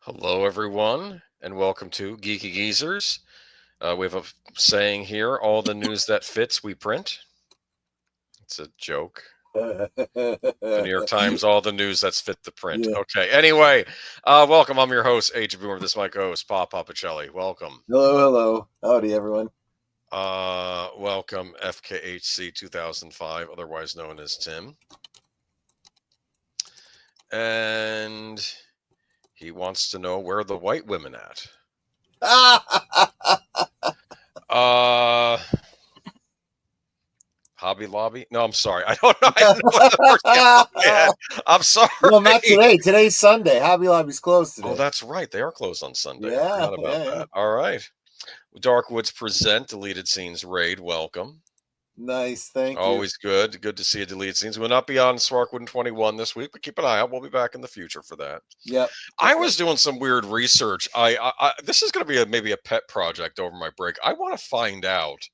Hello, everyone, and welcome to Geeky Geezers. We have a saying here: all the news that fits, we print. It's a joke. The New York Times, all the news that's fit the print. Yeah. Okay. Anyway, welcome. I'm your host, Agent Boomer. This is my co-host, Pacelli. Welcome. Hello. Howdy, everyone. Welcome, FKHC 2005, otherwise known as Tim. And he wants to know where are the white women at. Hobby Lobby? No, I'm sorry. I don't know. I don't know what the first came off my head. I'm sorry. Well, not today. Today's Sunday. Hobby Lobby's closed today. Oh, that's right. They are closed on Sunday. Yeah, I forgot about that. All right. Darkwoods present Deleted Scenes Raid. Welcome. Nice. Thank you. Always good. Good to see a Deleted Scenes. We'll not be on Sparkwood 21 this week, but keep an eye out. We'll be back in the future for that. Yep. I was doing some weird research. I this is going to be maybe a pet project over my break. I want to find out.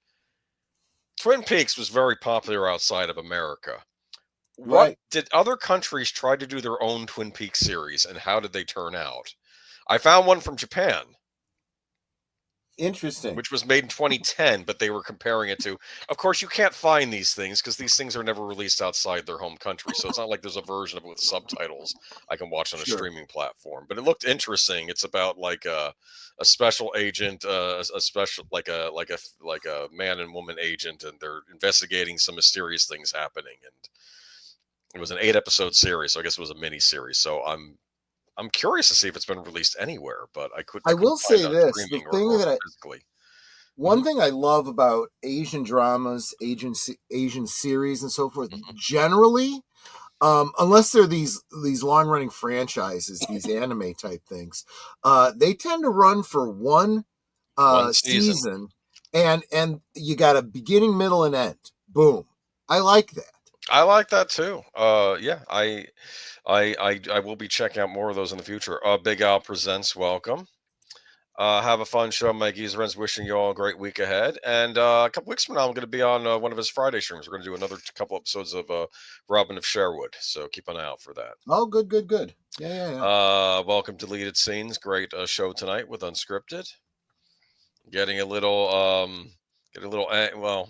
Twin Peaks was very popular outside of America. What did other countries try to do their own Twin Peaks series, and how did they turn out? I found one from Japan. Interesting. Which was made in 2010, but they were comparing it to. Of course, you can't find these things because these things are never released outside their home country. So it's not like there's a version of it with subtitles I can watch on a streaming platform. But it looked interesting. It's about like a special agent, a special like a man and woman agent, and they're investigating some mysterious things happening. And it was an 8-episode series, so I guess it was a mini series. So I'm curious to see if it's been released anywhere, but I will say this: the thing that one thing I love about Asian dramas, Asian series, and so forth, generally, unless they're these long running franchises, these anime type things, they tend to run for one season, and you got a beginning, middle, and end. Boom! I like that. I like that too. Yeah, I will be checking out more of those in the future. Big Al presents. Welcome. Have a fun show, my geezer friends. Wishing you all a great week ahead. And a couple weeks from now, I'm going to be on one of his Friday streams. We're going to do another couple episodes of Robin of Sherwood. So keep an eye out for that. Oh, good. Yeah. Welcome to Deleted Scenes. Great show tonight with Unscripted. Getting a little. Well,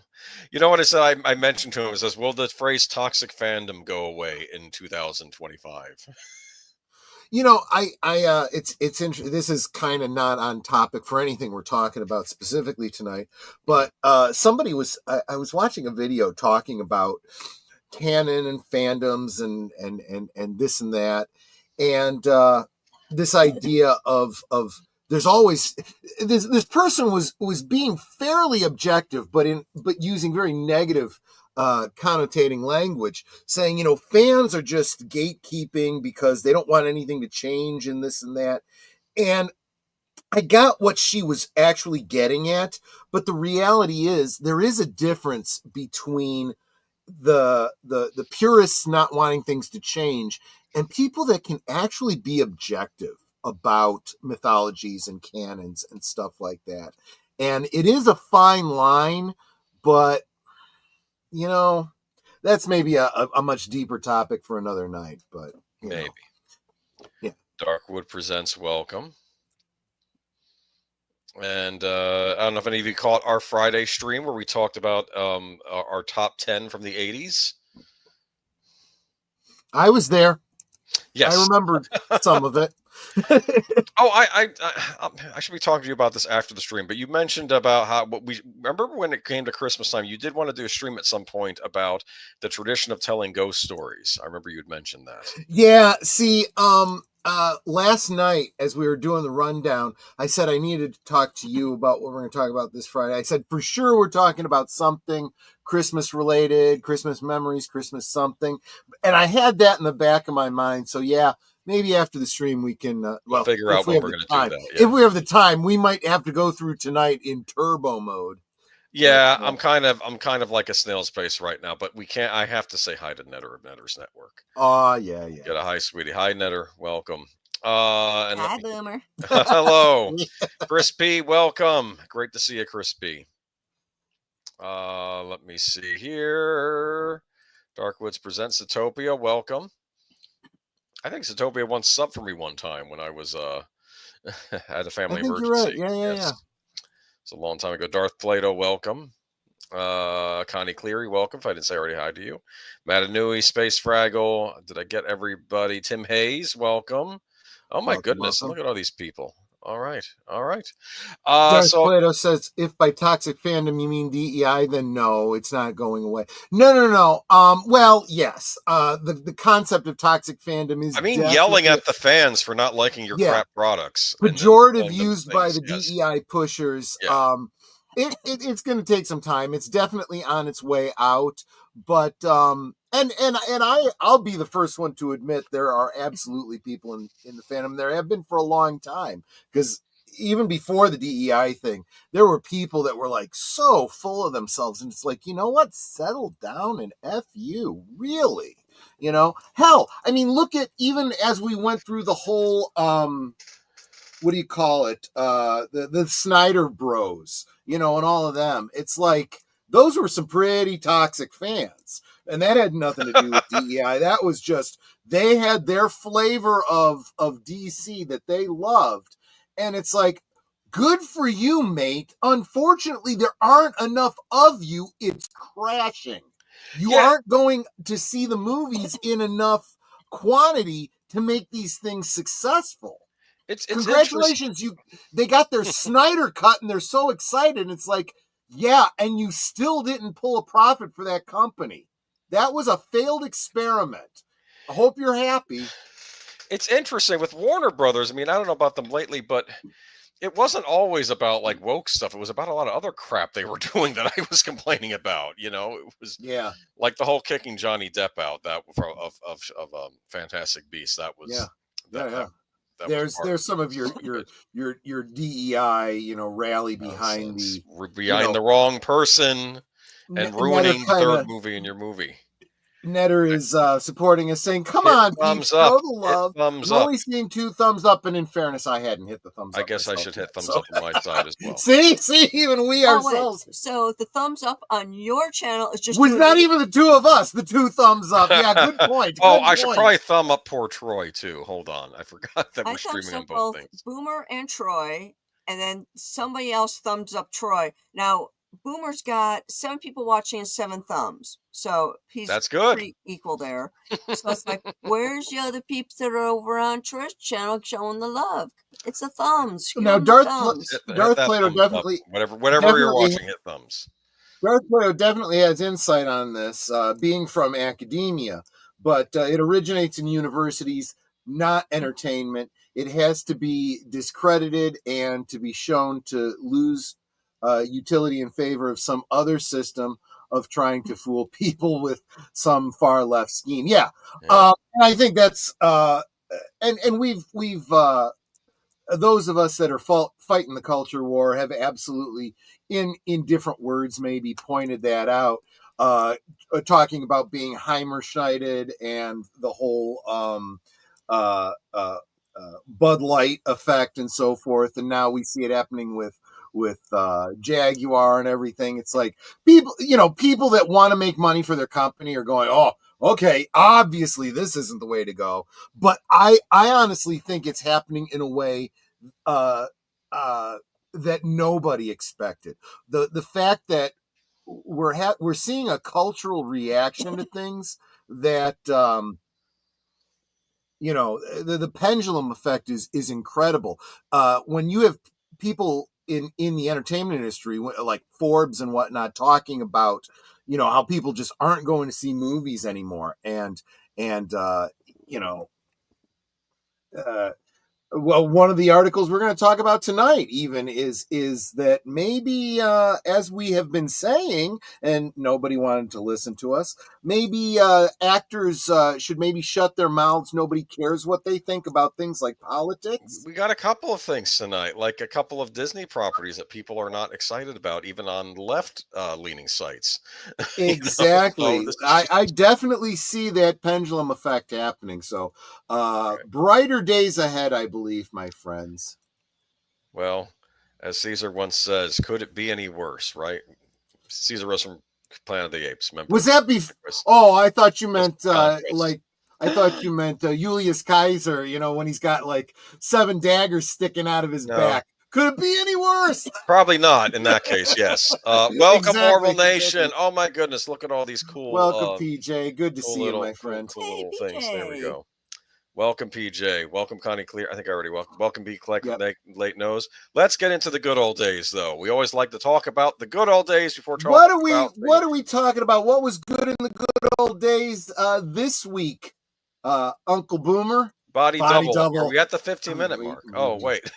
you know what I said? I mentioned to him. It says, "Will the phrase toxic fandom go away in 2025?" You know, it's interesting. This is kind of not on topic for anything we're talking about specifically tonight, but I was watching a video talking about canon and fandoms and this and that, and this idea of there's always this person was being fairly objective, but using very negative connotating language, saying, fans are just gatekeeping because they don't want anything to change and this and that. And I got what she was actually getting at, but the reality is there is a difference between the purists not wanting things to change and people that can actually be objective about mythologies and canons and stuff like that. And it is a fine line, but that's maybe a much deeper topic for another night, but maybe. Yeah. Darkwood presents. Welcome. And I don't know if any of you caught our Friday stream where we talked about our top 10 from the 80s. I was there. Yes. I remembered some of it. I should be talking to you about this after the stream, but you mentioned about we remember when it came to Christmas time, you did want to do a stream at some point about the tradition of telling ghost stories. I remember you'd mentioned that. Yeah. See, last night as we were doing the rundown, I said I needed to talk to you about what we're going to talk about this Friday. I said, for sure, we're talking about something Christmas related, Christmas memories, Christmas something. And I had that in the back of my mind. So yeah, maybe after the stream we can figure out when we're going to do that. Yeah. If we have the time, we might have to go through tonight in turbo mode. Yeah, I'm kind of like a snail's pace right now, but we can't. I have to say hi to Netter of Netter's Network. Oh yeah. Get a hi, sweetie. Hi, Netter. Welcome. Hi, Boomer. Hello, Chris P. Welcome. Great to see you, Chris P. Let me see here. Darkwoods presents Zootopia. Welcome. I think Zootopia once subbed for me one time when I was Had a I family think you're right. emergency. Yeah. Yes. It's a long time ago. Darth Plato, welcome. Connie Cleary, welcome. If I didn't say already hi to you. Matanui, Space Fraggle. Did I get everybody? Tim Hayes, welcome. Oh my goodness. Welcome. Look at all these people. All right. Darth Plato says, if by toxic fandom you mean DEI, then no, it's not going away. No. Well, yes. The concept of toxic fandom is yelling at the fans for not liking your crap products. Pejorative used by the yes. DEI pushers. Yeah. It's going to take some time. It's definitely on its way out, but I'll be the first one to admit there are absolutely people in the fandom. There have been for a long time, because even before the DEI thing, there were people that were like so full of themselves, and it's like, you know what? Settle down and F you, really. You know, hell, I mean, look at, even as we went through the whole what do you call it? The Snyder Bros, you know, and all of them. It's like, those were some pretty toxic fans. And that had nothing to do with DEI. That was just, they had their flavor of DC that they loved. And it's like, good for you, mate. Unfortunately, there aren't enough of you. It's crashing. You aren't going to see the movies in enough quantity to make these things successful. It's congratulations, they got their Snyder cut and they're so excited. And it's like, yeah, and you still didn't pull a profit for that company. That was a failed experiment. I hope you're happy. It's interesting with Warner Brothers. I mean, I don't know about them lately, but it wasn't always about like woke stuff. It was about a lot of other crap they were doing that I was complaining about. You know, it was like the whole kicking Johnny Depp out that of Fantastic Beasts. That was There's some of your DEI, you know, rally behind the wrong person and ruining the third movie in your movie. Netter is supporting us, saying, come on, thumbs up. Show the love. I'm only seeing 2 thumbs up, and in fairness, I hadn't hit the thumbs up. I guess I should hit thumbs up on my side as well. See, even we ourselves. Wait. So the thumbs up on your channel is just with not even the 2 of us, the 2 thumbs up. Yeah, good point. I should probably thumb up poor Troy too. Hold on, I forgot that we're streaming on both things. Boomer and Troy, and then somebody else thumbs up Troy. Now Boomer's got 7 people watching and 7 thumbs. So that's good. Pretty equal there. So it's like, where's the other peeps that are over on Troy's channel showing the love? It's the thumbs. Now, Darth Plato definitely, whatever you're watching, hit thumbs. Darth Plato definitely has insight on this, being from academia, but it originates in universities, not entertainment. It has to be discredited and to be shown to lose utility in favor of some other system of trying to fool people with some far left scheme. And I think that's and we've those of us that are fighting the culture war have absolutely in different words maybe pointed that out, talking about being Heimerscheited and the whole Bud Light effect and so forth, and now we see it happening with Jaguar and everything. It's like people that want to make money for their company are going, oh, okay, obviously this isn't the way to go. But I honestly think it's happening in a way that nobody expected. The fact that we're seeing a cultural reaction to things that the pendulum effect is incredible. When you have people in the entertainment industry like Forbes and whatnot talking about, how people just aren't going to see movies anymore, and well, one of the articles we're going to talk about tonight even is that maybe, as we have been saying, and nobody wanted to listen to us, maybe actors should maybe shut their mouths. Nobody cares what they think about things like politics. We got a couple of things tonight, like a couple of Disney properties that people are not excited about, even on left-leaning sites. Exactly. I definitely see that pendulum effect happening. So brighter days ahead, I believe, my friends. Well, as Caesar once says, could it be any worse, right? Caesar was from Planet of the Apes. Remember? Was that before? Oh, I thought you meant like I thought you meant Julius Kaiser, you know, when he's got like 7 daggers sticking out of his back. Could it be any worse? Probably not in that case, yes. Welcome, Marvel Nation. Exactly. Oh, my goodness. Look at all these cool... Welcome, PJ. Good to see you, my friend. Cool little things. There we go. Welcome, PJ. Welcome, Connie Clear. I think I already welcome. Welcome, B. Click, Late Nose. Let's get into the good old days, though. We always like to talk about the good old days before talking What are we talking about? What was good in the good old days this week? Uncle Boomer? Body double. Are we at the 15-minute mark? Oh, wait.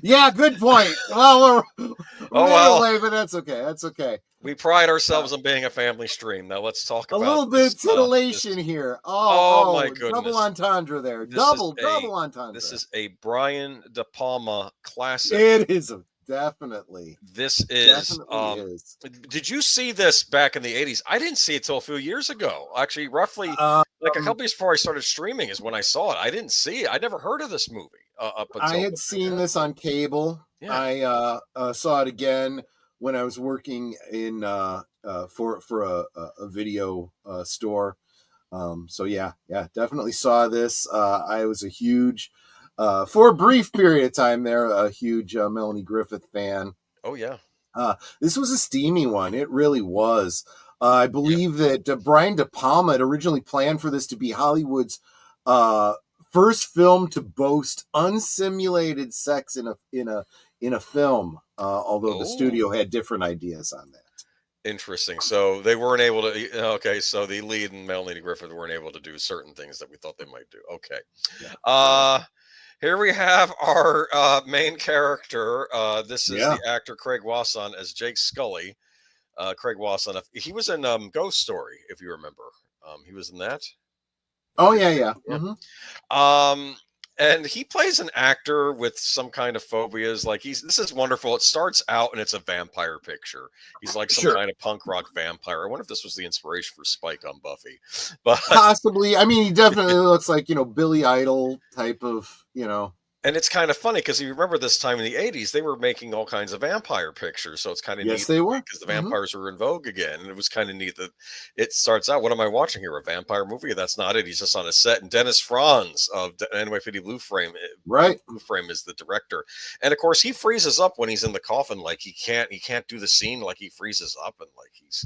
Yeah, good point. Well, we're away, but that's okay. That's okay. We pride ourselves on being a family stream. Now let's talk about a little bit of titillation here. Oh my goodness. Double entendre there. Double entendre. This is a Brian De Palma classic. It is definitely. This is Did you see this back in the 80s? I didn't see it till a few years ago. Actually, roughly like a couple years before I started streaming is when I saw it. I didn't see it. I never heard of this movie. I had seen this on cable. Yeah. I saw it again when I was working in for a video store. So yeah, definitely saw this. I was a huge for a brief period of time there, a huge Melanie Griffith fan. Oh yeah. This was a steamy one. It really was. I believe that Brian De Palma had originally planned for this to be Hollywood's first film to boast unsimulated sex in a film, although the studio had different ideas on that. Interesting. So they weren't able to. Okay, so the lead and Melanie Griffith weren't able to do certain things that we thought they might do. Okay. Yeah. Here we have our main character. This is the actor Craig Wasson as Jake Scully. Craig Wasson. He was in Ghost Story, if you remember. He was in that. Oh yeah. Mm-hmm. And he plays an actor with some kind of phobias. Like this is wonderful. It starts out and it's a vampire picture. He's like some kind of punk rock vampire. I wonder if this was the inspiration for Spike on Buffy. But possibly. I mean, he definitely looks like, Billy Idol type of, And it's kind of funny because you remember this time in the 80s, they were making all kinds of vampire pictures. So it's kind of neat. Yes, they were. Because the vampires were in vogue again. And it was kind of neat that it starts out, what am I watching here? A vampire movie? That's not it. He's just on a set. And Dennis Franz of NYPD Blue Frame. Right. Blue Frame is the director. And of course, he freezes up when he's in the coffin. Like he can't do the scene. Like he freezes up and like he's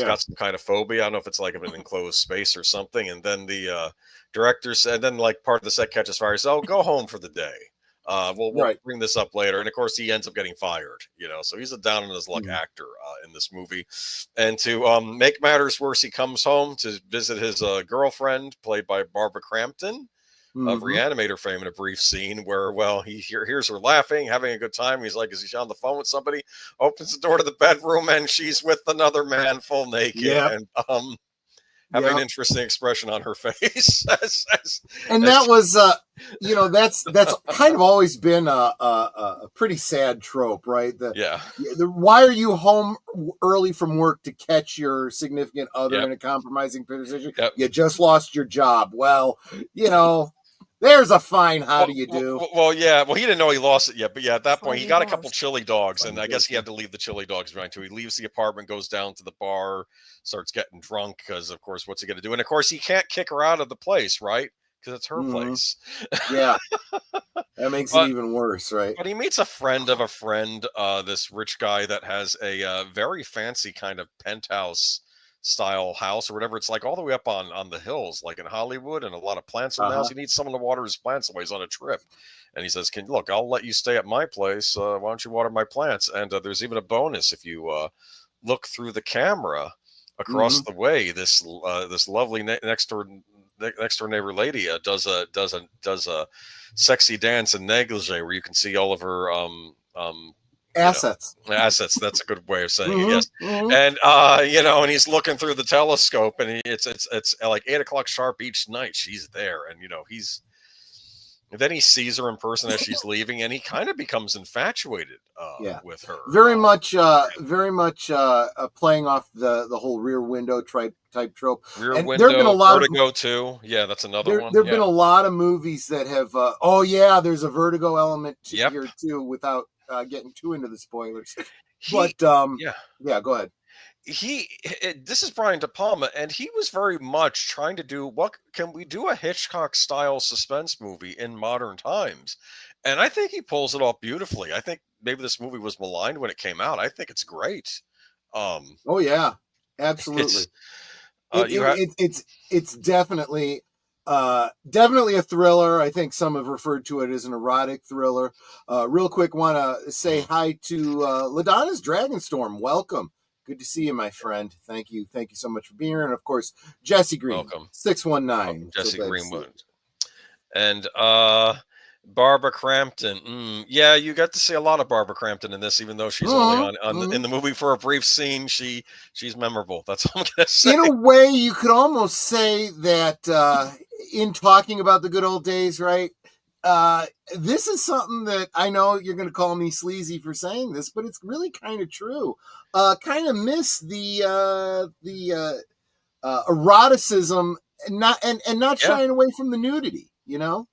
got some kind of phobia. I don't know if it's like an enclosed space or something. And then the director said, then like part of the set catches fire. So go home for the day. We'll bring this up later. And of course, he ends up getting fired. So he's a down on his luck actor in this movie. And to make matters worse, he comes home to visit his girlfriend, played by Barbara Crampton. Of Reanimator fame in a brief scene where, he hears her laughing, having a good time. He's like, is he on the phone with somebody? Opens the door to the bedroom and she's with another man full naked and having an interesting expression on her face. That was, that's kind of always been a pretty sad trope, right? Why are you home early from work to catch your significant other in a compromising position? Yep. You just lost your job. Well, there's a fine. How do you do? Well, he didn't know he lost it yet, but at that point, he got a couple chili dogs, and I guess he had to leave the chili dogs behind too. He leaves the apartment, goes down to the bar, starts getting drunk because, of course, what's he going to do? And of course, he can't kick her out of the place, right? Because it's her place. Yeah, that makes it even worse, right? But he meets a friend of a friend, this rich guy that has a very fancy kind of penthouse style house or whatever. It's like all the way up on the hills, like in Hollywood, and a lot of plants around the house. He needs someone to water his plants while he's on a trip. And he says, I'll let you stay at my place. Why don't you water my plants? And there's even a bonus if you look through the camera across the way. This lovely next door neighbor lady does a sexy dance in negligee where you can see all of her assets. Assets. That's a good way of saying it. Yes. And and he's looking through the telescope, and it's like 8:00 sharp each night. She's there, and then he sees her in person as she's leaving, and he kind of becomes infatuated with her. Very much playing off the whole Rear Window type trope. Rear Window, there've been a lot Vertigo too. Yeah, that's another one. There've been a lot of movies that have. There's a Vertigo element here too, without getting too into the spoilers. Go ahead. this is Brian De Palma, and he was very much trying to do, what can we do, a Hitchcock style suspense movie in modern times, and I think he pulls it off beautifully. I think maybe this movie was maligned when it came out. I think it's great. Oh yeah, absolutely. It's you have It's definitely definitely a thriller. I think some have referred to it as an erotic thriller. Real quick, want to say hi to LaDonna's Dragonstorm. Welcome. Good to see you, my friend. Thank you so much for being here. And of course, Jesse Green, welcome 619. Jesse So Greenwood, and Barbara Crampton. Yeah, you got to see a lot of Barbara Crampton in this, even though she's only in the movie for a brief scene. She's memorable. That's all I'm gonna say. In a way, you could almost say that in talking about the good old days, right? This is something that I know you're going to call me sleazy for saying this, but it's really kind of true. Kind of miss the eroticism and not shying away from the nudity. You know,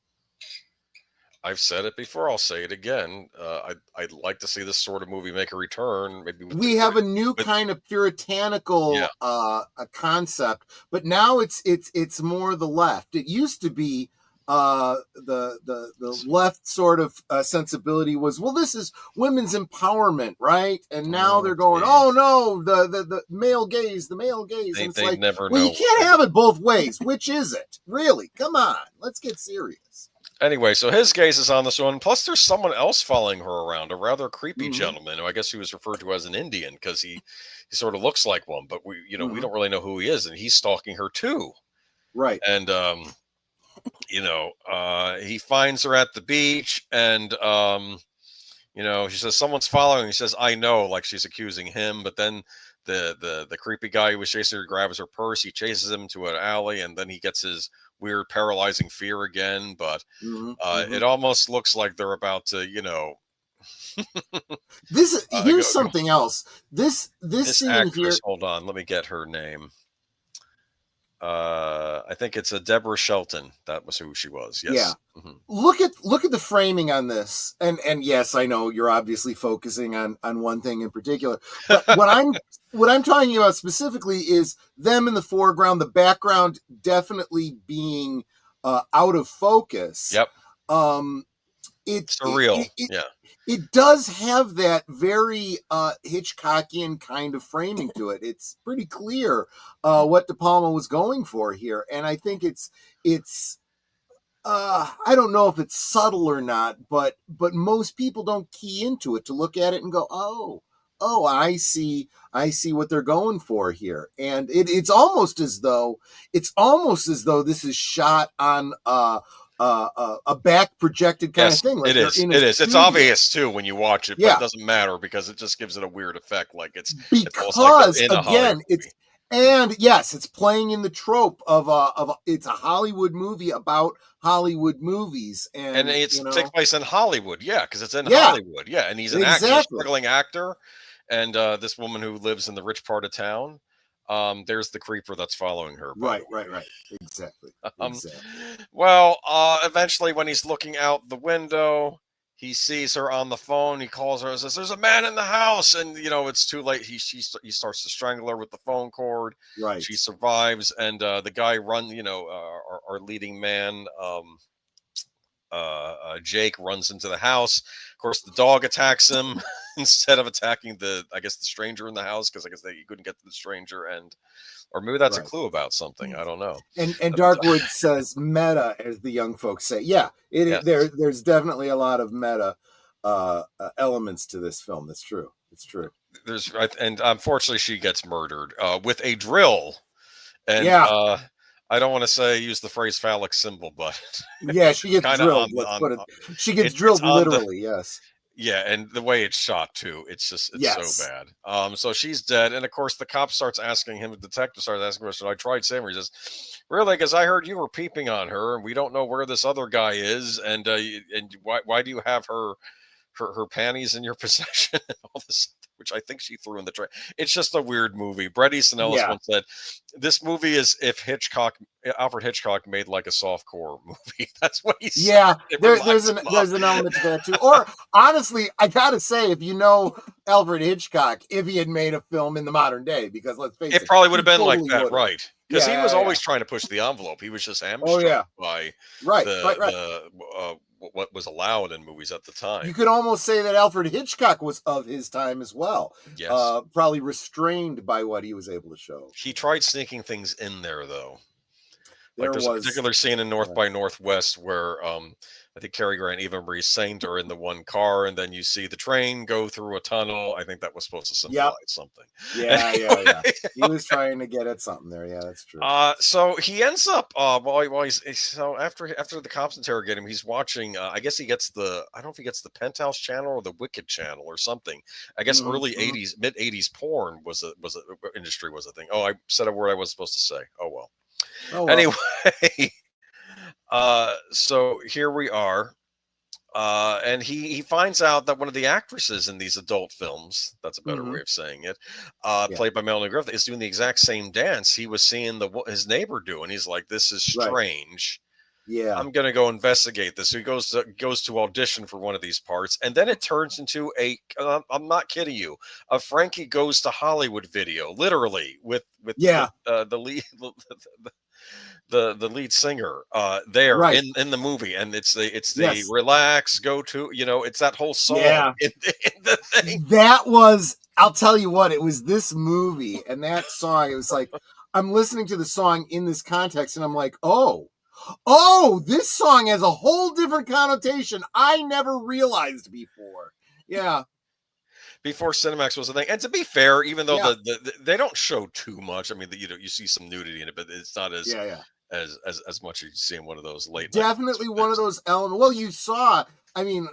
I've said it before. I'll say it again. I'd like to see this sort of movie make a return. Maybe we have a new kind of puritanical a concept, but now it's more the left. It used to be the left sort of sensibility was, well, this is women's empowerment, right? And now they're going, oh no, the male gaze, and it's like, well, you can't have it both ways. Which is it? Really? Come on, let's get serious. Anyway, so his gaze is on this one. Plus, there's someone else following her around, a rather creepy gentleman who I guess he was referred to as an Indian because he sort of looks like one, but we don't really know who he is, and he's stalking her too. Right. And he finds her at the beach, and she says someone's following. He says, "I know," like she's accusing him. But then the creepy guy who was chasing her grabs her purse. He chases him to an alley, and then he gets his weird paralyzing fear again. But it almost looks like they're about to, this here's something else. This scene actress, here. Hold on, let me get her name. I think it's a Deborah Shelton. That was who she was. Yes. Yeah. Look at the framing on this, and yes, I know you're obviously focusing on one thing in particular, but what I'm talking about specifically is them in the foreground, the background definitely being out of focus. Yep. It's surreal. It does have that very Hitchcockian kind of framing to it. It's pretty clear what De Palma was going for here, and I think it's I don't know if it's subtle or not, but most people don't key into it to look at it and go, oh, I see what they're going for here, and it's almost as though this is shot on a back projected kind of thing. Like it is. It's obvious too when you watch it, but it doesn't matter because it just gives it a weird effect. Like it's it's playing in the trope of it's a Hollywood movie about Hollywood movies, and it takes place in Hollywood, because it's in Hollywood, and he's an actor, struggling actor, and this woman who lives in the rich part of town. There's the creeper that's following her. Right. Exactly. Well, eventually when he's looking out the window, he sees her on the phone. He calls her and says, "There's a man in the house." And, it's too late. He starts to strangle her with the phone cord. Right. She survives. And the guy runs, our leading man, Jake, runs into the house. Of course, the dog attacks him instead of attacking the stranger in the house, because I guess he couldn't get to the stranger, or maybe that's a clue about something. I don't know. And Darkwood says meta, as the young folks say. Yeah, there's definitely a lot of meta elements to this film. That's true. It's true. And unfortunately, she gets murdered with a drill. And I don't want to use the phrase phallic symbol, but she gets drilled. She gets drilled literally. Yes. Yeah, and the way it's shot too, it's so bad. So she's dead, and of course the cop starts asking him. The detective starts asking him, "I tried saving her." He says, "Really? Because I heard you were peeping on her, and we don't know where this other guy is, and why do you have her panties in your possession and all this?" which I think she threw in the trash. It's just a weird movie. Bret Easton Ellis once said, "This movie is if Alfred Hitchcock made like a softcore movie." That's what he said. Yeah, there's an element to that too. Or honestly, I gotta say, if you know Alfred Hitchcock, if he had made a film in the modern day, because let's face it, probably would have been totally like that, would've. right? Because he was always trying to push the envelope. He was just hamstrung by what was allowed in movies at the time. You could almost say that Alfred Hitchcock was of his time as well. Yes, probably restrained by what he was able to show. He tried sneaking things in there, though. There's a particular scene in North by Northwest where I think Cary Grant, Eva Marie Saint are in the one car, and then you see the train go through a tunnel. I think that was supposed to symbolize something. Yeah. He was trying to get at something there. Yeah, that's true. So he ends up after the cops interrogate him, he's watching. I guess he gets I don't know if he gets the Penthouse channel or the Wicked channel or something. I guess early '80s, mid '80s porn was a industry was a thing. Oh, I said a word I wasn't supposed to say. Oh well. Anyway, so here we are, and he finds out that one of the actresses in these adult films, that's a better way of saying it, played by Melanie Griffith, is doing the exact same dance he was seeing his neighbor do, and he's like, "This is strange. Yeah, I'm gonna go investigate this." So he goes to audition for one of these parts, and then it turns into I'm not kidding you, a Frankie Goes to Hollywood video, literally with the lead. The lead singer there in the movie, and it's the relax, go to, it's that whole song in the thing. That was, I'll tell you what, it was this movie and that song. It was like, I'm listening to the song in this context and I'm like, oh, this song has a whole different connotation I never realized before. Yeah. Before Cinemax was a thing. And to be fair, even though they don't show too much, I mean, you see some nudity in it, but it's not as as much as you see in one of those late. Definitely one of those elements. Well, you saw, I mean,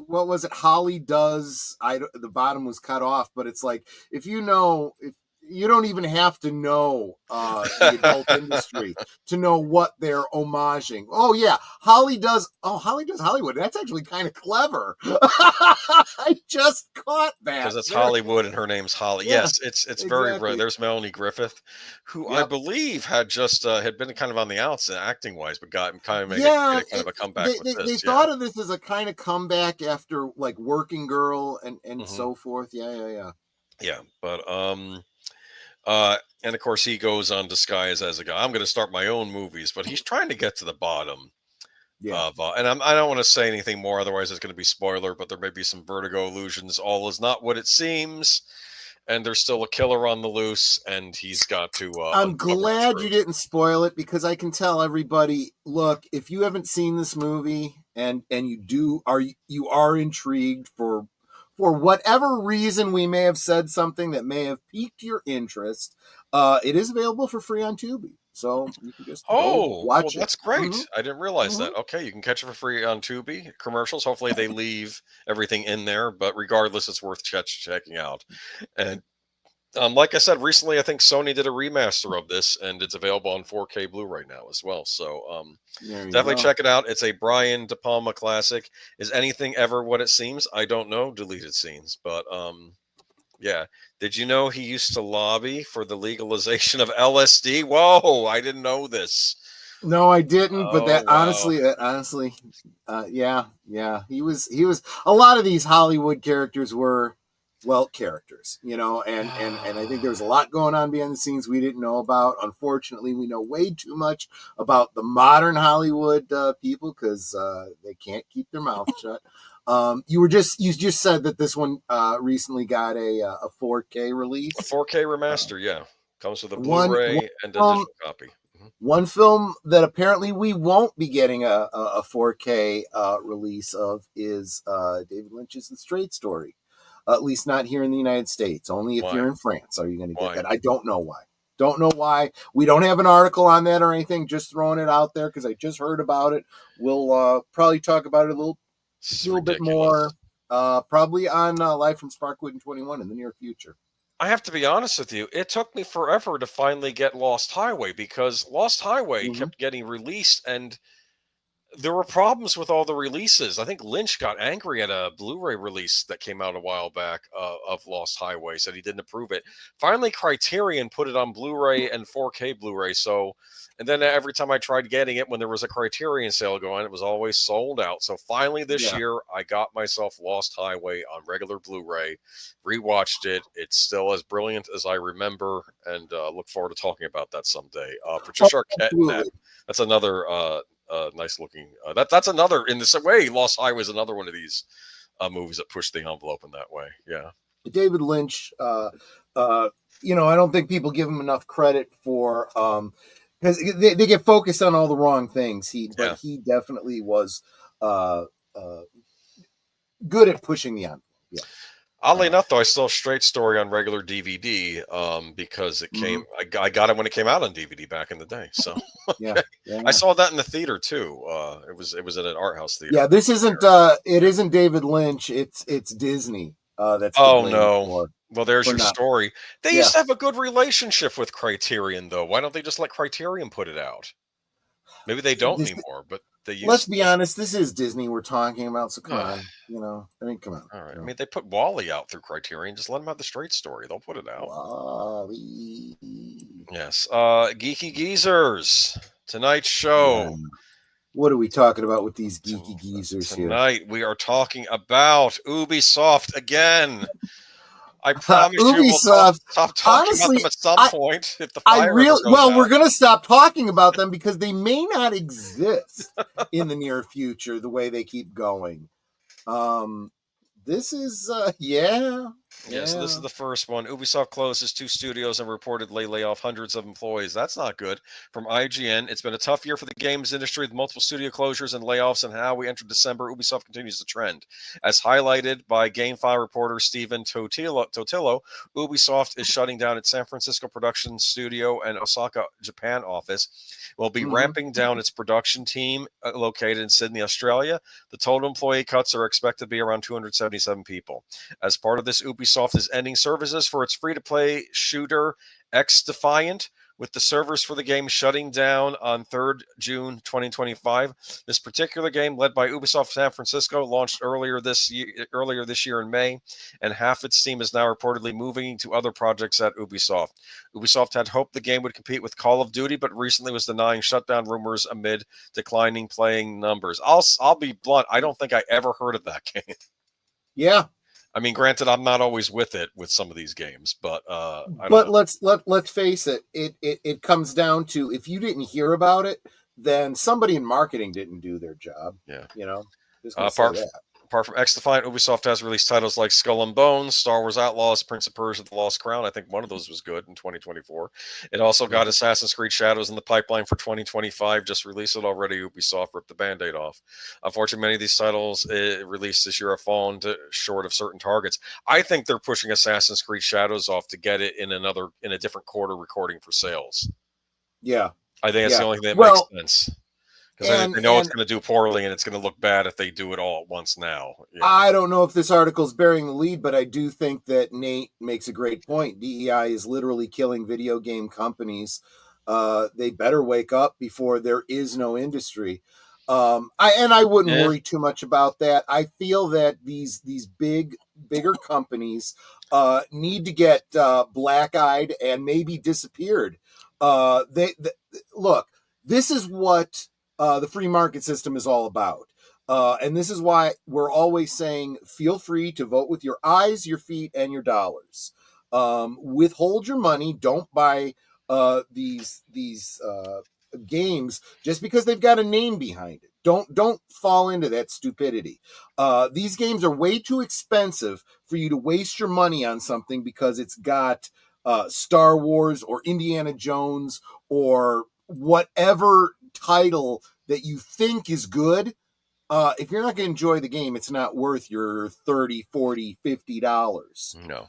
what was it? Holly Does. The bottom was cut off, but it's like, if you don't even have to know the adult industry to know what they're homaging. Oh yeah, Holly Does Hollywood. That's actually kind of clever. I just caught that because it's Hollywood and her name's Holly. Yeah, yes, it's exactly. Very rare. There's Melanie Griffith, who I believe had just had been kind of on the outs acting wise, but got kind of made kind of a comeback. They thought of this as a kind of comeback after like Working Girl and so forth. Yeah, but and of course he goes on disguise as a guy. I'm going to start my own movies, but he's trying to get to the bottom of, and I don't want to say anything more, otherwise it's going to be spoiler, but there may be some Vertigo illusions. All is not what it seems, and there's still a killer on the loose, and he's got to. I'm glad you didn't spoil it, because I can tell everybody, look, if you haven't seen this movie and you are intrigued for whatever reason we may have said something that may have piqued your interest, it is available for free on Tubi. So you can just watch it. That's great. I didn't realize that. Okay, you can catch it for free on Tubi. Commercials. Hopefully they leave everything in there, but regardless, it's worth checking out. And like I said, recently, I think Sony did a remaster of this, and it's available on 4K Blu-ray now as well. So definitely check it out. It's a Brian De Palma classic. Is anything ever what it seems? I don't know. Deleted scenes. But yeah. Did you know he used to lobby for the legalization of LSD? Whoa, I didn't know this. No, I didn't. But that honestly, yeah. He was. A lot of these Hollywood characters were characters, and I think there was a lot going on behind the scenes we didn't know about. Unfortunately, we know way too much about the modern Hollywood people, because they can't keep their mouth shut. You just said that this one recently got a 4K release, a 4K remaster. Comes with a Blu-ray and a digital copy. One film that apparently we won't be getting a 4K release of is David Lynch's The Straight Story. At least not here in the United States. Only if you're in France are you going to get that. I don't know why. We don't have an article on that or anything. Just throwing it out there because I just heard about it. We'll probably talk about it a little bit more. Probably on Live from Sparkwood and 21 in the near future. I have to be honest with you. It took me forever to finally get Lost Highway, because Lost Highway kept getting released, and there were problems with all the releases. I think Lynch got angry at a Blu-ray release that came out a while back of Lost Highway, said he didn't approve it. Finally, Criterion put it on Blu-ray and 4K Blu-ray. So, and then every time I tried getting it when there was a Criterion sale going, it was always sold out. So finally this year, I got myself Lost Highway on regular Blu-ray, rewatched it. It's still as brilliant as I remember, and look forward to talking about that someday. Patricia Arquette in that. That's another nice looking. That's another in this way. Lost Highway is another one of these movies that push the envelope in that way. Yeah, David Lynch. I don't think people give him enough credit for because they get focused on all the wrong things. He definitely was good at pushing the envelope. Yeah. Oddly enough, though, I still have Straight Story on regular DVD because it came. I got it when it came out on DVD back in the day. So I saw that in the theater too. It was at an art house theater. Yeah, this isn't. It isn't David Lynch. It's Disney. That's no. Well, there's your story. They used to have a good relationship with Criterion, though. Why don't they just let Criterion put it out? Maybe they don't anymore, but they used. Let's be honest. This is Disney we're talking about, so come on. Come on. All right. I mean, they put Wally out through Criterion. Just let them have the Straight Story. They'll put it out. Wally. Yes. Geeky Geezers. Tonight's show. Yeah. What are we talking about with these Geeky Geezers here? Tonight we are talking about Ubisoft again. I promise you we'll stop talking about them at some point. If the we're going to stop talking about them because they may not exist in the near future the way they keep going. This is, So this is the first one. Ubisoft closes 2 studios and reportedly lay off hundreds of employees. That's not good. From IGN, it's been a tough year for the games industry with multiple studio closures and layoffs, and how we enter December, Ubisoft continues the trend. As highlighted by GameFile reporter Stephen Totillo, Ubisoft is shutting down its San Francisco production studio and Osaka, Japan office. Will be ramping down its production team located in Sydney, Australia. The total employee cuts are expected to be around 277 people. As part of this, Ubisoft is ending services for its free-to-play shooter X-Defiant, with the servers for the game shutting down on 3rd June 2025. This particular game, led by Ubisoft San Francisco, launched earlier this year in May, and half its team is now reportedly moving to other projects at Ubisoft. Ubisoft had hoped the game would compete with Call of Duty, but recently was denying shutdown rumors amid declining playing numbers. I'll be blunt. I don't think I ever heard of that game. Yeah. I mean, granted, I'm not always with it with some of these games, but let's face it. It comes down to, if you didn't hear about it, then somebody in marketing didn't do their job. Yeah, Apart from X-Defiant, Ubisoft has released titles like Skull and Bones, Star Wars Outlaws, Prince of Persia: The Lost Crown. I think one of those was good in 2024. It also got Assassin's Creed Shadows in the pipeline for 2025. Just released it already. Ubisoft ripped the Band-Aid off. Unfortunately, many of these titles released this year have fallen short of certain targets. I think they're pushing Assassin's Creed Shadows off to get it in a different quarter recording for sales. Yeah. I think that's the only thing that makes sense. Because they know it's going to do poorly, and it's going to look bad if they do it all at once now. Yeah. I don't know if this article is bearing the lead, but I do think that Nate makes a great point. DEI is literally killing video game companies. They better wake up before there is no industry. I wouldn't worry too much about that. I feel that these bigger companies need to get black-eyed and maybe disappeared. Look, this is what the free market system is all about. And this is why we're always saying, feel free to vote with your eyes, your feet, and your dollars. Withhold your money. Don't buy these games just because they've got a name behind it. Don't fall into that stupidity. These games are way too expensive for you to waste your money on something because it's got Star Wars or Indiana Jones or whatever title that you think is good. If you're not going to enjoy the game, it's not worth your $30, $40, $50. No.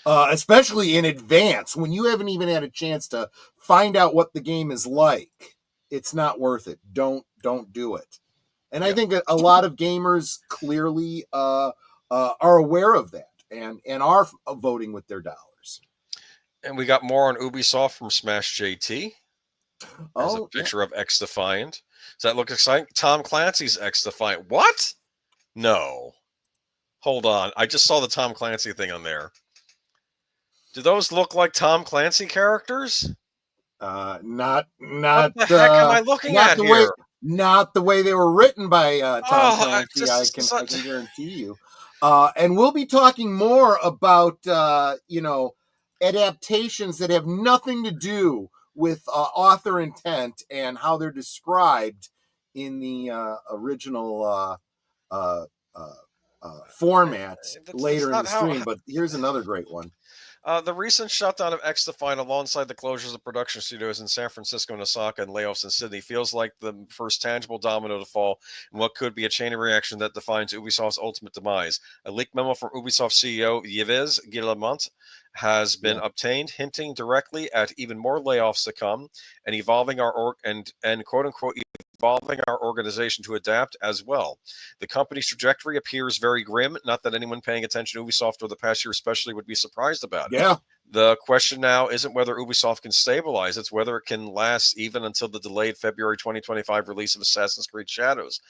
Especially in advance, when you haven't even had a chance to find out what the game is like. It's not worth it. Don't do it. And I think a lot of gamers clearly are aware of that and are voting with their dollars. And we got more on Ubisoft from Smash JT. There's a Oh, yeah. picture of X Defiant. Does that look exciting? Tom Clancy's X Defiant. What? No. Hold on. I just saw the Tom Clancy thing on there. Do those look like Tom Clancy characters? Not What the heck am I looking not at the way here? not the way they were written by Tom Oh, Clancy. I can such. guarantee you. And we'll be talking more about adaptations that have nothing to do with author intent and how they're described in the original format That's later in not the how. stream. But here's another great one. The recent shutdown of X Defiant, alongside the closures of production studios in San Francisco and Osaka and layoffs in Sydney, feels like the first tangible domino to fall in what could be a chain of reaction that defines Ubisoft's ultimate demise. A leaked memo from Ubisoft CEO Yves Guillemot has been obtained, hinting directly at even more layoffs to come and evolving and quote unquote evolving our organization to adapt as well. The company's trajectory appears very grim. Not that anyone paying attention to Ubisoft over the past year especially would be surprised about it. Yeah. The question now isn't whether Ubisoft can stabilize, it's whether it can last even until the delayed February 2025 release of Assassin's Creed Shadows.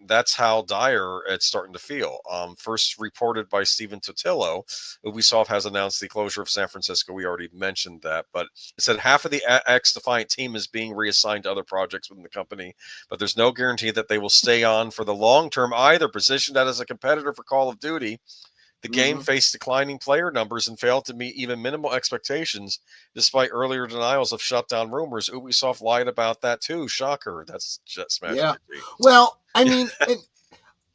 That's how dire it's starting to feel. First reported by Stephen Totillo, Ubisoft has announced the closure of San Francisco. We already mentioned that, but it said half of the X Defiant team is being reassigned to other projects within the company, but there's no guarantee that they will stay on for the long term either. Positioned as a competitor for Call of Duty, the game faced declining player numbers and failed to meet even minimal expectations, despite earlier denials of shutdown rumors. Ubisoft lied about that too. Shocker. That's just smash. Yeah. Well, I mean,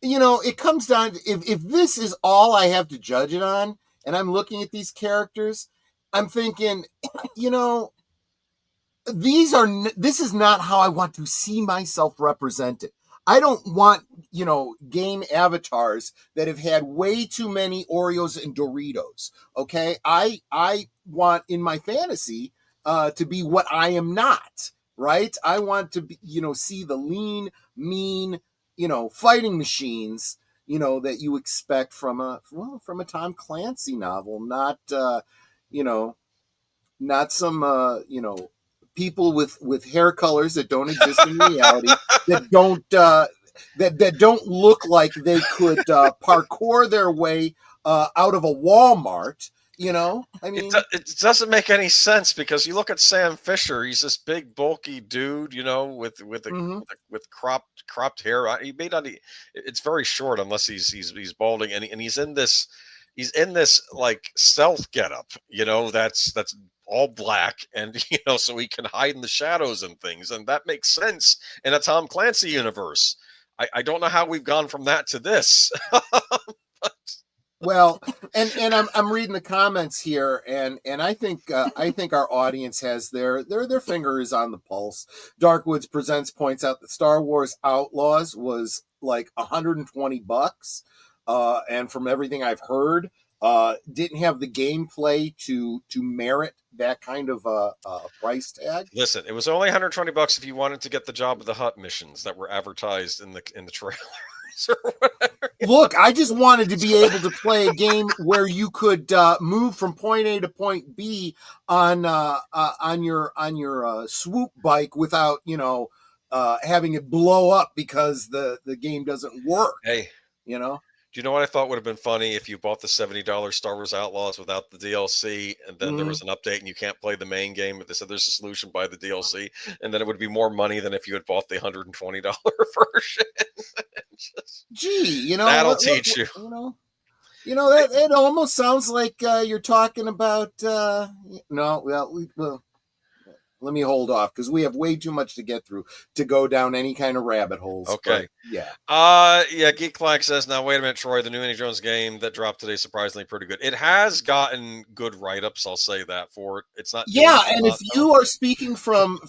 it comes down to if this is all I have to judge it on, and I'm looking at these characters, I'm thinking, this is not how I want to see myself represented. I don't want, game avatars that have had way too many Oreos and Doritos. Okay. I want in my fantasy to be what I am not, right? I want to be, see the lean, mean, fighting machines, that you expect from a Tom Clancy novel, not not some, people with hair colors that don't exist in reality, that don't look like they could parkour their way out of a Walmart. I mean, it doesn't make any sense because you look at Sam Fisher. He's this big, bulky dude, with cropped hair. He may not. It's very short unless he's balding, and he's in this like stealth getup. That's all black, and so he can hide in the shadows and things, and that makes sense in a Tom Clancy universe. I don't know how we've gone from that to this. Well, and I'm reading the comments here, and I think our audience has their fingers on the pulse. Darkwoods Presents points out that Star Wars Outlaws was like $120, and from everything I've heard, didn't have the gameplay to merit that kind of price tag. Listen, it was only $120 if you wanted to get the Job of the Hut missions that were advertised in the trailer. Look, I just wanted to be able to play a game where you could move from point A to point B on your swoop bike without having it blow up because the game doesn't work. Hey, do you know what I thought would have been funny if you bought the $70 Star Wars Outlaws without the DLC, and then there was an update and you can't play the main game, but they said there's a solution, buy the DLC, and then it would be more money than if you had bought the $120 version. That'll teach you. That it almost sounds like you're talking about. Let me hold off because we have way too much to get through to go down any kind of rabbit holes. Okay. But, Geek Flag says, now wait a minute, Troy, the new Indiana Jones game that dropped today surprisingly pretty good. It has gotten good write-ups, I'll say that for it. It's not and if you are speaking from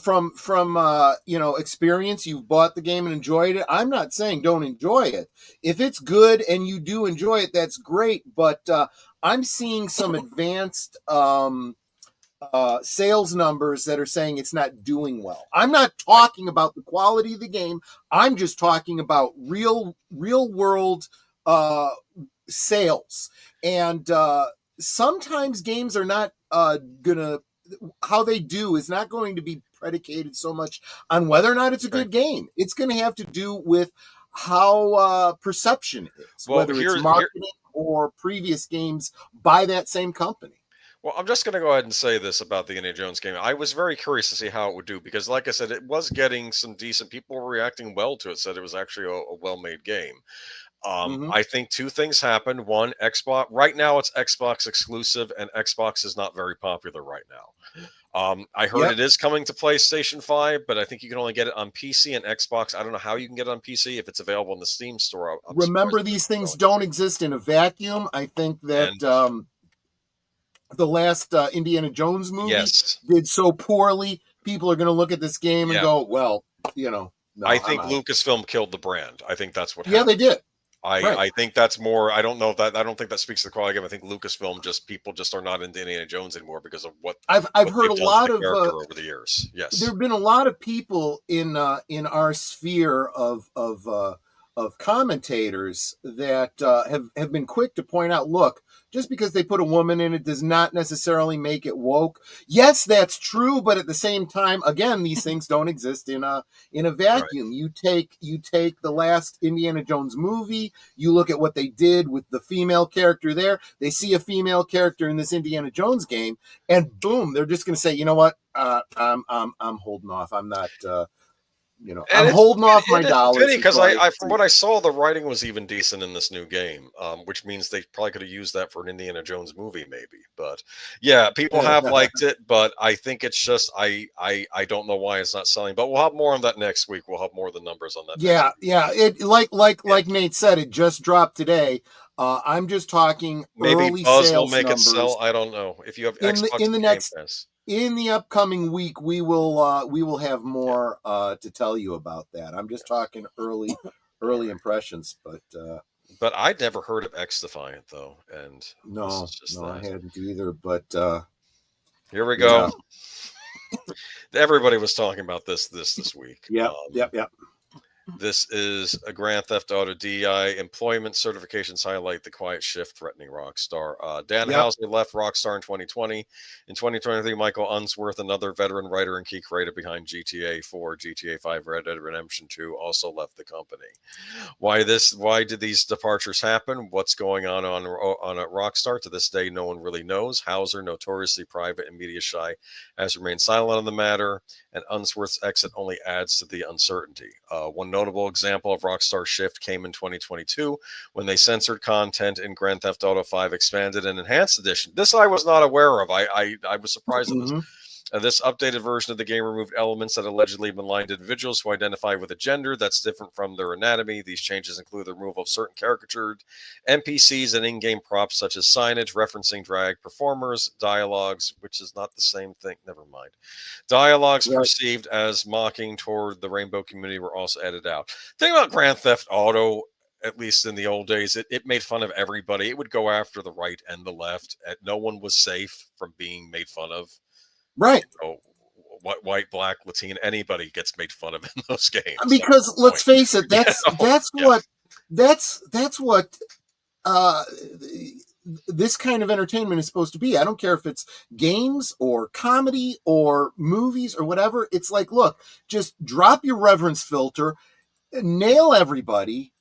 experience, you've bought the game and enjoyed it, I'm not saying don't enjoy it. If it's good and you do enjoy it, that's great, but I'm seeing some advanced sales numbers that are saying it's not doing well. I'm not talking about the quality of the game. I'm just talking about real world sales. And sometimes games are not how they do is not going to be predicated so much on whether or not it's a good game. It's going to have to do with how perception is, Well, whether it's marketing or previous games by that same company. Well, I'm just going to go ahead and say this about the Indiana Jones game. I was very curious to see how it would do because, like I said, it was getting some decent people were reacting well to it, said it was actually a well-made game. I think two things happened. One, Xbox, right now it's Xbox exclusive, and Xbox is not very popular right now. I heard it is coming to PlayStation 5, but I think you can only get it on PC and Xbox. I don't know how you can get it on PC if it's available in the Steam store. Remember, these things don't exist in a vacuum. I think that the last Indiana Jones movie did so poorly, people are going to look at this game and go, well, no, I think Lucasfilm killed the brand. I think that's what happened. Yeah, they did. I think that's more. I don't know if that. I don't think that speaks to the quality of the game. I think Lucasfilm people are not into Indiana Jones anymore because of what I've heard a lot of over the years. Yes, there have been a lot of people in our sphere of commentators that have been quick to point out, look, just because they put a woman in it does not necessarily make it woke. Yes, that's true, but at the same time, again, these things don't exist in a vacuum. Right. You take the last Indiana Jones movie, you look at what they did with the female character there, they see a female character in this Indiana Jones game, and boom, they're just going to say, you know what, I'm holding off. I'm not. I'm holding off my dollars because from what I saw, the writing was even decent in this new game, which means they probably could have used that for an Indiana Jones movie, maybe. But yeah, people have liked it, but I think it's just I don't know why it's not selling. But we'll have more on that next week. We'll have more of the numbers on that. Yeah, It like Nate said, it just dropped today. I'm just talking maybe early Buzz sales will make numbers. it sell. I don't know if you have Xbox in the next. In the upcoming week, we will have more to tell you about that. I'm just talking early impressions, but I'd never heard of X Defiant though, and no, I hadn't either. But here we go. Yeah. Everybody was talking about this week. Yep. This is a Grand Theft Auto DI employment certifications highlight the quiet shift threatening Rockstar. Dan Houser left Rockstar in 2020. In 2023, Michael Unsworth, another veteran writer and key creator behind GTA 4, GTA 5, Red Dead Redemption 2, also left the company. Why did these departures happen? What's going on at Rockstar? To this day, no one really knows. Houser, notoriously private and media shy, has remained silent on the matter, and Unsworth's exit only adds to the uncertainty. One notable example of Rockstar's shift came in 2022 when they censored content in Grand Theft Auto 5 Expanded and Enhanced Edition. This I was not aware of. I was surprised at this. This updated version of the game removed elements that allegedly maligned individuals who identify with a gender that's different from their anatomy. These changes include the removal of certain caricatured NPCs and in-game props such as signage referencing drag performers, dialogues, which is not the same thing. Never mind. Dialogues perceived as mocking toward the rainbow community were also edited out. The thing about Grand Theft Auto, at least in the old days, it made fun of everybody. It would go after the right and the left. No one was safe from being made fun of. Right. White, black, Latino, anybody gets made fun of in those games. Because let's face it, that's what this kind of entertainment is supposed to be. I don't care if it's games or comedy or movies or whatever. It's like, look, just drop your reverence filter, nail everybody,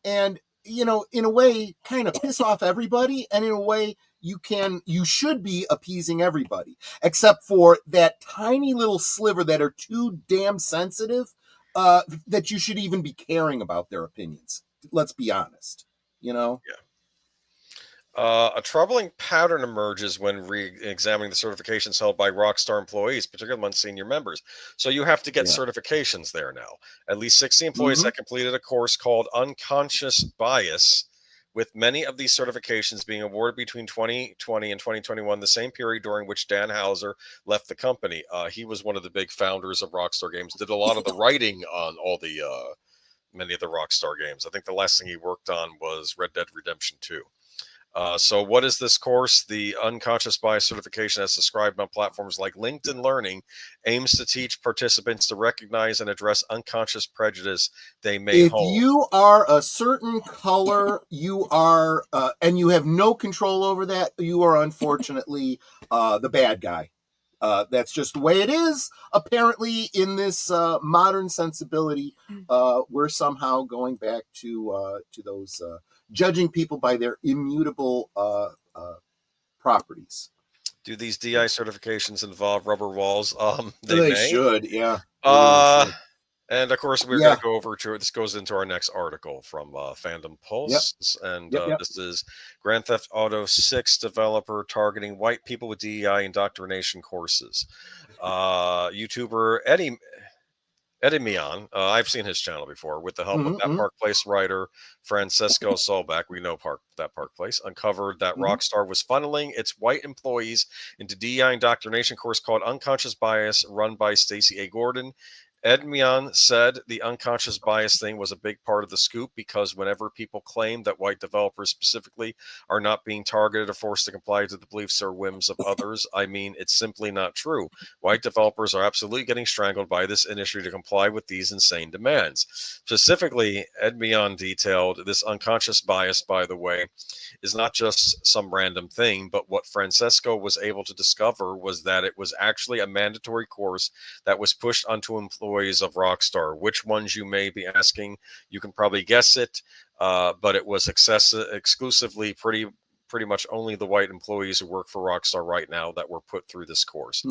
and in a way kind of piss off everybody, and in a way you should be appeasing everybody, except for that tiny little sliver that are too damn sensitive that you should even be caring about their opinions. Let's be honest, Yeah. A troubling pattern emerges when re-examining the certifications held by Rockstar employees, particularly among senior members. So you have to get certifications there now. At least 60 employees that completed a course called Unconscious Bias, with many of these certifications being awarded between 2020 and 2021, the same period during which Dan Houser left the company. He was one of the big founders of Rockstar Games, did a lot of the writing on all the many of the Rockstar games. I think the last thing he worked on was Red Dead Redemption 2. So what is this course? The Unconscious Bias certification, as described on platforms like LinkedIn Learning, aims to teach participants to recognize and address unconscious prejudice they may hold. If you are a certain color, you are, and you have no control over that, you are unfortunately the bad guy. that's just the way it is. Apparently, in this modern sensibility, we're somehow going back to those judging people by their immutable properties. Do these DI certifications involve rubber walls? They May. should, yeah. They really should. And of course, we're going to go over to this. Goes into our next article from Fandom Pulse, and this is Grand Theft Auto 6 developer targeting white people with DEI indoctrination courses. YouTuber Eddie Mian, I've seen his channel before, with the help of that Park Place writer Francesco Solbach, we know Park Place, uncovered that Rockstar was funneling its white employees into DEI indoctrination course called Unconscious Bias, run by Stacey A. Gordon. Ed Mian said the unconscious bias thing was a big part of the scoop because whenever people claim that white developers specifically are not being targeted or forced to comply to the beliefs or whims of others, I mean, it's simply not true. White developers are absolutely getting strangled by this industry to comply with these insane demands. Specifically, Ed Mian detailed this unconscious bias, by the way, is not just some random thing, but what Francesco was able to discover was that it was actually a mandatory course that was pushed onto employees of Rockstar. Which ones, you may be asking? You can probably guess it, but it was exclusively pretty much only the white employees who work for Rockstar right now that were put through this course.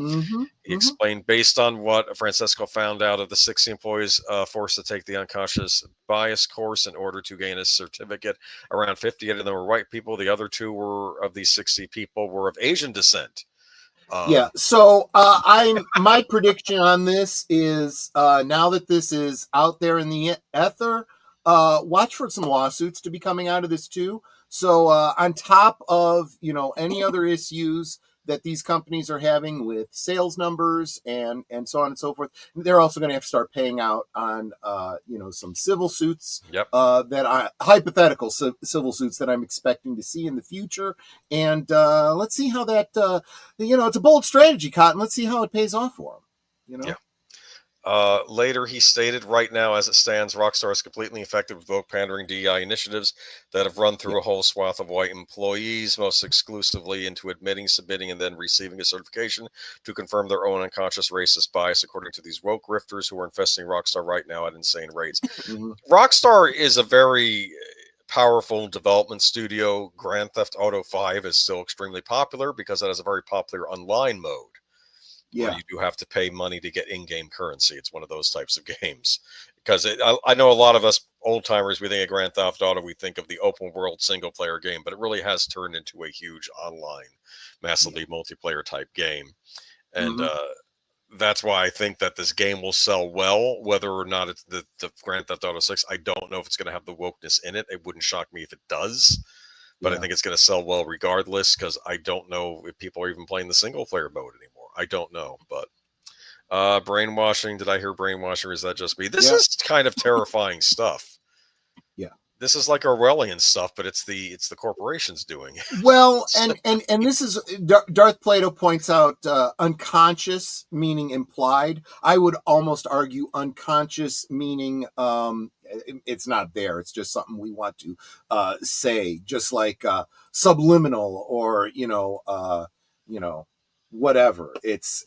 He explained, based on what Francesco found out, of the 60 employees forced to take the unconscious bias course in order to gain a certificate, around 58 of them were white people. The other two of these 60 people were of Asian descent. So my prediction on this is now that this is out there in the ether, watch for some lawsuits to be coming out of this too. So on top of any other issues that these companies are having with sales numbers and so on and so forth, they're also going to have to start paying out on some civil suits hypothetical civil suits that I'm expecting to see in the future. And let's see how that it's a bold strategy, Cotton. Let's see how it pays off for them. Later, he stated, right now, as it stands, Rockstar is completely infected with woke pandering DEI initiatives that have run through a whole swath of white employees, most exclusively into admitting, submitting, and then receiving a certification to confirm their own unconscious racist bias, according to these woke grifters who are infesting Rockstar right now at insane rates. Rockstar is a very powerful development studio. Grand Theft Auto 5 is still extremely popular because it has a very popular online mode. Where you do have to pay money to get in-game currency. It's one of those types of games. Because I know a lot of us old-timers, we think of Grand Theft Auto, we think of the open-world single-player game, but it really has turned into a huge online, massively multiplayer type game. And that's why I think that this game will sell well, whether or not it's the Grand Theft Auto 6. I don't know if it's going to have the wokeness in it. It wouldn't shock me if it does. But I think it's going to sell well regardless, because I don't know if people are even playing the single-player mode anymore. I don't know, but brainwashing. Did I hear brainwashing, or is that just me? This is kind of terrifying stuff. This is like Orwellian stuff, but it's the corporations doing it. Well, and this is Darth Plato points out unconscious meaning implied. I would almost argue unconscious meaning it's not there. It's just something we want to say, just like subliminal or whatever. It's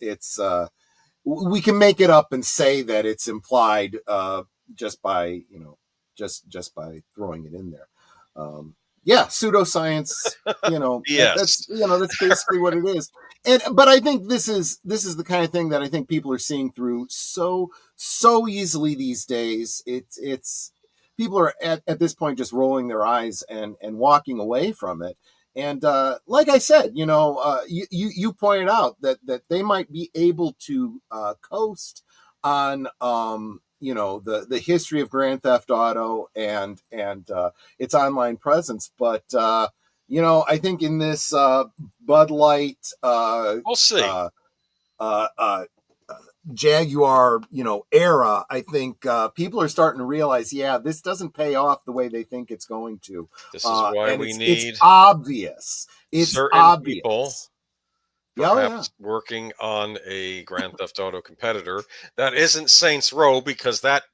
we can make it up and say that it's implied just by just by throwing it in there. Pseudoscience, that's basically what it is. But I think this is the kind of thing that I think people are seeing through so easily these days. It's people are at this point just rolling their eyes and walking away from it. And like I said, you pointed out that they might be able to coast on the history of Grand Theft Auto and its online presence, but I think in this Bud Light, we'll see. Jaguar, era, I think people are starting to realize, this doesn't pay off the way they think it's going to. This is why we need it's obvious. It's certain obvious. People perhaps working on a Grand Theft Auto competitor that isn't Saints Row, because that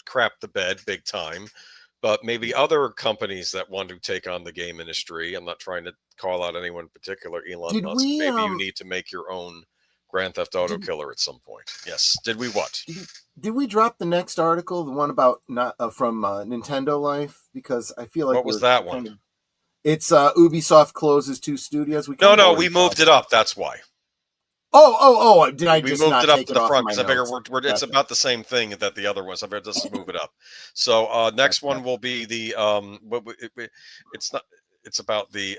crapped the bed big time. But maybe other companies that want to take on the game industry. I'm not trying to call out anyone in particular, Elon Musk. Maybe you need to make your own Grand Theft Auto killer at some point. Yes. Did we what? Did we drop the next article, the one about not from Nintendo Life? Because I feel like what was that one? It's Ubisoft closes 2 studios. No, we moved it up. That's why. Oh! Did I we just moved not it up take to it the off front my because I figure notes? it's about the same thing that the other was. I better just move it up. So next one will be the it's not. It's about the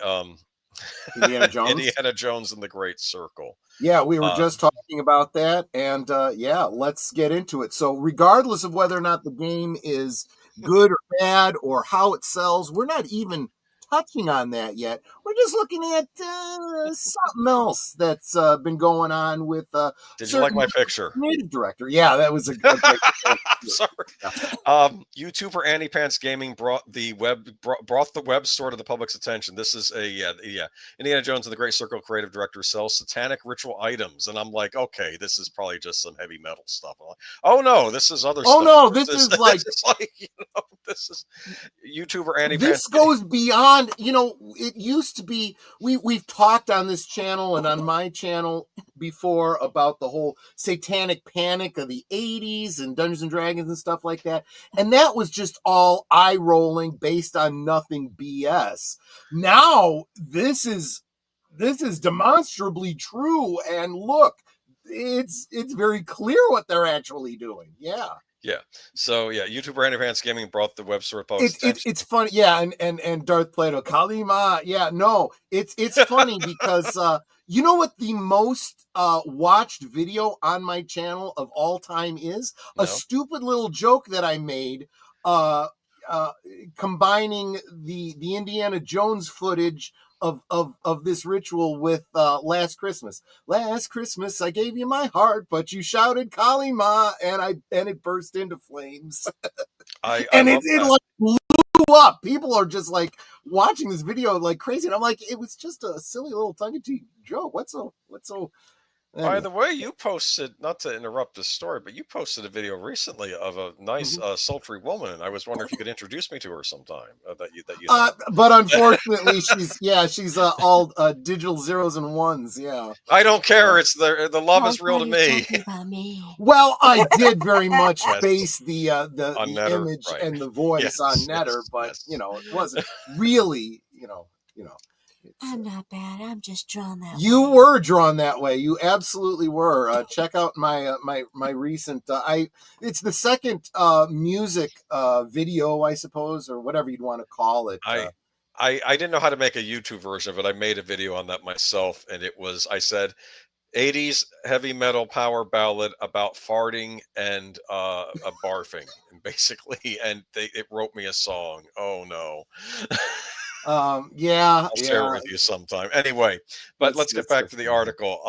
Indiana Jones. Indiana Jones and the Great Circle. Yeah, we were just talking about that, and yeah, let's get into it. So, regardless of whether or not the game is good or bad or how it sells, we're not even touching on that yet. We're just looking at something else that's been going on with. Did you like my picture? Creative director. Yeah, that was a great picture. Sorry. YouTuber Annie Pants Gaming brought the web store to the public's attention. This is Indiana Jones and the Great Circle creative director sells satanic ritual items, and I'm like, okay, this is probably just some heavy metal stuff. I'm like, oh no, this is other stuff. Oh no, this is like this is YouTuber Annie This Pants. goes beyond. It used to be. We've talked on this channel and on my channel before about the whole satanic panic of the 80s and Dungeons and Dragons and stuff like that. And that was just all eye rolling based on nothing BS. Now this is demonstrably true. And look, it's very clear what they're actually doing. Yeah. Yeah. So yeah, YouTuber Annie Pants Gaming brought the web store post. It's funny. Yeah. And Darth Plato, Kalima. Yeah, no, it's funny because, you know what the most watched video on my channel of all time is? No. A stupid little joke that I made combining the Indiana Jones footage of this ritual with Last Christmas. Last Christmas I gave you my heart, but you shouted Kali Ma, and it burst into flames. It like blew up. People are just like watching this video like crazy, and I'm like, it was just a silly little tongue-in-cheek joke. What's so By the way, you posted, not to interrupt the story, but you posted a video recently of a nice, sultry woman, and I was wondering if you could introduce me to her sometime. But unfortunately, she's all digital zeros and ones. Yeah, I don't care. It's the love is real to me. Well, I did very much base the Netter, image right. and the voice on Netter, but it wasn't really, I'm not bad. I'm just drawn that way. You were drawn that way. You absolutely were. Check out my recent. It's the second music video, I suppose, or whatever you'd want to call it. I didn't know how to make a YouTube version of it. I made a video on that myself, and I said 80s heavy metal power ballad about farting and barfing, and basically, and it wrote me a song. Oh no. I'll share it with you sometime. Anyway, but let's get back to the article.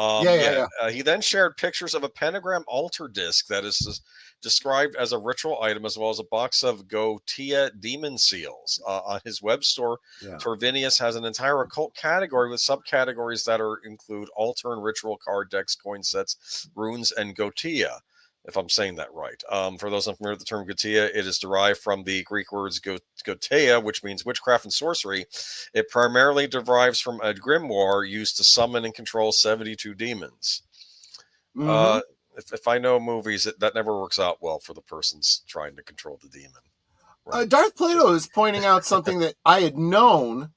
He then shared pictures of a pentagram altar disc that is described as a ritual item, as well as a box of Gotia demon seals. On his web store, Torvinius has an entire occult category with subcategories that include altar and ritual card decks, coin sets, runes, and Gotia, if I'm saying that right. For those unfamiliar with the term Gotia, it is derived from the Greek words Goteia, which means witchcraft and sorcery. It primarily derives from a grimoire used to summon and control 72 demons. If I know movies, that never works out well for the person's trying to control the demon. Right? Darth Plato is pointing out something that I had known.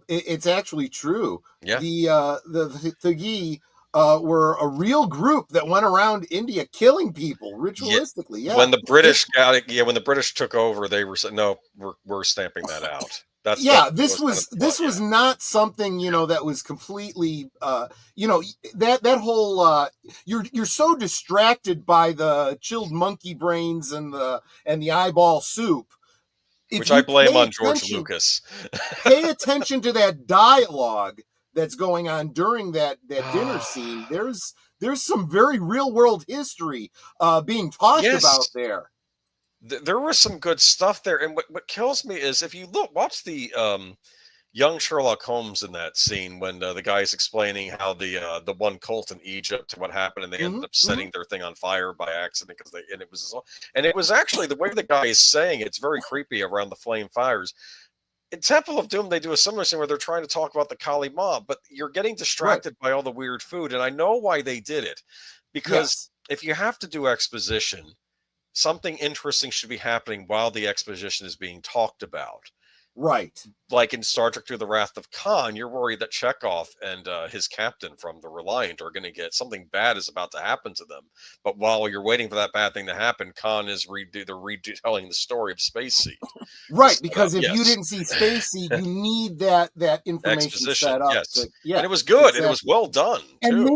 It's actually true. Yeah. The Thagi were a real group that went around India killing people ritualistically. Yeah. When the British when the British took over, they were saying, no, we're stamping that out. This was not something, that was completely, that whole, you're so distracted by the chilled monkey brains and the eyeball soup. Which I blame on George Lucas. Pay attention to that dialogue that's going on during that dinner scene. There's some very real world history being talked about there. There was some good stuff there, and what kills me is if you watch the young Sherlock Holmes in that scene when the guy is explaining how the one cult in Egypt, what happened, and they ended up setting their thing on fire by accident it was actually the way the guy is saying it's very creepy around the flame fires. in Temple of Doom, they do a similar thing where they're trying to talk about the Kali Ma, but you're getting distracted by all the weird food. And I know why they did it, because if you have to do exposition, something interesting should be happening while the exposition is being talked about. Right. Like in Star Trek Through the Wrath of Khan, you're worried that Chekhov and his captain from the Reliant are going to get something bad is about to happen to them. But while you're waiting for that bad thing to happen, Khan is retelling the story of Space Seed. Right, because if you didn't see Space Seed, you need that information exposition set up. Yes, and it was good. Exactly. And it was well done too. And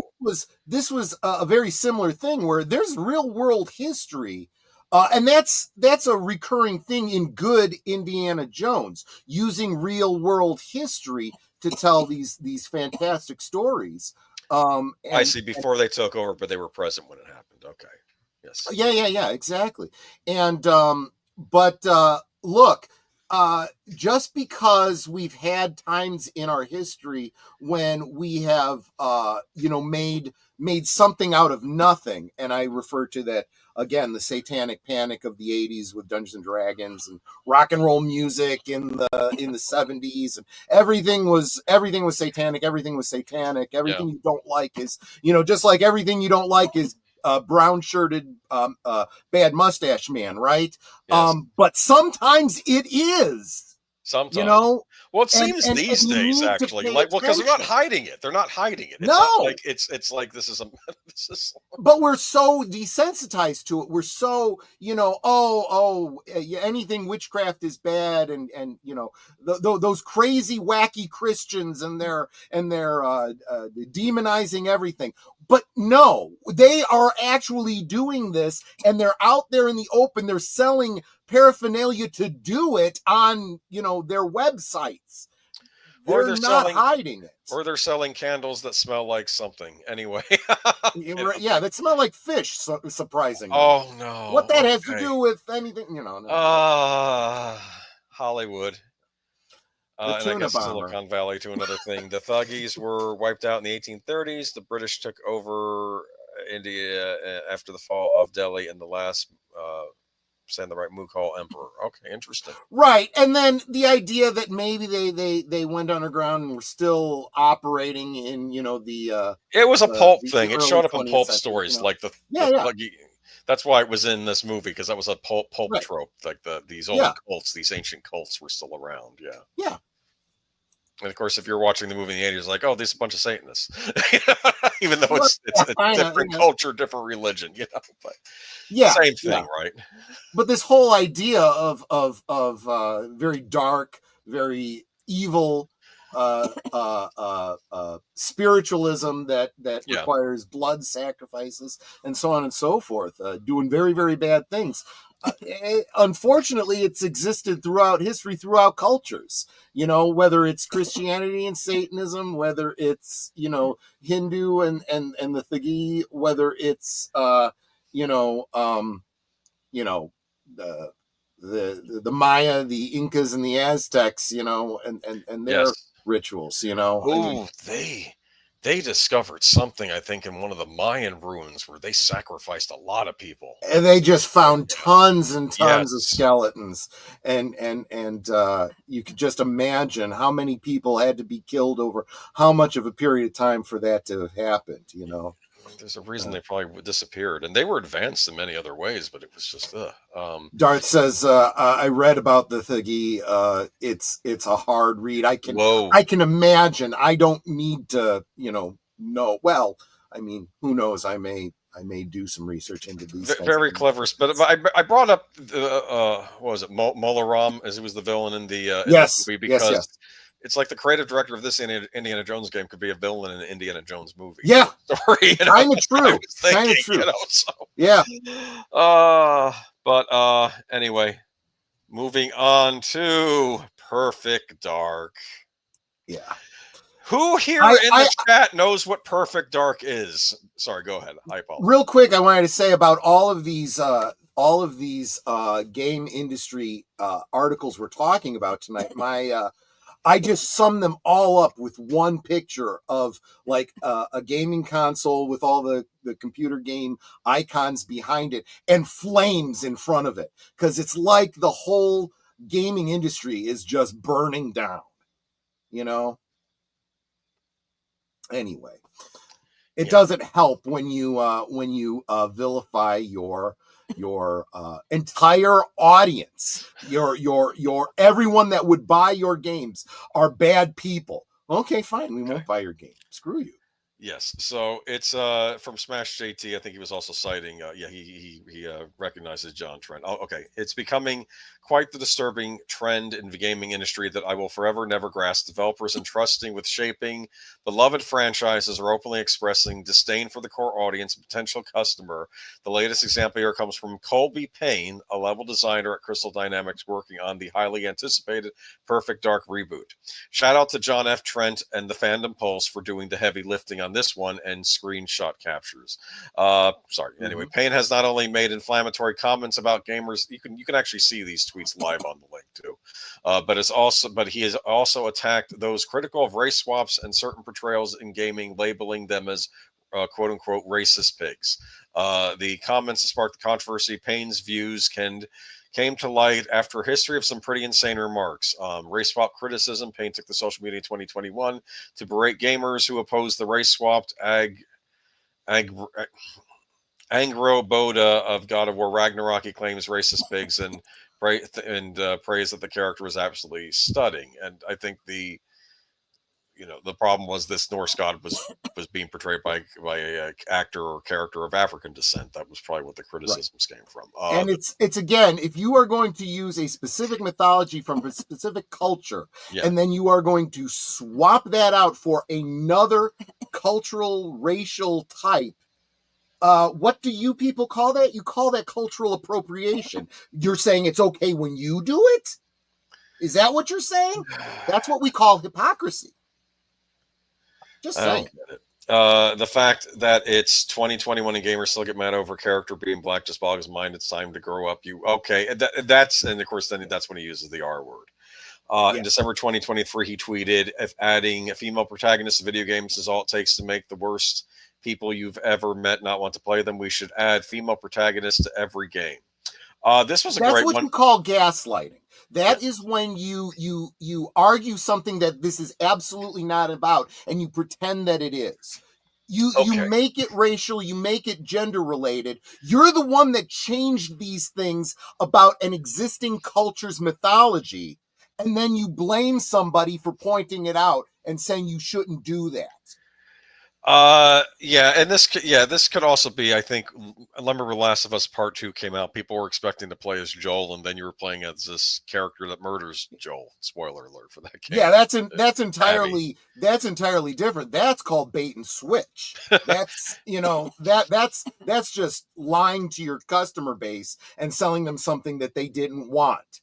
this was a very similar thing where there's real world history. And that's a recurring thing in good Indiana Jones, using real world history to tell these fantastic stories. I see. Before they took over, but they were present when it happened. Okay. Yes. Yeah, exactly. And but look, just because we've had times in our history when we have made something out of nothing, and I refer to that again, the satanic panic of the 80s with Dungeons and Dragons and rock and roll music in the 70s, and everything was satanic. Everything was satanic. Everything you don't like is, just like everything you don't like is brown shirted bad mustache man, right? Yes. But sometimes it is. Sometimes, well, it seems these days actually, because they're not hiding it. They're not hiding it. It's not like it's like this is. But we're so desensitized to it. We're so anything witchcraft is bad, and those crazy wacky Christians and they're demonizing everything. But no, they are actually doing this, and they're out there in the open. They're selling paraphernalia to do it on their websites. They're not hiding it. Or they're selling candles that smell like something anyway. That smell like fish, surprisingly. Oh no, what that has to do with anything, Hollywood, and I guess bomber. Silicon Valley to another thing. The Thuggies were wiped out in the 1830s. The British took over India after the fall of Delhi in the last saying the right Mughal emperor. Okay, interesting. Right, and then the idea that maybe they went underground and were still operating in the. It was a pulp thing. It showed up in pulp stories, like the that's why it was in this movie, because that was a pulp trope. Like these old cults, these ancient cults were still around. Yeah. And of course, if you're watching the movie in the 80s, like, oh, this is a bunch of Satanists, even though it's a different culture, different religion, But same thing, right? But this whole idea of very dark, very evil spiritualism that requires blood sacrifices and so on and so forth, doing very, very bad things. Unfortunately, it's existed throughout history, throughout cultures, whether it's Christianity and Satanism, whether it's, Hindu and the Thuggy, whether it's, the Maya, the Incas and the Aztecs, and their rituals, They discovered something, I think, in one of the Mayan ruins where they sacrificed a lot of people. And they just found tons and tons of skeletons. And you could just imagine how many people had to be killed over how much of a period of time for that to have happened, There's a reason they probably disappeared. And they were advanced in many other ways, but it was just... Darth says, I read about the Thuggy. It's a hard read. I can imagine. I don't need to, know. Well, I mean, who knows? I may do some research into these. Very clever. But I brought up, what was it, Molaram, as he was the villain in the movie, because it's like the creative director of this Indiana Jones game could be a villain in an Indiana Jones movie. Yeah. Story, kind of true. Kind of true. Yeah. But anyway, moving on to Perfect Dark. Yeah. Who here in the chat knows what Perfect Dark is? Sorry, go ahead. I apologize. Real quick, I wanted to say about all of these game industry articles we're talking about tonight. I just summed them all up with one picture of like a gaming console with all the computer game icons behind it and flames in front of it. Because it's like the whole gaming industry is just burning down, you know? Anyway, it doesn't help when you vilify your entire audience, your everyone that would buy your games are bad people. Okay, fine, we won't buy your game. Screw you. Yes, so it's from Smash JT. I think he was also citing. He recognizes John Trent. Oh, okay. It's becoming quite the disturbing trend in the gaming industry that I will forever never grasp. Developers entrusting with shaping beloved franchises are openly expressing disdain for the core audience and potential customer. The latest example here comes from Colby Payne, a level designer at Crystal Dynamics, working on the highly anticipated Perfect Dark reboot. Shout out to John F. Trent and the Fandom Pulse for doing the heavy lifting on this one and screenshot captures. Anyway, Payne has not only made inflammatory comments about gamers, you can actually see these tweets live on the link too, but he has also attacked those critical of race swaps and certain portrayals in gaming, labeling them as quote unquote racist pigs. The comments that sparked the controversy, Payne's views came to light after a history of some pretty insane remarks. Race swap criticism. Payne took the social media in 2021 to berate gamers who opposed the race swapped Angro Boda of God of War Ragnarok. He claims racist pigs and praise that the character was absolutely stunning. And I think the problem was this Norse god was being portrayed by a actor or character of African descent. That was probably what the criticisms came from. And it's again, if you are going to use a specific mythology from a specific culture, and then you are going to swap that out for another cultural, racial type, what do you people call that? You call that cultural appropriation. You're saying it's okay when you do it? Is that what you're saying? That's what we call hypocrisy. Just saying. The fact that it's 2021 and gamers still get mad over a character being black just boggles mind. It's time to grow up. That's and of course then that's when he uses the R word. In December 2023, he tweeted, "If adding a female protagonist to video games is all it takes to make the worst people you've ever met not want to play them, we should add female protagonists to every game." This was That's great what one. You call gaslighting. That is when you argue something that this is absolutely not about, and you pretend that it is. You make it racial, you make it gender related. You're the one that changed these things about an existing culture's mythology, and then you blame somebody for pointing it out and saying you shouldn't do that. And this could also be, I think, I remember Last of Us Part 2 came out, people were expecting to play as Joel, and then you were playing as this character that murders Joel. Spoiler alert for that game. Yeah, that's entirely different. That's called bait and switch. That's that's just lying to your customer base and selling them something that they didn't want.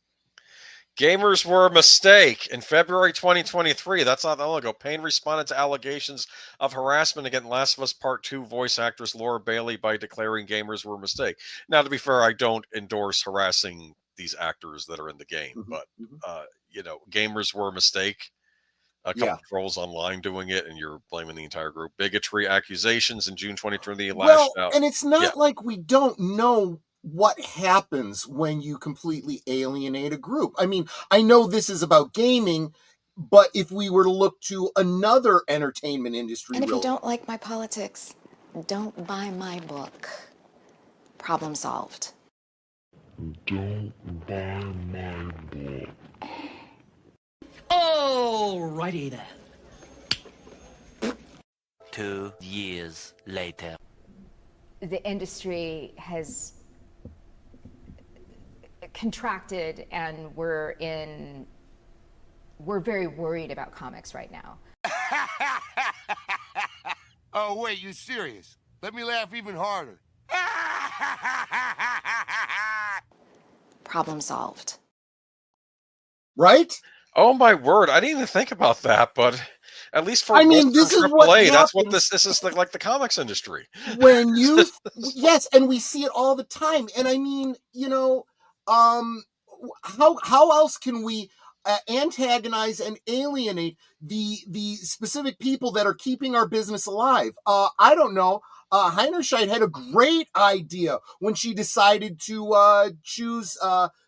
Gamers were a mistake. In February 2023, that's not that long ago, Payne responded to allegations of harassment against Last of Us Part 2 voice actress Laura Bailey by declaring gamers were a mistake. Now, to be fair, I don't endorse harassing these actors that are in the game, but, gamers were a mistake. A couple of trolls online doing it, and you're blaming the entire group. Bigotry accusations in June 2023 lashed out. And it's not like we don't know what happens when you completely alienate a group. I mean, I know this is about gaming, but if we were to look to another entertainment industry... And if you don't like my politics, don't buy my book. Problem solved. Don't buy my book. Alrighty then. 2 years later. The industry has contracted, and we're very worried about comics right now. Oh, wait, you serious? Let me laugh even harder. Problem solved. Right? Oh my word! I didn't even think about that, but at least for this is what AAA, that's what this is like the comics industry. When you yes, and we see it all the time. And I mean, how else can we antagonize and alienate the specific people that are keeping our business alive? I don't know. Heinerscheid had a great idea when she decided to choose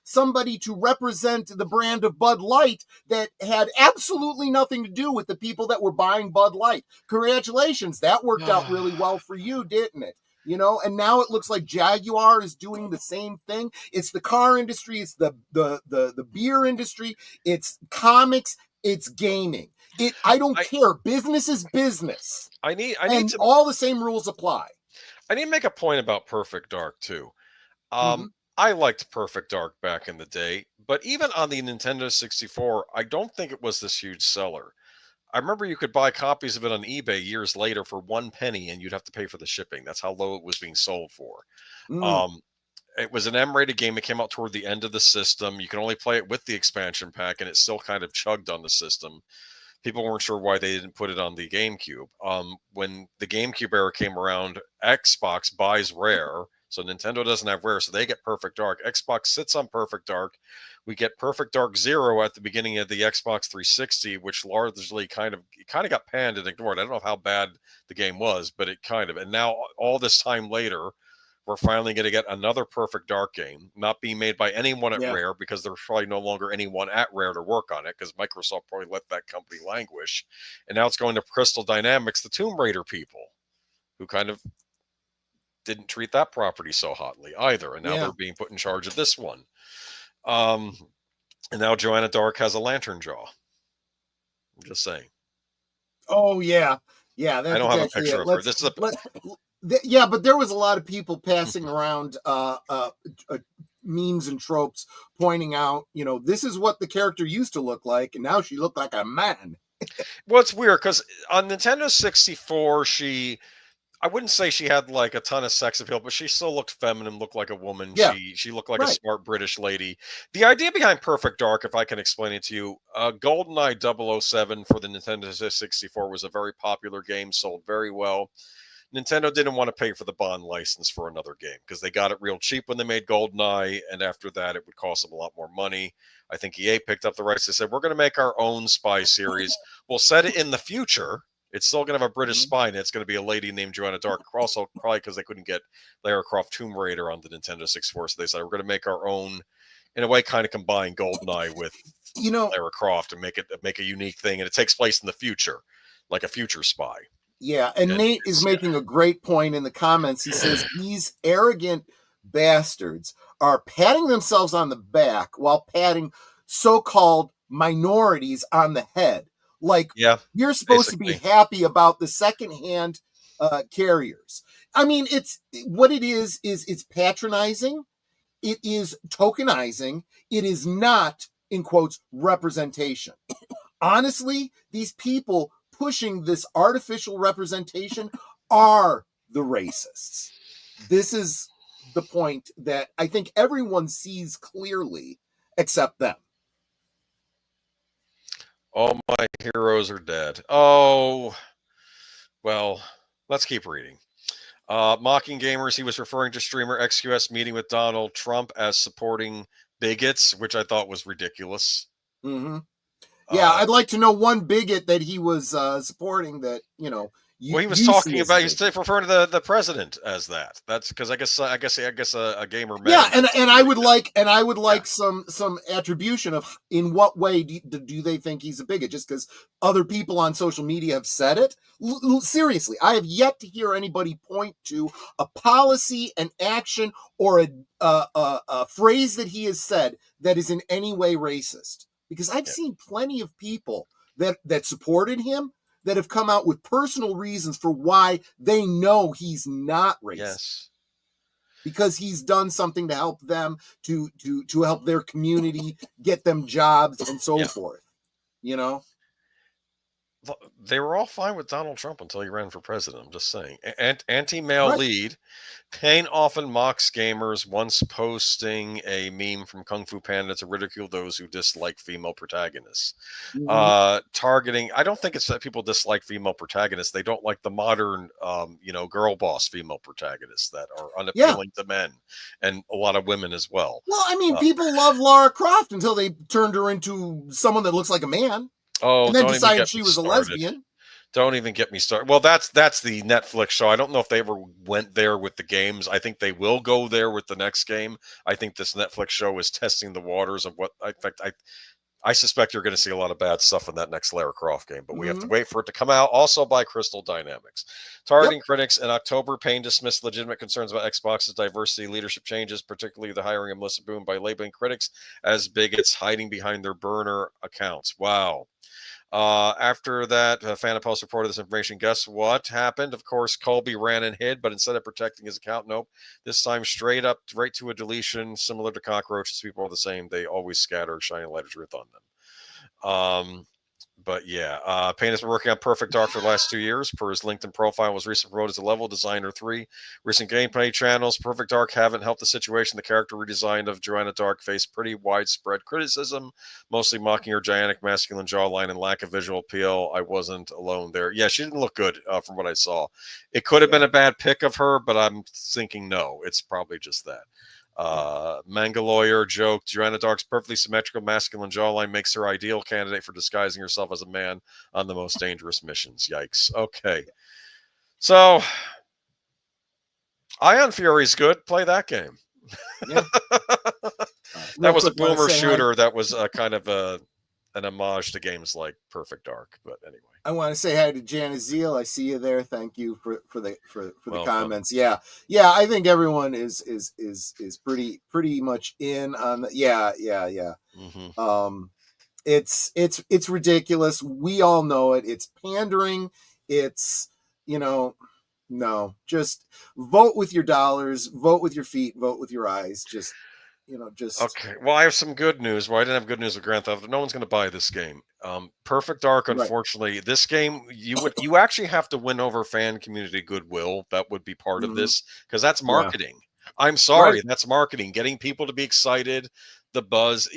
somebody to represent the brand of Bud Light that had absolutely nothing to do with the people that were buying Bud Light. Congratulations. That worked out really well for you, didn't it? You know, and now it looks like Jaguar is doing the same thing. It's the car industry, it's the beer industry, it's comics, it's gaming. I don't care. Business is business. I need to, all the same rules apply. I need to make a point about Perfect Dark too. Mm-hmm. I liked Perfect Dark back in the day, but even on the Nintendo 64, I don't think it was this huge seller. I remember you could buy copies of it on eBay years later for 1 penny, and you'd have to pay for the shipping. That's how low it was being sold for. It was an M-rated game. It came out toward the end of the system. You can only play it with the expansion pack, and it still kind of chugged on the system. People weren't sure why they didn't put it on the GameCube. When the GameCube era came around, Xbox buys Rare. So Nintendo doesn't have Rare, so they get Perfect Dark. Xbox sits on Perfect Dark. We get Perfect Dark Zero at the beginning of the Xbox 360, which largely kind of got panned and ignored. I don't know how bad the game was, but it kind of. And now all this time later, we're finally going to get another Perfect Dark game, not being made by anyone at Rare, because there's probably no longer anyone at Rare to work on it, because Microsoft probably let that company languish. And now it's going to Crystal Dynamics, the Tomb Raider people, who kind of didn't treat that property so hotly either. And now they're being put in charge of this one. And now Joanna Dark has a lantern jaw. I'm just saying. Oh, yeah. Yeah. I don't have a picture of her. This is yeah, but there was a lot of people passing around memes and tropes pointing out, you know, this is what the character used to look like, and now she looked like a man. Well, it's weird, because on Nintendo 64, I wouldn't say she had like a ton of sex appeal, but she still looked feminine, looked like a woman. Yeah. She looked like a smart British lady. The idea behind Perfect Dark, if I can explain it to you, GoldenEye 007 for the Nintendo 64 was a very popular game, sold very well. Nintendo didn't want to pay for the Bond license for another game because they got it real cheap when they made GoldenEye, and after that, it would cost them a lot more money. I think EA picked up the rights. They said, we're going to make our own spy series. We'll set it in the future. It's still going to have a British spy, and it's going to be a lady named Joanna Dark. Also, probably because they couldn't get Lara Croft Tomb Raider on the Nintendo 64, so they said, we're going to make our own, in a way, kind of combine GoldenEye with Lara Croft and make a unique thing. And it takes place in the future, like a future spy. Yeah, and Nate is making a great point in the comments. He says, these arrogant bastards are patting themselves on the back while patting so-called minorities on the head. Like, you're supposed to be happy about the secondhand carriers. I mean, it's patronizing. It is tokenizing. It is not, in quotes, representation. Honestly, these people pushing this artificial representation are the racists. This is the point that I think everyone sees clearly except them. All my heroes are dead. Oh, well, let's keep reading. Mocking gamers, he was referring to streamer XQS meeting with Donald Trump as supporting bigots, which I thought was ridiculous. Mm-hmm. Yeah, I'd like to know one bigot that he was supporting that, you know. He was talking about, he's referring to the president as that. That's because I guess a gamer. Yeah, and I would like some attribution of in what way do they think he's a bigot? Just because other people on social media have said it. Seriously, I have yet to hear anybody point to a policy, an action, or a phrase that he has said that is in any way racist. Because I've seen plenty of people that supported him that have come out with personal reasons for why they know he's not racist. Yes. Because he's done something to help them, to help their community, get them jobs and so forth. You know? They were all fine with Donald Trump until he ran for president. I'm just saying. Anti-male lead. Payne often mocks gamers, once posting a meme from Kung Fu Panda to ridicule those who dislike female protagonists. Mm-hmm. Targeting, I don't think it's that people dislike female protagonists. They don't like the modern, girl boss female protagonists that are unappealing to men and a lot of women as well. Well, I mean, people love Lara Croft until they turned her into someone that looks like a man. Oh, and then decided she was a lesbian. Don't even get me started. Well, that's the Netflix show. I don't know if they ever went there with the games. I think they will go there with the next game. I think this Netflix show is testing the waters of what. In fact, I suspect you're going to see a lot of bad stuff in that next Lara Croft game, but we have to wait for it to come out. Also by Crystal Dynamics. Targeting critics in October, Payne dismissed legitimate concerns about Xbox's diversity leadership changes, particularly the hiring of Melissa Boone, by labeling critics as bigots hiding behind their burner accounts. Wow. After that, Phantom Post reported this information. Guess what happened? Of course, Colby ran and hid, but instead of protecting his account, nope. This time straight up, right to a deletion, similar to cockroaches. People are the same. They always scatter shining light of truth on them. But yeah, Payne has been working on Perfect Dark for the last 2 years. Per his LinkedIn profile, was recently promoted as a level designer 3. Recent gameplay channels, Perfect Dark haven't helped the situation. The character redesign of Joanna Dark faced pretty widespread criticism, mostly mocking her gigantic masculine jawline and lack of visual appeal. I wasn't alone there. Yeah, she didn't look good from what I saw. It could have been a bad pick of her, but I'm thinking no, it's probably just that. Manga lawyer joked, Joanna Dark's perfectly symmetrical masculine jawline makes her ideal candidate for disguising herself as a man on the most dangerous missions. Yikes. Okay. So Ion Fury's good. Play that game. Yeah. That was a boomer shooter. That was kind of an homage to games like Perfect Dark. But anyway, I want to say hi to Janice Zeal. I see you there. Thank you for the comments. Yeah. I think everyone is pretty much in on the. Yeah. Mm-hmm. It's ridiculous. We all know it. It's pandering. It's no. Just vote with your dollars. Vote with your feet. Vote with your eyes. Just. Okay. Well, I have some good news. Well, I didn't have good news with Grand Theft Auto. No one's going to buy this game. Perfect Dark, unfortunately, this game you actually have to win over fan community goodwill. That would be part of this because that's marketing. Yeah. I'm sorry, that's marketing. Getting people to be excited, the buzz.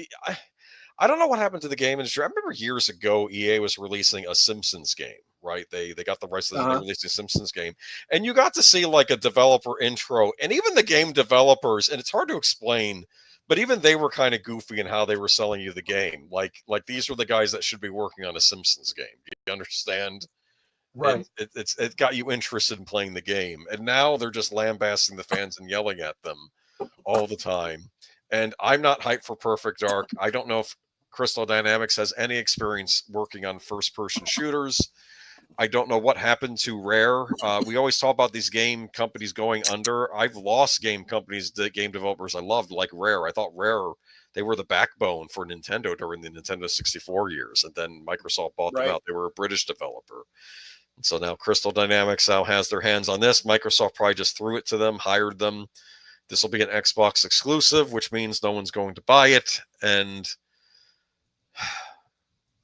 I don't know what happened to the game industry. I remember years ago, EA was releasing a Simpsons game. Right, they got the rights to they released a Simpsons game, and you got to see like a developer intro, and even the game developers, and it's hard to explain, but even they were kind of goofy in how they were selling you the game. Like these were the guys that should be working on a Simpsons game. Do you understand? Right. And it got you interested in playing the game, and now they're just lambasting the fans and yelling at them all the time. And I'm not hyped for Perfect Dark. I don't know if Crystal Dynamics has any experience working on first-person shooters. I don't know what happened to Rare. We always talk about these game companies going under. I've lost game companies, the game developers I loved, like Rare. I thought Rare, they were the backbone for Nintendo during the Nintendo 64 years. And then Microsoft bought them out. They were a British developer. And so now Crystal Dynamics now has their hands on this. Microsoft probably just threw it to them, hired them. This will be an Xbox exclusive, which means no one's going to buy it. And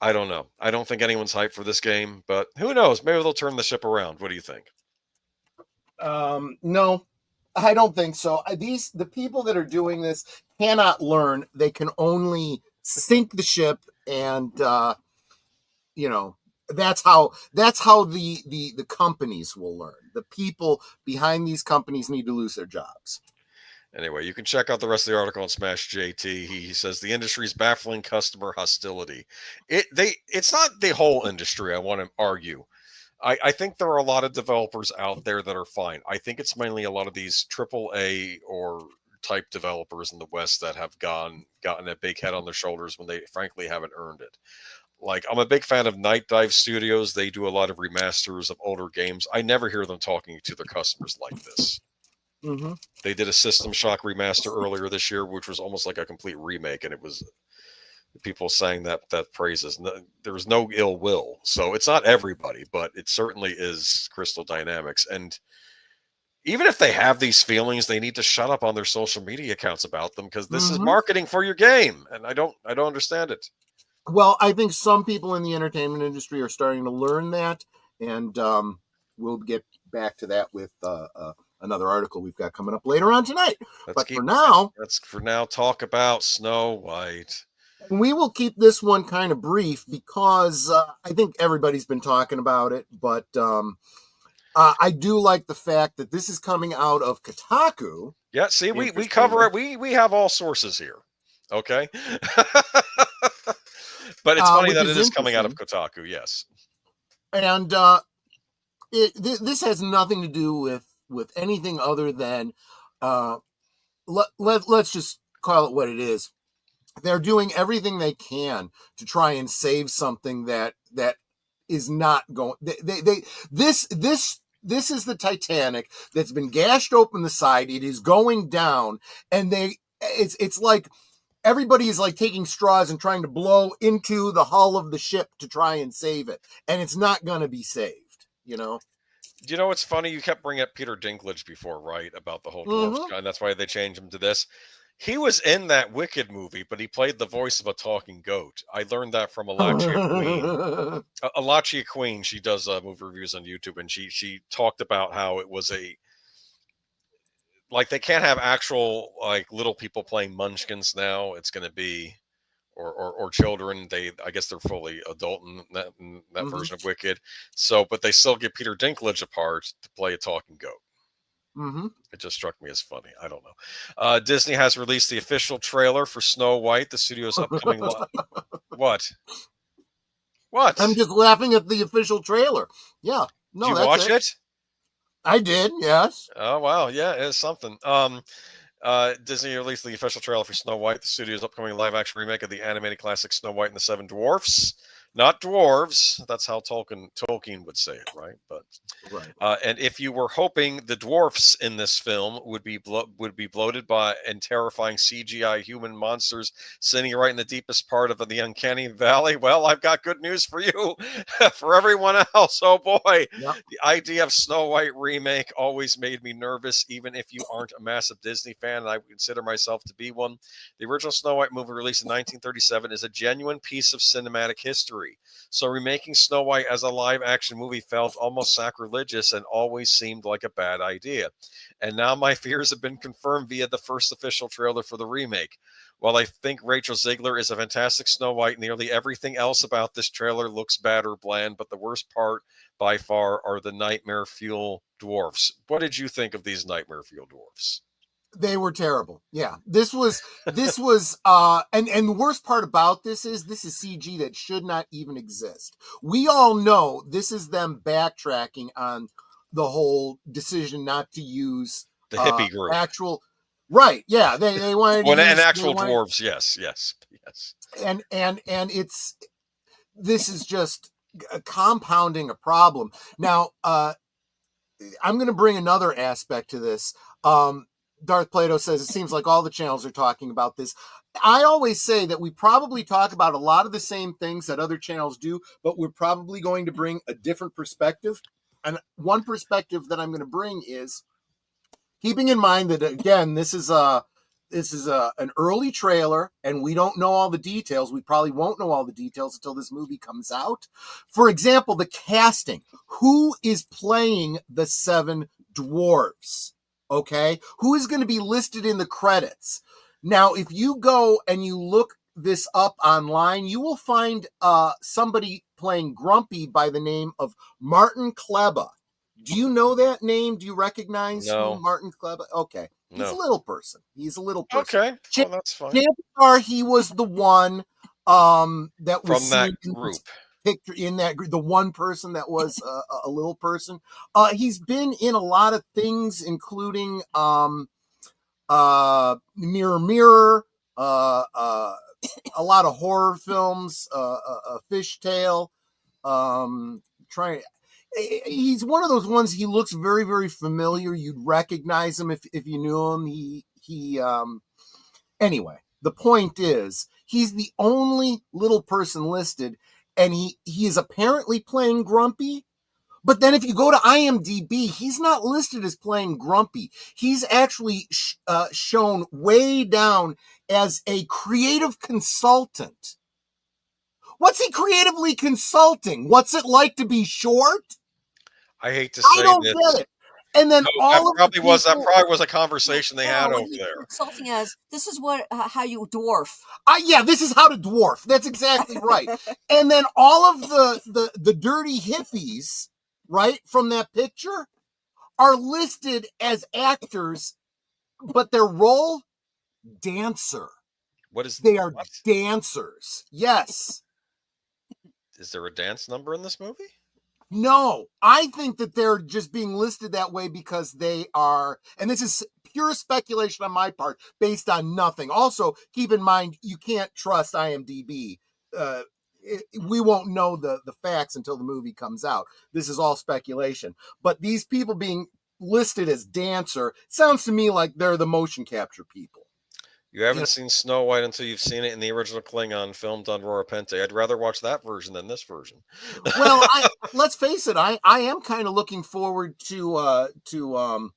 I don't know. I don't think anyone's hyped for this game, but who knows? Maybe they'll turn the ship around. What do you think? No, I don't think so. The people that are doing this cannot learn. They can only sink the ship, and that's how the companies will learn. The people behind these companies need to lose their jobs. Anyway, you can check out the rest of the article on Smash JT. He says the industry's baffling customer hostility. It's not the whole industry, I want to argue. I think there are a lot of developers out there that are fine. I think it's mainly a lot of these AAA or type developers in the West that have gotten a big head on their shoulders when they frankly haven't earned it. Like, I'm a big fan of Night Dive Studios. They do a lot of remasters of older games. I never hear them talking to their customers like this. Mm-hmm. They did a System Shock remaster earlier this year, which was almost like a complete remake, and it was people saying that praises. There was no ill will, so it's not everybody, but it certainly is Crystal Dynamics. And even if they have these feelings, they need to shut up on their social media accounts about them because this is marketing for your game, and I don't understand it. Well, I think some people in the entertainment industry are starting to learn that, and we'll get back to that with another article we've got coming up later on tonight. Let's for now talk about Snow White. We will keep this one kind of brief because I think everybody's been talking about it, but I do like the fact that this is coming out of Kotaku. Yeah, see, we cover it. We have all sources here. Okay. But it's funny that it is coming out of Kotaku, yes. And this has nothing to do with anything other than let's just call it what it is. They're doing everything they can to try and save something that is not going. This is the Titanic that's been gashed open the side. It is going down, and it's like everybody is like taking straws and trying to blow into the hull of the ship to try and save it, and it's not going to be saved. You know. You know what's funny? You kept bringing up Peter Dinklage before, right? About the whole dwarves guy, and that's why they changed him to this. He was in that Wicked movie, but he played the voice of a talking goat. I learned that from Alachia Queen. Alachia Queen, she does movie reviews on YouTube, and she talked about how it was like they can't have actual like little people playing munchkins now. It's going to be or children. I guess they're fully adult in that version of Wicked. So, but they still give Peter Dinklage a part to play a talking goat. It just struck me as funny. I don't know. Disney has released the official trailer for Snow White, the studio's upcoming What? I'm just laughing at the official trailer. Yeah. No, did you watch it? I did, yes. Oh wow, yeah, it's something. Disney released the official trailer for Snow White, the studio's upcoming live-action remake of the animated classic Snow White and the Seven Dwarfs. Not dwarves. That's how Tolkien would say it, right? But right. And if you were hoping the dwarfs in this film would be bloated by and terrifying CGI human monsters sitting right in the deepest part of the uncanny valley, well, I've got good news for you. For everyone else, oh boy, yep. The idea of Snow White remake always made me nervous, even if you aren't a massive Disney fan, and I would consider myself to be one. The original Snow White movie, released in 1937, is a genuine piece of cinematic history. So remaking Snow White as a live-action movie felt almost sacrilegious and always seemed like a bad idea. And now my fears have been confirmed via the first official trailer for the remake. While I think Rachel Zegler is a fantastic Snow White, nearly everything else about this trailer looks bad or bland, but the worst part by far are the nightmare fuel dwarfs. What did you think of these nightmare fuel dwarfs? They were terrible. Yeah. This was and the worst part about this is CG that should not even exist. We all know this is them backtracking on the whole decision not to use the hippie group. Actual right. Yeah. They wanted to use, and actual dwarves, yes. And this is just compounding a problem. Now, I'm going to bring another aspect to this. Darth Plato says it seems like all the channels are talking about this. I always say that we probably talk about a lot of the same things that other channels do, but we're probably going to bring a different perspective. And one perspective that I'm going to bring is keeping in mind that, again, this is an early trailer and we don't know all the details. We probably won't know all the details until this movie comes out. For example, the casting. Who is playing the Seven Dwarfs? Okay, who is going to be listed in the credits? Now, if you go and you look this up online, you will find somebody playing Grumpy by the name of Martin Kleba. Do you know that name? Do you recognize who Martin Kleba? Okay, he's a little person. Okay, well, that's fine. Chances are he was the one that was from that group. Picture in that the one person that was a little person. He's been in a lot of things, including Mirror Mirror, a lot of horror films, a Fishtail. He's one of those ones. He looks very, very familiar. You'd recognize him if you knew him. Anyway, the point is, he's the only little person listed. And he is apparently playing Grumpy. But then if you go to IMDb, he's not listed as playing Grumpy. He's actually shown way down as a creative consultant. What's he creatively consulting? What's it like to be short? I hate to say this. I don't get it. And then that probably was a conversation they had over there. Consulting as this is how you dwarf. Yeah, this is how to dwarf. That's exactly right. And then all of the dirty hippies, right, from that picture are listed as actors, but their role, dancer. They are dancers. Yes. Is there a dance number in this movie? No, I think that they're just being listed that way because they are, and this is pure speculation on my part based on nothing. Also, keep in mind, you can't trust IMDb. We won't know the facts until the movie comes out. This is all speculation. But these people being listed as dancer sounds to me like they're the motion capture people. You haven't seen Snow White until you've seen it in the original Klingon filmed on Rora Penthe. I'd rather watch that version than this version. Well, let's face it. I am kind of looking forward to the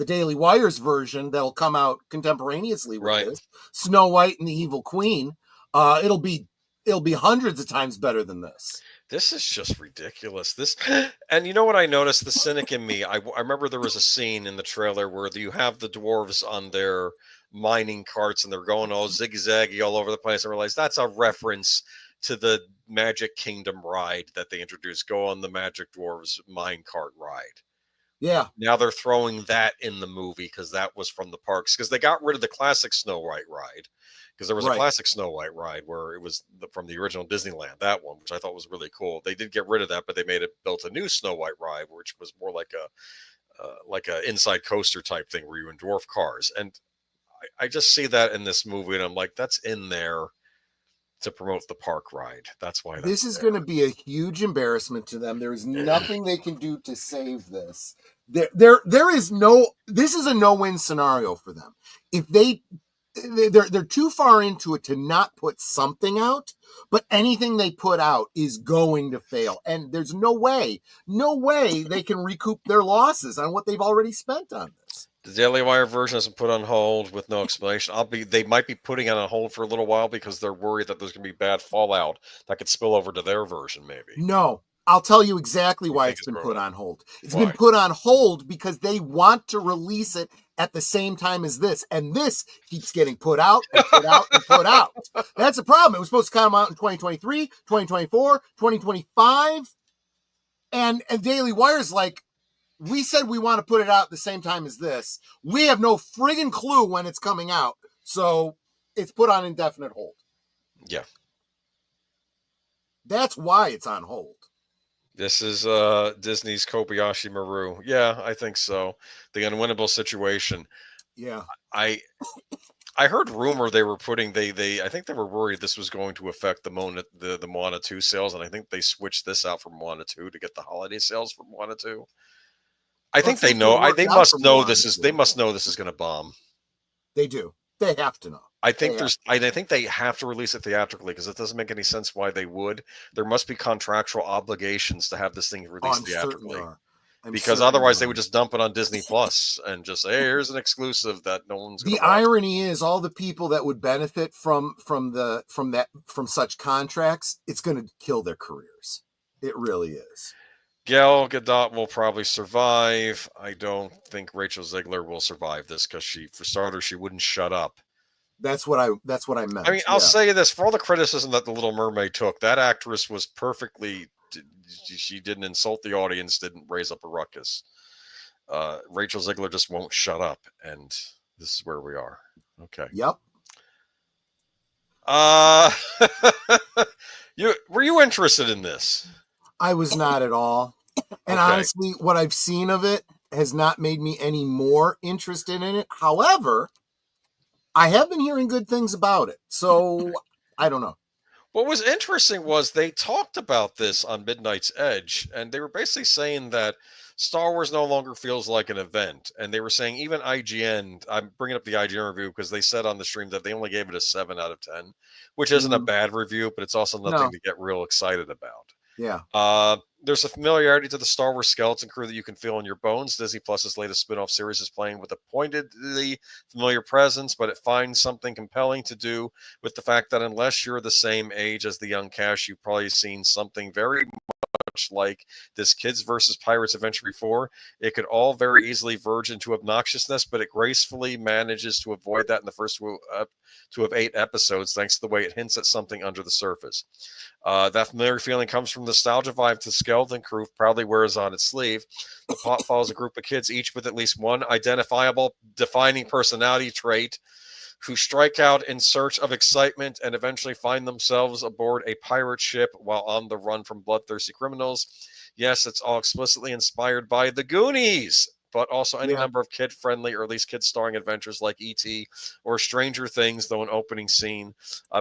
Daily Wire's version that'll come out contemporaneously with this. Snow White and the Evil Queen. It'll be hundreds of times better than this. This is just ridiculous. And you know what I noticed? The cynic in me. I remember there was a scene in the trailer where you have the dwarves on their mining carts and they're going all zigzaggy all over the place. I realized that's a reference to the Magic Kingdom ride that they introduced. Go on the Magic Dwarves mine cart ride. Yeah. Now they're throwing that in the movie because that was from the parks. Because they got rid of the classic Snow White ride. Because there was a classic Snow White ride where it was from the original Disneyland, that one, which I thought was really cool. They did get rid of that, but they built a new Snow White ride, which was more like a inside coaster type thing where you in dwarf cars. And I just see that in this movie, and I'm like, that's in there to promote the park ride. That's why this is going to be a huge embarrassment to them. There is nothing they can do to save this. There is no. This is a no-win scenario for them. If they're too far into it to not put something out, but anything they put out is going to fail. And there's no way they can recoup their losses on what they've already spent on this. The Daily Wire version has been put on hold with no explanation. They might be putting it on hold for a little while because they're worried that there's going to be bad fallout that could spill over to their version, maybe. No. I'll tell you exactly why it's been put on hold. It's been put on hold because they want to release it at the same time as this. And this keeps getting put out and put out and put out. That's the problem. It was supposed to come out in 2023, 2024, 2025. And Daily Wire's like, we said we want to put it out at the same time as this. We have no friggin' clue when it's coming out. So it's put on indefinite hold. Yeah. That's why it's on hold. This is Disney's Kobayashi Maru. Yeah, I think so. The unwinnable situation. Yeah. I heard rumor they were putting I think they were worried this was going to affect the Moana 2 sales, and I think they switched this out for Moana 2 to get the holiday sales for Moana 2. I think they know. They must know this is. They must know this is going to bomb. They do. They have to know. I think I think they have to release it theatrically because it doesn't make any sense why they would. There must be contractual obligations to have this thing released theatrically, because otherwise they would just dump it on Disney Plus and just say, "Hey, here's an exclusive that no one's." The irony is, all the people that would benefit from such contracts, it's going to kill their careers. It really is. Gal Gadot will probably survive. I don't think Rachel Zegler will survive this because for starters, she wouldn't shut up. That's what I meant. I mean, I'll say this, for all the criticism that The Little Mermaid took, that actress was perfectly. She didn't insult the audience, didn't raise up a ruckus. Rachel Zegler just won't shut up, and this is where we are. Okay. Yep. Were you interested in this? I was not at all. And honestly, what I've seen of it has not made me any more interested in it. However, I have been hearing good things about it. So I don't know. What was interesting was they talked about this on Midnight's Edge, and they were basically saying that Star Wars no longer feels like an event. And they were saying even IGN, I'm bringing up the IGN review because they said on the stream that they only gave it a 7 out of 10, which isn't a bad review, but it's also nothing to get real excited about. Yeah. There's a familiarity to the Star Wars skeleton crew that you can feel in your bones. Disney Plus's latest spin-off series is playing with a pointedly familiar presence, but it finds something compelling to do with the fact that unless you're the same age as the young cast, you've probably seen something very much like this Kids versus Pirates adventure before. It could all very easily verge into obnoxiousness, but it gracefully manages to avoid that in the first 2 of 8 episodes, thanks to the way it hints at something under the surface. That familiar feeling comes from nostalgia vibe to skeleton crew proudly wears on its sleeve. The plot follows a group of kids, each with at least one identifiable, defining personality trait. who strike out in search of excitement and eventually find themselves aboard a pirate ship while on the run from bloodthirsty criminals. Yes, it's all explicitly inspired by The Goonies, but also any number of kid-friendly or at least kid-starring adventures like E.T. or Stranger Things, though an opening scene,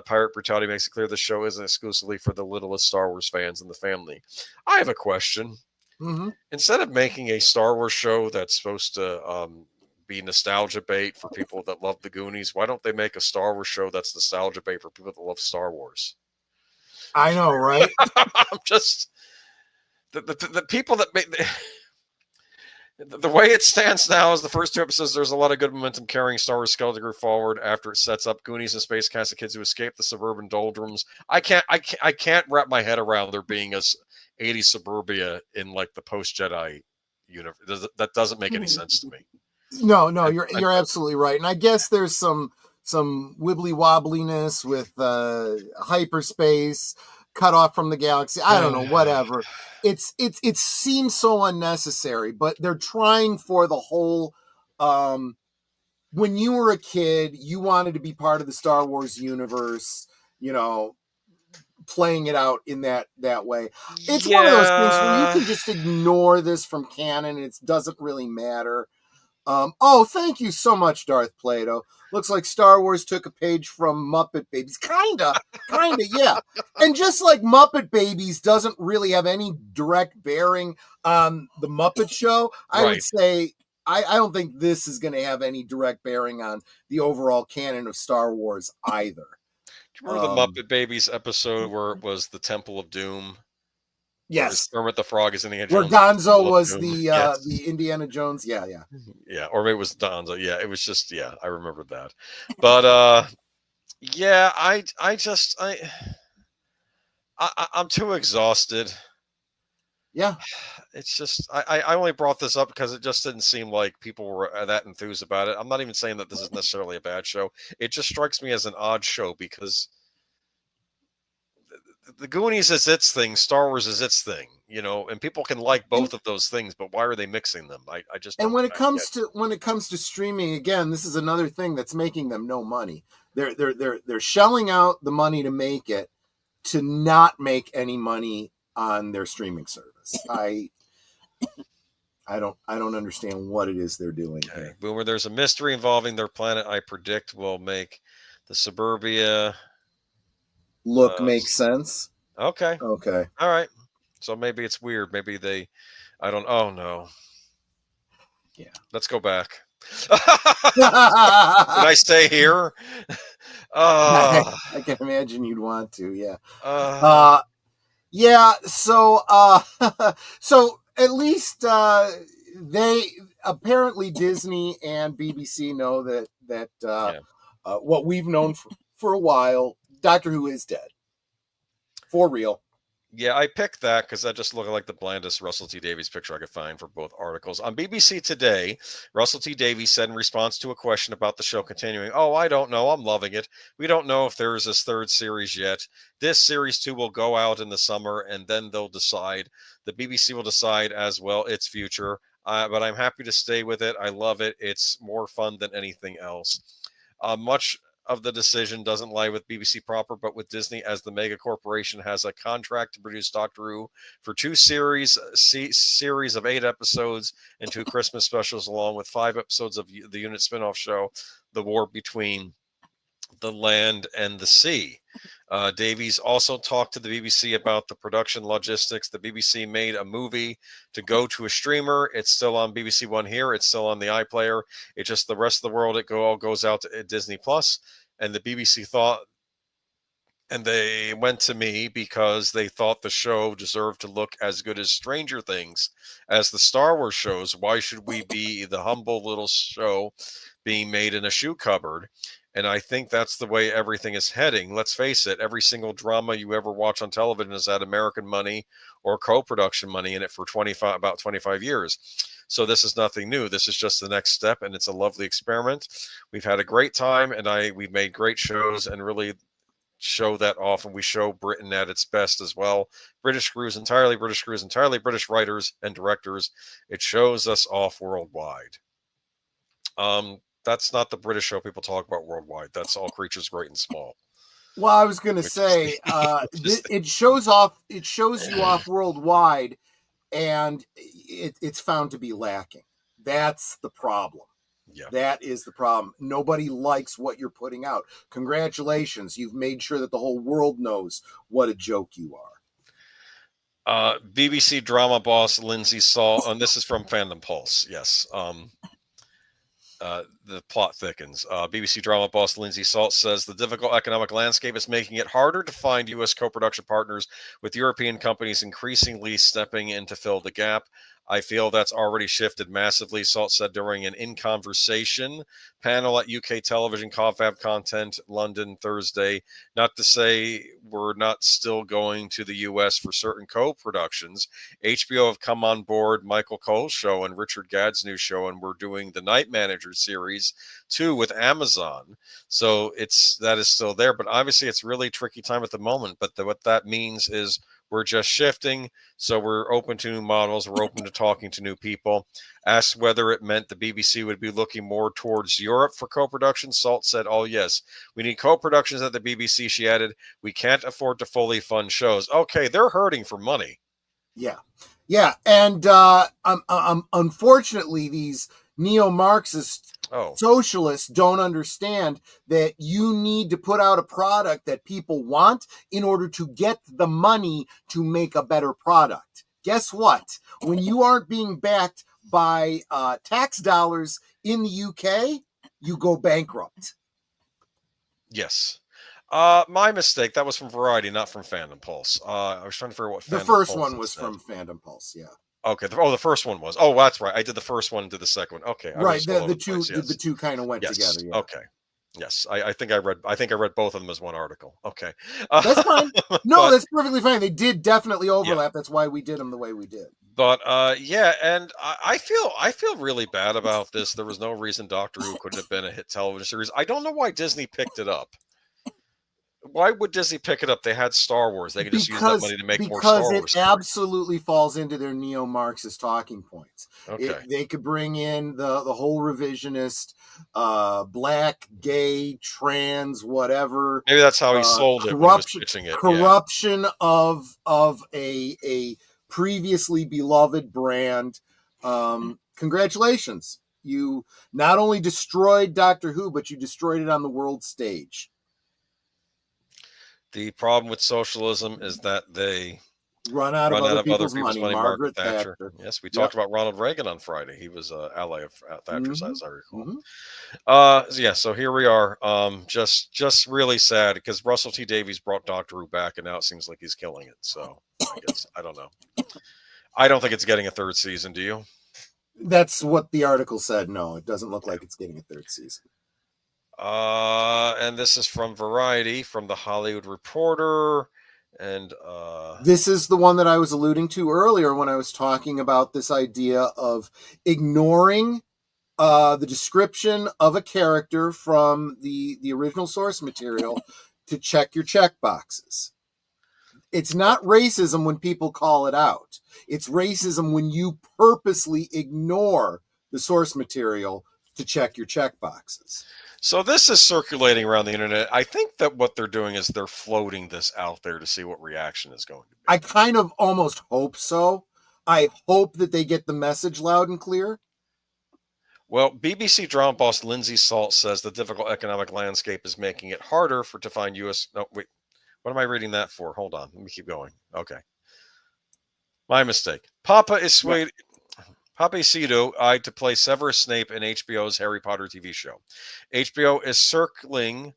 pirate brutality makes it clear the show isn't exclusively for the littlest Star Wars fans in the family. I have a question. Mm-hmm. Instead of making a Star Wars show that's supposed to be nostalgia bait for people that love the Goonies, why don't they make a Star Wars show that's nostalgia bait for people that love Star Wars? I know, right? I'm just the people that make the way it stands now is the first 2 episodes. There's a lot of good momentum carrying Star Wars skeleton crew forward after it sets up Goonies and space cast of kids who escape the suburban doldrums. I can't wrap my head around there being a 80s suburbia in like the post Jedi universe. That doesn't make any sense to me. No, you're absolutely right. And I guess there's some wibbly wobbliness with hyperspace, cut off from the galaxy. I don't know, whatever. It seems so unnecessary, but they're trying for the whole when you were a kid, you wanted to be part of the Star Wars universe, playing it out in that way. It's one of those things where you can just ignore this from canon. It doesn't really matter. Thank you so much, Darth Plato. Looks like Star Wars took a page from Muppet Babies. Kinda, yeah. And just like Muppet Babies doesn't really have any direct bearing on the Muppet Show, I would say I don't think this is going to have any direct bearing on the overall canon of Star Wars either. Do you remember the Muppet Babies episode where it was the Temple of Doom? Yes. Kermit the Frog is Indiana Where Jones. Gonzo was the Indiana Jones. Yeah. Yeah, or maybe it was Donzo. Yeah, it was just, I remember that. But I'm too exhausted. Yeah. It's just I only brought this up because it just didn't seem like people were that enthused about it. I'm not even saying that this is necessarily a bad show. It just strikes me as an odd show because the Goonies is its thing, Star Wars is its thing, and people can like both of those things, but why are they mixing them? I just and when it comes to streaming, again, this is another thing that's making them no money. They're shelling out the money to make it, to not make any money on their streaming service. I don't understand what it is they're doing. Okay. Boomer, there's a mystery involving their planet I predict will make the suburbia look makes sense. Okay. All right. So maybe it's weird. Maybe oh no. Yeah. Let's go back. Did I stay here? I can imagine you'd want to, yeah. So so at least they apparently Disney and BBC know that what we've known for a while, Doctor Who is dead. For real. Yeah, I picked that because that just looked like the blandest Russell T Davies picture I could find for both articles. On BBC Today, Russell T Davies said in response to a question about the show continuing, I don't know. I'm loving it. We don't know if there is this third series yet. This series 2 will go out in the summer, and then they'll decide. The BBC will decide as well its future. But I'm happy to stay with it. I love it. It's more fun than anything else. Much of the decision doesn't lie with BBC proper, but with Disney, as the mega corporation has a contract to produce Doctor Who for 2 series of 8 episodes and 2 Christmas specials, along with 5 episodes of the unit spinoff show, The War Between the Land and the Sea. Davies also talked to the BBC about the production logistics. The BBC made a movie to go to a streamer. It's still on BBC One here. It's still on the iPlayer. It's just the rest of the world. It all goes out to Disney Plus. And the BBC thought, and they went to me because they thought the show deserved to look as good as Stranger Things as the Star Wars shows. Why should we be the humble little show being made in a shoe cupboard? And I think that's the way everything is heading. Let's face it, every single drama you ever watch on television has had American money or co-production money in it for about 25 years. So this is nothing new. This is just the next step, and it's a lovely experiment. We've had a great time, and we've made great shows and really show that off, and we show Britain at its best as well. British crews, entirely British writers and directors. It shows us off worldwide. That's not the British show people talk about worldwide. That's All Creatures Great and Small. Well, I was going to say, it shows you off worldwide, and it's found to be lacking. That's the problem. Yeah. That is the problem. Nobody likes what you're putting out. Congratulations. You've made sure that the whole world knows what a joke you are. BBC drama boss Lindsay Salt, and this is from Fandom Pulse. Yes. The plot thickens. BBC drama boss Lindsay Salt says the difficult economic landscape is making it harder to find U.S. co-production partners, with European companies increasingly stepping in to fill the gap. I feel that's already shifted massively, Salt said during an In Conversation panel at UK television Confab Content London Thursday. Not to say we're not still going to the US for certain co-productions. HBO have come on board Michael Cole's show and Richard Gadd's new show, and we're doing the Night Manager series too with Amazon. So that is still there, but obviously it's really tricky time at the moment. But what that means is we're just shifting, so we're open to new models. We're open to talking to new people. Asked whether it meant the BBC would be looking more towards Europe for co-production, Salt said, "Oh, yes. We need co-productions at the BBC," she added. "We can't afford to fully fund shows." Okay, they're hurting for money. Yeah. Yeah, and unfortunately, these neo-Marxist socialists don't understand that you need to put out a product that people want in order to get the money to make a better product. Guess what? When you aren't being backed by tax dollars in the UK, you go bankrupt. Yes. My mistake. That was from Variety, not from Fandom Pulse. I was trying to figure out what the first one was from Fandom Pulse. Yeah. Okay. The first one was. Oh, that's right. I did the first one, did the second one. Okay. Right. The two kind of went together. Yeah. Okay. Yes. I think I read both of them as one article. Okay. That's fine. No, that's perfectly fine. They did definitely overlap. Yeah. That's why we did them the way we did. But yeah, and I feel really bad about this. There was no reason Doctor Who couldn't have been a hit television series. I don't know why Disney picked it up. Why would Disney pick it up? They had Star Wars. They could just use that money to make more Star Wars. Because it absolutely falls into their neo-Marxist talking points. Okay. They could bring in the whole revisionist, black, gay, trans, whatever. Maybe that's how he sold it when he was pitching it. Corruption of a previously beloved brand. Congratulations. You not only destroyed Doctor Who, but you destroyed it on the world stage. The problem with socialism is that they run out of other people's money. Margaret Thatcher. Yes, we talked about Ronald Reagan on Friday. He was an ally of Thatcher's, as I recall. Yeah, so here we are. Just really sad because Russell T Davies brought Doctor Who back, and now it seems like he's killing it. So I guess I don't know. I don't think it's getting a third season. Do you? That's what the article said. No, it doesn't look like it's getting a third season. And this is from Variety, from the Hollywood Reporter, and this is the one that I was alluding to earlier when I was talking about this idea of ignoring the description of a character from the original source material to check your check boxes. It's not racism when people call it out. It's racism when you purposely ignore the source material to check your check boxes. So this is circulating around the internet. I think that what they're doing is they're floating this out there to see what reaction is going to be. I kind of almost hope so. I hope that they get the message loud and clear. Well, BBC drama boss Lindsay Salt says the difficult economic landscape is making it harder to find U.S. No, wait. What am I reading that for? Hold on. Let me keep going. Okay. My mistake. Papa Isidro eyed to play Severus Snape in HBO's Harry Potter TV show. HBO is circling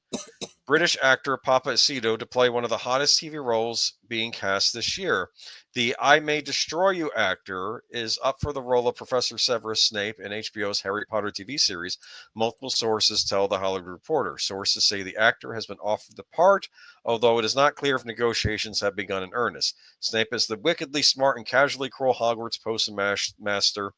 British actor Papa Isidro to play one of the hottest TV roles being cast this year. The I May Destroy You actor is up for the role of Professor Severus Snape in HBO's Harry Potter TV series, multiple sources tell the Hollywood Reporter. Sources say the actor has been offered the part, although it is not clear if negotiations have begun in earnest. Snape is the wickedly smart and casually cruel Hogwarts postmaster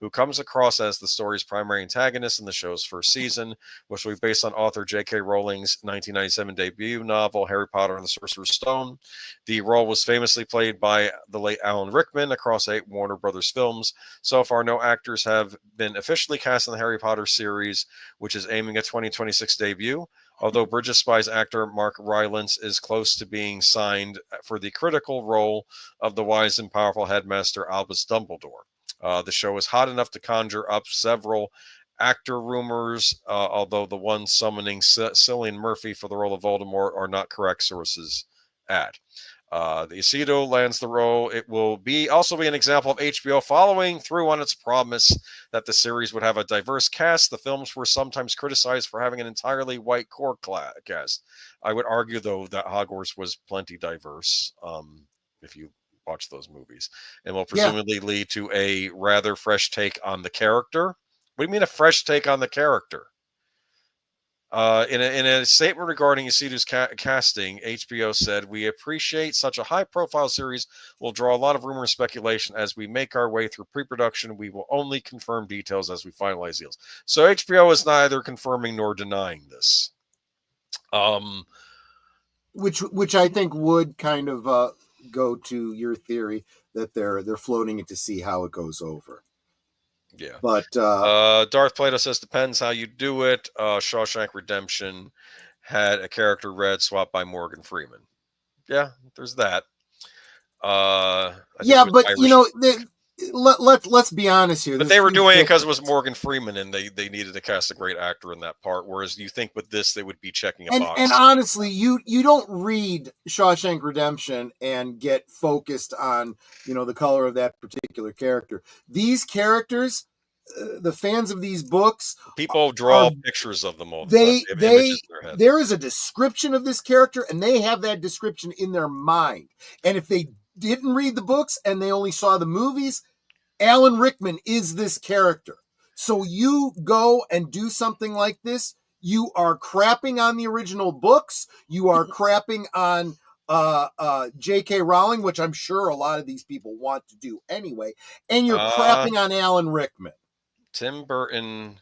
who comes across as the story's primary antagonist in the show's first season, which will be based on author J.K. Rowling's 1997 debut novel, Harry Potter and the Sorcerer's Stone. The role was famously played by the late Alan Rickman across 8 Warner Brothers films. So far, no actors have been officially cast in the Harry Potter series, which is aiming a 2026 debut. Although Bridge of Spies actor Mark Rylance is close to being signed for the critical role of the wise and powerful headmaster Albus Dumbledore. The show is hot enough to conjure up several actor rumors, although the ones summoning Cillian Murphy for the role of Voldemort are not correct, sources add. The Isidro lands the role. It will also be an example of HBO following through on its promise that the series would have a diverse cast. The films were sometimes criticized for having an entirely white core cast. I would argue, though, that Hogwarts was plenty diverse, if you watch those movies, and will presumably lead to a rather fresh take on the character. What do you mean a fresh take on the character? In a statement regarding Ishido's casting, HBO said, "We appreciate such a high-profile series will draw a lot of rumor and speculation as we make our way through pre-production. We will only confirm details as we finalize deals." So HBO is neither confirming nor denying this. Which I think would kind of go to your theory that they're floating it to see how it goes over. Yeah, but Darth Plato says depends how you do it. Shawshank Redemption had a character red swapped by Morgan Freeman. Yeah, there's that. Yeah, but Irish. You know, let's be honest here. But they were doing it because it was Morgan Freeman, and they needed to cast a great actor in that part. Whereas you think with this, they would be checking a box. And honestly, you don't read Shawshank Redemption and get focused on, you know, the color of that particular character. These characters, the fans of these books, people draw pictures of them all the time. They have images in their head. There is a description of this character, and they have that description in their mind. And if they didn't read the books and they only saw the movies, Alan Rickman is this character. So you go and do something like this, you are crapping on the original books, you are crapping on J.K. Rowling, which I'm sure a lot of these people want to do anyway, and you're crapping on Alan Rickman. Tim Burton,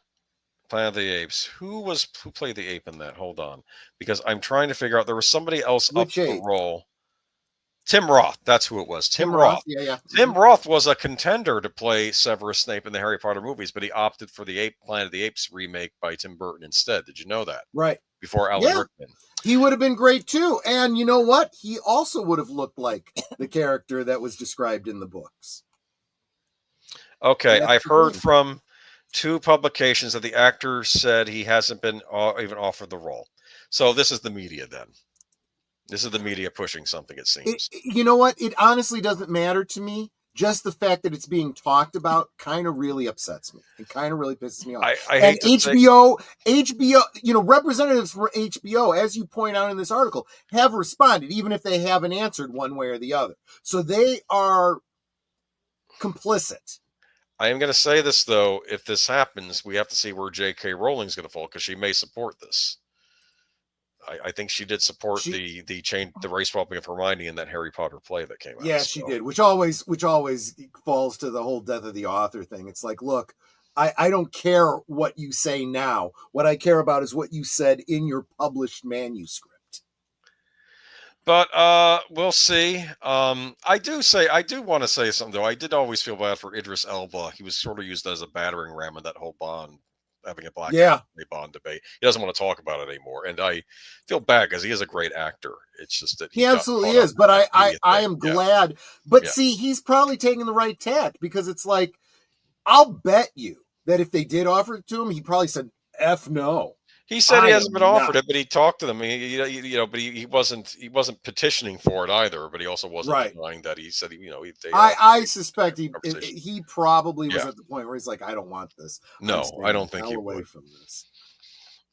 Planet of the Apes. Who played the ape in that? Hold on, because I'm trying to figure out. There was somebody else up for the role. Tim Roth, that's who it was. Tim Roth. Yeah. Tim Roth was a contender to play Severus Snape in the Harry Potter movies, but he opted for the Planet of the Apes remake by Tim Burton instead. Did you know that? Right. Before Alan Rickman. He would have been great too. And you know what? He also would have looked like the character that was described in the books. Okay, I've heard from 2 publications that the actor said he hasn't been even offered the role. So this is the media then. This is the media pushing something, it seems. You know what? It honestly doesn't matter to me. Just the fact that it's being talked about kind of really upsets me. It kind of really pisses me off. I hate to HBO, you know, representatives for HBO, as you point out in this article, have responded, even if they haven't answered one way or the other. So they are complicit. I am going to say this, though. If this happens, we have to see where J.K. Rowling's going to fall, because she may support this. I think she did support the race swapping of Hermione in that Harry Potter play that came out. Yeah, she did, which always falls to the whole death of the author thing. It's like, look, I don't care what you say now. What I care about is what you said in your published manuscript. But we'll see. I do want to say something, though. I did always feel bad for Idris Elba. He was sort of used as a battering ram in that whole Bond, having a black Bond debate. He doesn't want to talk about it anymore, and I feel bad because he is a great actor. It's just that he absolutely is. But I am glad. But see, he's probably taking the right tack, because it's like, I'll bet you that if they did offer it to him, he probably said, "F no." He said he hasn't been offered it, but he talked to them. But he wasn't petitioning for it either. But he also wasn't denying that. He said, I suspect he probably was at the point where he's like, I don't want this. No, I don't think he away would. From this.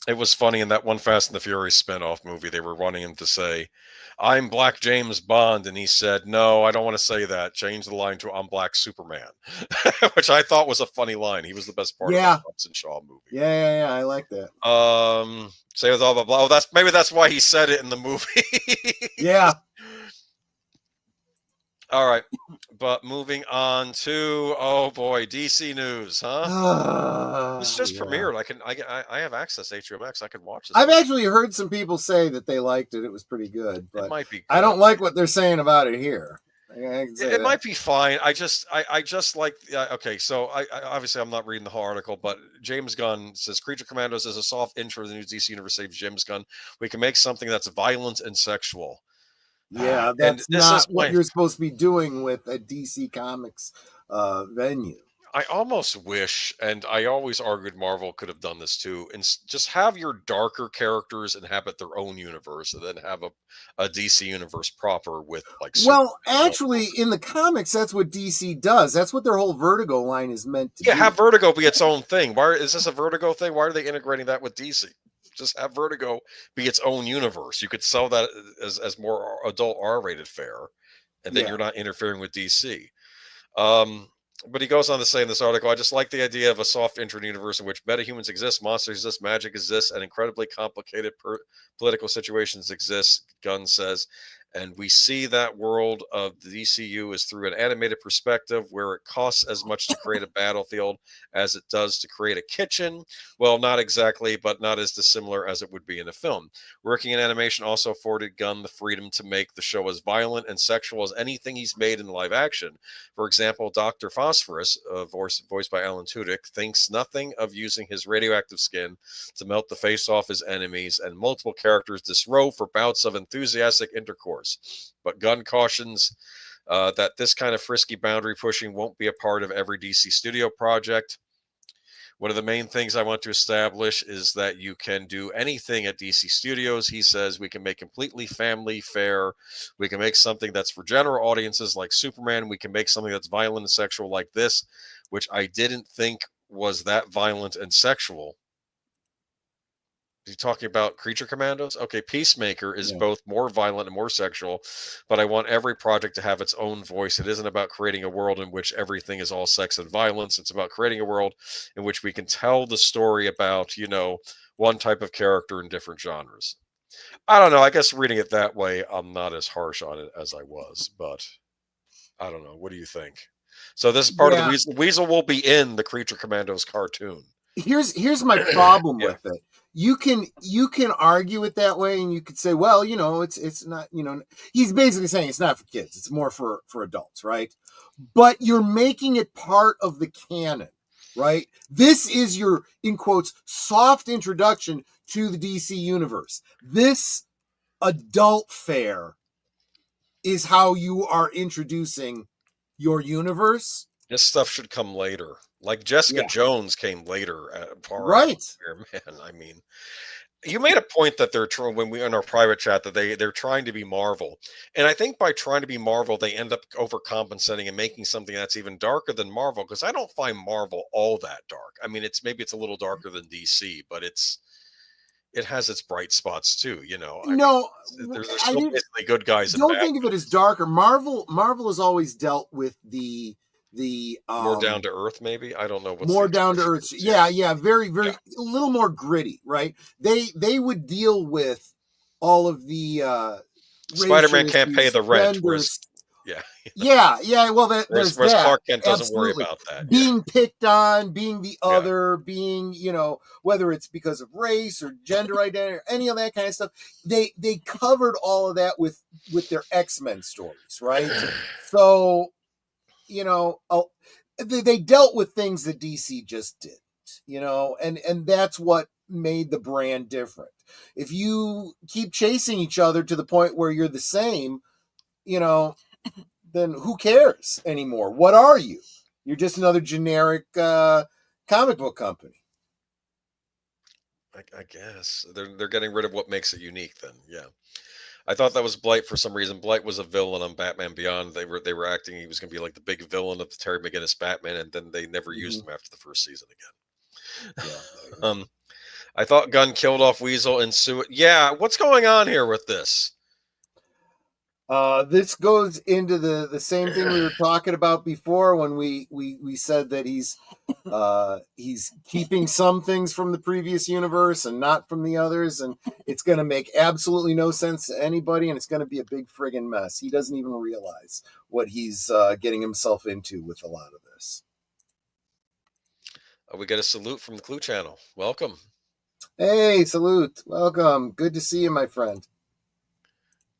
It was funny in that one Fast and the Furious spinoff movie. They were running him to say, "I'm Black James Bond," and he said, "No, I don't want to say that. Change the line to I'm Black Superman," which I thought was a funny line. He was the best part of that Hudson Shaw movie. Yeah, I like that. Say with all blah blah. Maybe that's why he said it in the movie. Yeah. All right, but moving on to DC news, huh? This just premiered. I have access to HMX. I can watch this. I've actually heard some people say that they liked it. It was pretty good, but it might be good. I don't like what they're saying about it here. It might be fine. I just like. Okay, so I obviously I'm not reading the whole article, but James Gunn says Creature Commandos is a soft intro to the new DC universe. Saves James Gunn. We can make something that's violent and sexual. Yeah, that's not what you're supposed to be doing with a DC Comics venue. I almost wish, and I always argued Marvel could have done this too, and just have your darker characters inhabit their own universe, and then have a DC universe proper with like. Well, actually, in the comics, that's what DC does. That's what their whole Vertigo line is meant to do. Yeah, have Vertigo be its own thing. Why is this a Vertigo thing? Why are they integrating that with DC? Just have Vertigo be its own universe. You could sell that as more adult R-rated fare, and then you're not interfering with DC. But he goes on to say in this article, I just like the idea of a soft intro universe in which metahumans exist, monsters exist, magic exists, and incredibly complicated political situations exist, Gunn says. And we see that world of the DCU is through an animated perspective where it costs as much to create a battlefield as it does to create a kitchen. Well, not exactly, but not as dissimilar as it would be in a film. Working in animation also afforded Gunn the freedom to make the show as violent and sexual as anything he's made in live action. For example, Dr. Phosphorus, voiced by Alan Tudyk, thinks nothing of using his radioactive skin to melt the face off his enemies, and multiple characters disrobe for bouts of enthusiastic intercourse. But Gunn cautions that this kind of frisky boundary pushing won't be a part of every DC studio project. One of the main things I want to establish is that you can do anything at DC Studios. He says we can make completely family fare. We can make something that's for general audiences like Superman. We can make something that's violent and sexual like this, which I didn't think was that violent and sexual. You're talking about Creature Commandos? Okay, Peacemaker is both more violent and more sexual, but I want every project to have its own voice. It isn't about creating a world in which everything is all sex and violence. It's about creating a world in which we can tell the story about, one type of character in different genres. I don't know. I guess reading it that way, I'm not as harsh on it as I was, but I don't know. What do you think? So this is part of the Weasel. Weasel will be in the Creature Commandos cartoon. Here's my problem with it. You can argue it that way, and you could say, well, it's not, he's basically saying it's not for kids, it's more for adults, right? But you're making it part of the canon, right? This is your, in quotes, soft introduction to the DC universe. This adult fare is how you are introducing your universe. This stuff should come later. Like Jessica Jones came later, right? Man, I mean, you made a point that they're trying when we in our private chat that they're trying to be Marvel, and I think by trying to be Marvel, they end up overcompensating and making something that's even darker than Marvel. Because I don't find Marvel all that dark. I mean, it's maybe a little darker than DC, but it has its bright spots too. There's still basically good guys. Don't think of it as darker. Marvel has always dealt with the more down to earth, maybe. I don't know what's more down to earth. Yeah, very a little more gritty, right? They would deal with all of the Spider-Man can't pay the rent. Well, there's that. Clark Kent doesn't worry about that. Being picked on, being the other, being whether it's because of race or gender identity or any of that kind of stuff. They covered all of that with their X-Men stories, right? So. They dealt with things that DC just didn't, and that's what made the brand different. If you keep chasing each other to the point where you're the same, then who cares anymore? What are you? You're just another generic comic book company. I guess they're getting rid of what makes it unique. Then, yeah. I thought that was Blight for some reason. Blight was a villain on Batman Beyond. They were acting he was going to be like the big villain of the Terry McGinnis Batman, and then they never used him after the first season again. I thought Gunn killed off Weasel and Sue. Yeah, what's going on here with this? This goes into the same thing we were talking about before when we said that he's keeping some things from the previous universe and not from the others, and it's going to make absolutely no sense to anybody, and it's going to be a big friggin' mess. He doesn't even realize what he's getting himself into with a lot of this. We get a salute from the Clue Channel. Welcome. Hey, salute. Welcome. Good to see you, my friend.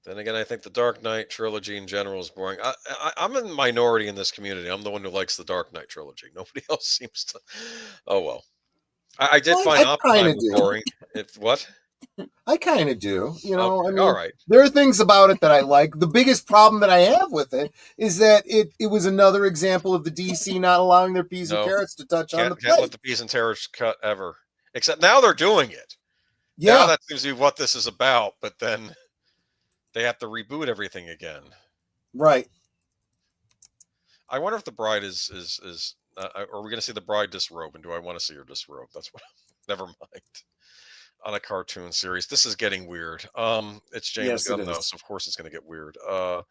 Then again, I think the Dark Knight trilogy in general is boring. I'm in the minority in this community. I'm the one who likes the Dark Knight trilogy. Nobody else seems to. Oh, well. I did find Oppenheimer boring. What? I kind of do. You know, okay, I mean, all right. There are things about it that I like. The biggest problem that I have with it is that it was another example of the DC not allowing their peas and carrots to touch on the plate. Can't let the peas and carrots cut ever. Except now they're doing it. Yeah. Now that seems to be what this is about, but then they have to reboot everything again. Right. I wonder if the bride is are we going to see the bride disrobe, and do I want to see her disrobe? That's what. Never mind. On a cartoon series, this is getting weird. It's James Gunn though, so of course it's going to get weird. I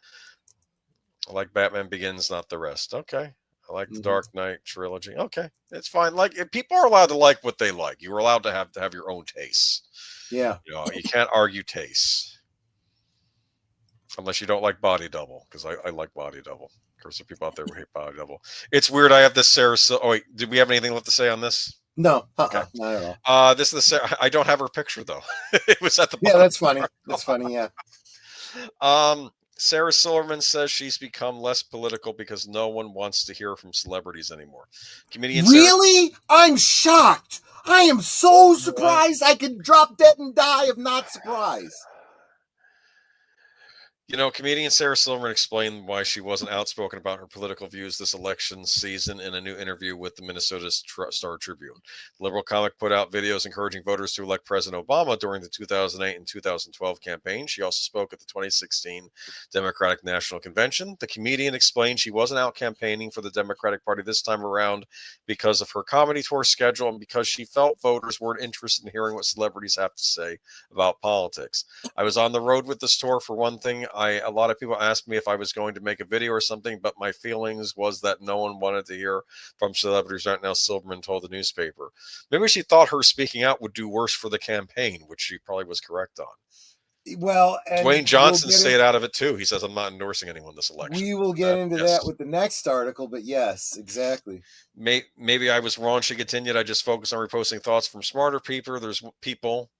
like Batman Begins, not the rest. Okay. I like the Dark Knight trilogy. Okay, it's fine. Like, if people are allowed to like what they like. You are allowed to have your own tastes. Yeah. You know, you can't argue tastes. Unless you don't like Body Double, because I like Body Double. Of course, there are people out there who hate Body Double. It's weird. I have this Sarah. Oh wait, did we have anything left to say on this? No. Okay. Not at all. This is the Sarah. I don't have her picture though. It was at the bottom. Yeah, that's funny. That's funny. Yeah. Sarah Silverman says she's become less political because no one wants to hear from celebrities anymore. Comedian really? I'm shocked. I am so surprised. I could drop dead and die of not surprise. You know, comedian Sarah Silverman explained why she wasn't outspoken about her political views this election season in a new interview with the Minnesota Star Tribune. The Liberal comic put out videos encouraging voters to elect President Obama during the 2008 and 2012 campaign. She also spoke at the 2016 Democratic National Convention. The comedian explained she wasn't out campaigning for the Democratic Party this time around because of her comedy tour schedule and because she felt voters weren't interested in hearing what celebrities have to say about politics. I was on the road with this tour for one thing. A lot of people asked me if I was going to make a video or something, but my feelings was that no one wanted to hear from celebrities right now, Silverman told the newspaper. Maybe she thought her speaking out would do worse for the campaign, which she probably was correct on. Well, and Dwayne Johnson stayed out of it too. He says, I'm not endorsing anyone this election. We will get into that with the next article, but yes, exactly. Maybe I was wrong, she continued. I just focus on reposting thoughts from smarter people.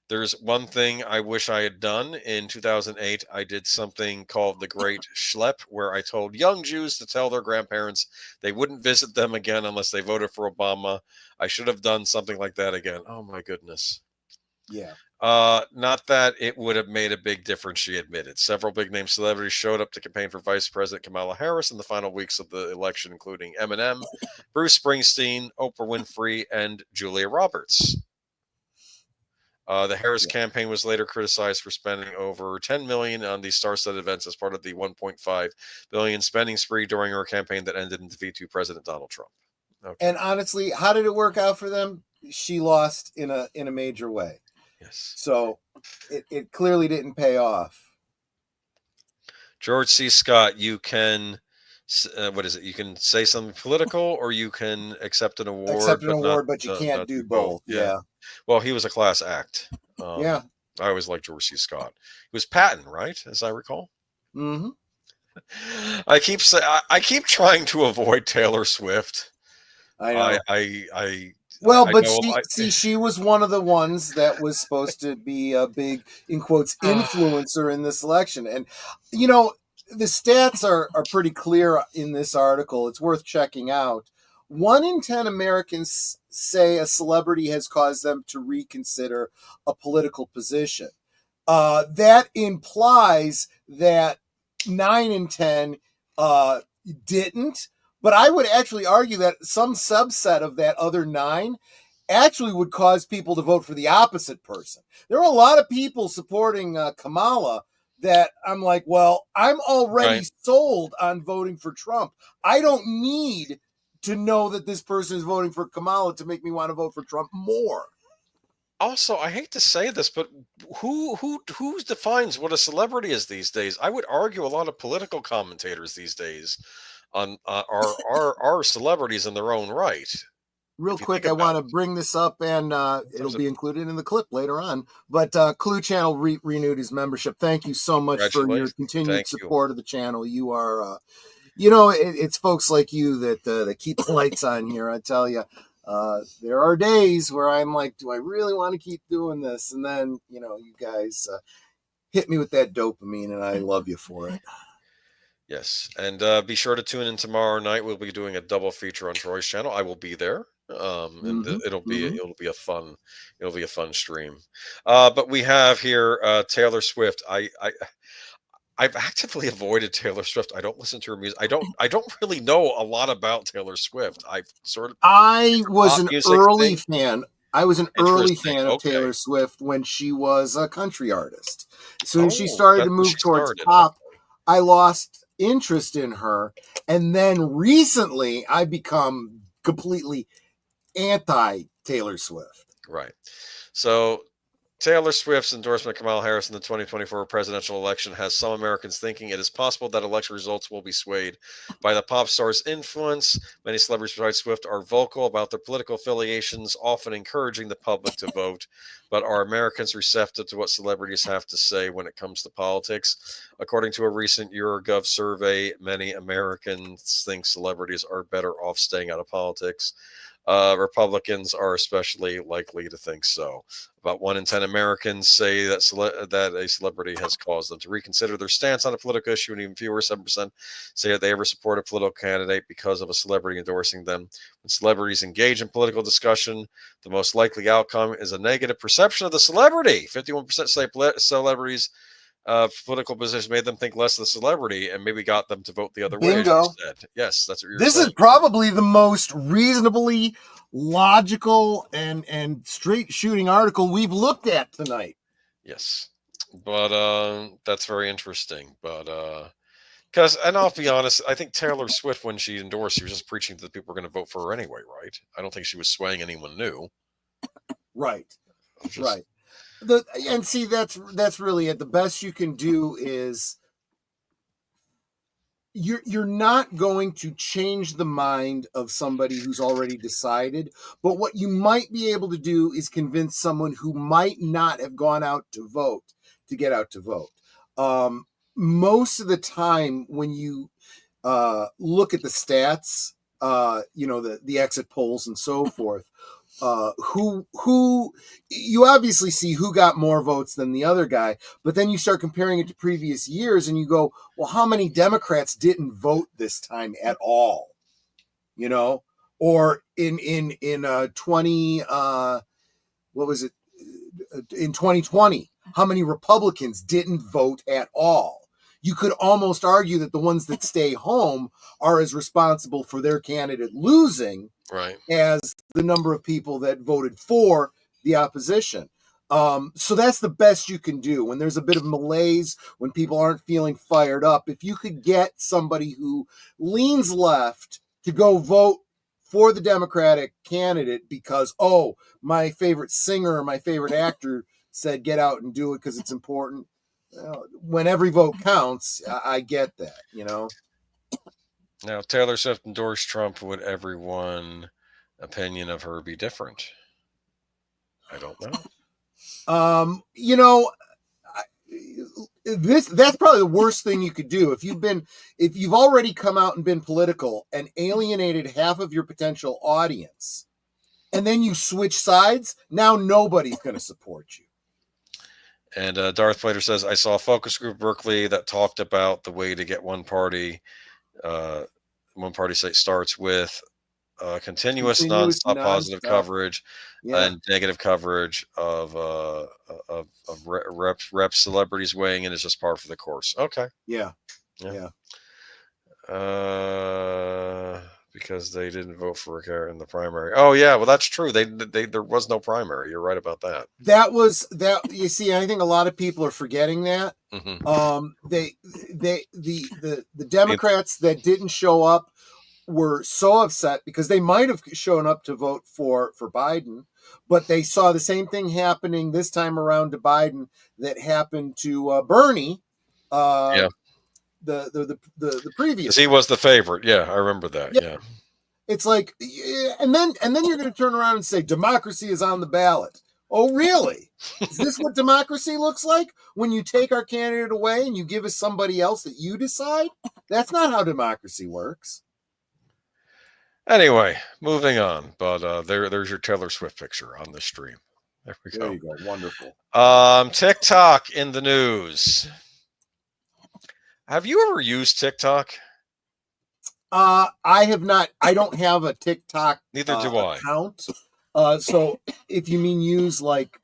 There's one thing I wish I had done. In 2008, I did something called the Great Schlep, where I told young Jews to tell their grandparents they wouldn't visit them again unless they voted for Obama. I should have done something like that again. Oh, my goodness. Yeah. Not that it would have made a big difference, she admitted. Several big-name celebrities showed up to campaign for Vice President Kamala Harris in the final weeks of the election, including Eminem, Bruce Springsteen, Oprah Winfrey, and Julia Roberts. The Harris campaign was later criticized for spending over $10 million on these star-studded events as part of the $1.5 billion spending spree during her campaign that ended in defeat to President Donald Trump. Okay. And honestly, how did it work out for them? She lost in a major way. Yes. So it clearly didn't pay off. George C. Scott, you can what is it? You can say something political, or you can accept an award. But you can't do both. Yeah. Well, he was a class act. Yeah. I always liked George C. Scott. He was Patton, right? As I recall. Mm-hmm. I keep trying to avoid Taylor Swift. I know. She was one of the ones that was supposed to be a big, in quotes, influencer in this election. And, you know, the stats are pretty clear in this article. It's worth checking out. 1 in 10 Americans say a celebrity has caused them to reconsider a political position. That implies that 9 in 10 didn't. But I would actually argue that some subset of that other 9 actually would cause people to vote for the opposite person. There are a lot of people supporting Kamala that I'm like, well, I'm already sold on voting for Trump. I don't need to know that this person is voting for Kamala to make me want to vote for Trump more. Also, I hate to say this, but who defines what a celebrity is these days? I would argue a lot of political commentators these days on are celebrities in their own right. Real If you think quick, I want about to it, bring this up, and in it'll terms of be included in the clip later on. But Clue Channel renewed his membership. Thank you so much for your congratulations, continued thank you. support of the channel. You are, it's folks like you that keep the lights on here. I tell you, there are days where I'm like, do I really want to keep doing this? And then, you guys hit me with that dopamine, and I love you for it. Yes, and be sure to tune in tomorrow night. We'll be doing a double feature on Troy's channel. I will be there, and it'll be a fun stream. But we have here Taylor Swift. I've actively avoided Taylor Swift. I don't listen to her music. I don't really know a lot about Taylor Swift. I've sort of I was pop an music early thing. fan. I was an early Interesting. fan of Okay. Taylor Swift when she was a country artist. As soon as she Oh, started to that's where move she towards started. pop, I lost interest in her. And then recently, I've become completely anti Taylor Swift. Right. So Taylor Swift's endorsement of Kamala Harris in the 2024 presidential election has some Americans thinking it is possible that election results will be swayed by the pop star's influence. Many celebrities besides Swift are vocal about their political affiliations, often encouraging the public to vote. But are Americans receptive to what celebrities have to say when it comes to politics? According to a recent YourGov survey, many Americans think celebrities are better off staying out of politics. Republicans are especially likely to think so. About 1 in 10 Americans say that that a celebrity has caused them to reconsider their stance on a political issue, and even fewer, 7%, say that they ever support a political candidate because of a celebrity endorsing them. When celebrities engage in political discussion, the most likely outcome is a negative perception of the celebrity. 51% say celebrities' political position made them think less of the celebrity and maybe got them to vote the other way. Bingo. As you said. Yes, that's what you're This saying. is probably the most reasonably logical and straight shooting article we've looked at tonight. Yes, but that's very interesting. But because, and I'll be honest, I think Taylor Swift, when she endorsed, she was just preaching that people were going to vote for her anyway, right? I don't think she was swaying anyone new. Right. Right. And see, that's really it. The best you can do is you're not going to change the mind of somebody who's already decided, but what you might be able to do is convince someone who might not have gone out to vote to get out to vote. Most of the time when you look at the stats, the exit polls and so forth, who you obviously see who got more votes than the other guy, but then you start comparing it to previous years and you go, well, how many Democrats didn't vote this time at all? Or in 20 what was it, in 2020, how many Republicans didn't vote at all? You could almost argue that the ones that stay home are as responsible for their candidate losing, right, as the number of people that voted for the opposition. So that's the best you can do when there's a bit of malaise, when people aren't feeling fired up. If you could get somebody who leans left to go vote for the Democratic candidate because, oh, my favorite singer or my favorite actor said get out and do it because it's important. When every vote counts, I get that, Now, Taylor Swift endorsed Trump. Would everyone opinion of her be different? I don't know. That's probably the worst thing you could do. If you've already come out and been political and alienated half of your potential audience, and then you switch sides, now nobody's going to support you. And Darth Vader says, I saw a focus group Berkeley that talked about the way to get one party site starts with continuous non-stop positive coverage and negative coverage of rep celebrities weighing in is just par for the course. Okay. Yeah. Because they didn't vote for her in the primary. Oh yeah, well that's true. They there was no primary. You're right about that. That was that. You see, I think a lot of people are forgetting that. Mm-hmm. The Democrats that didn't show up were so upset because they might have shown up to vote for Biden, but they saw the same thing happening this time around to Biden that happened to Bernie. The previous. He was the favorite. Yeah, I remember that. Yeah. It's like, and then you're going to turn around and say democracy is on the ballot. Oh, really? Is this what democracy looks like? When you take our candidate away and you give us somebody else that you decide? That's not how democracy works. Anyway, moving on. But there's your Taylor Swift picture on the stream. There we go. There you go. Wonderful. TikTok in the news. Have you ever used TikTok? I have not. I don't have a TikTok. Neither do I. Account. So if you mean use like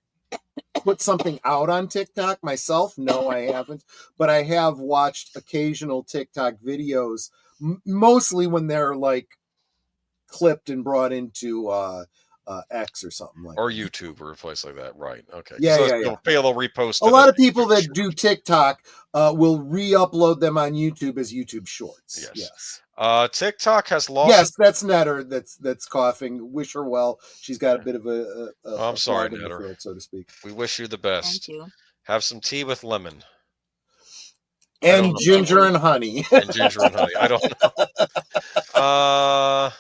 put something out on TikTok myself, no, I haven't. But I have watched occasional TikTok videos, mostly when they're like clipped and brought into X or something like or that. YouTube or a place like that, right? Okay. Yeah, so yeah. They'll repost. A lot of people that do TikTok will re-upload them on YouTube as YouTube Shorts. Yes. TikTok has lost. Yes, that's Netter. That's coughing. Wish her well. She's got a bit of I'm sorry, Netter, throat, so to speak. We wish you the best. Thank you. Have some tea with lemon. And ginger and honey. And ginger and honey. I don't know.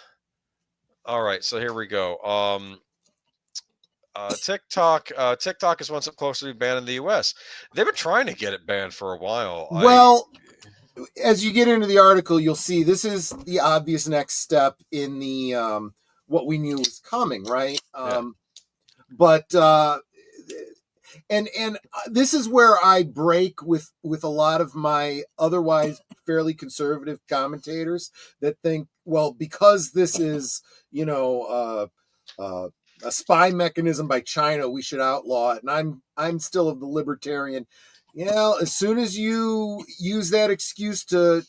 All right, so here we go. TikTok is one step closer to banned in the U.S. They've been trying to get it banned for a while. Well, as you get into the article, you'll see this is the obvious next step in the what we knew was coming, right? But and this is where I break with a lot of my otherwise fairly conservative commentators that think, well, because this is a spy mechanism by China, we should outlaw it. And I'm still of the libertarian. Yeah, as soon as you use that excuse to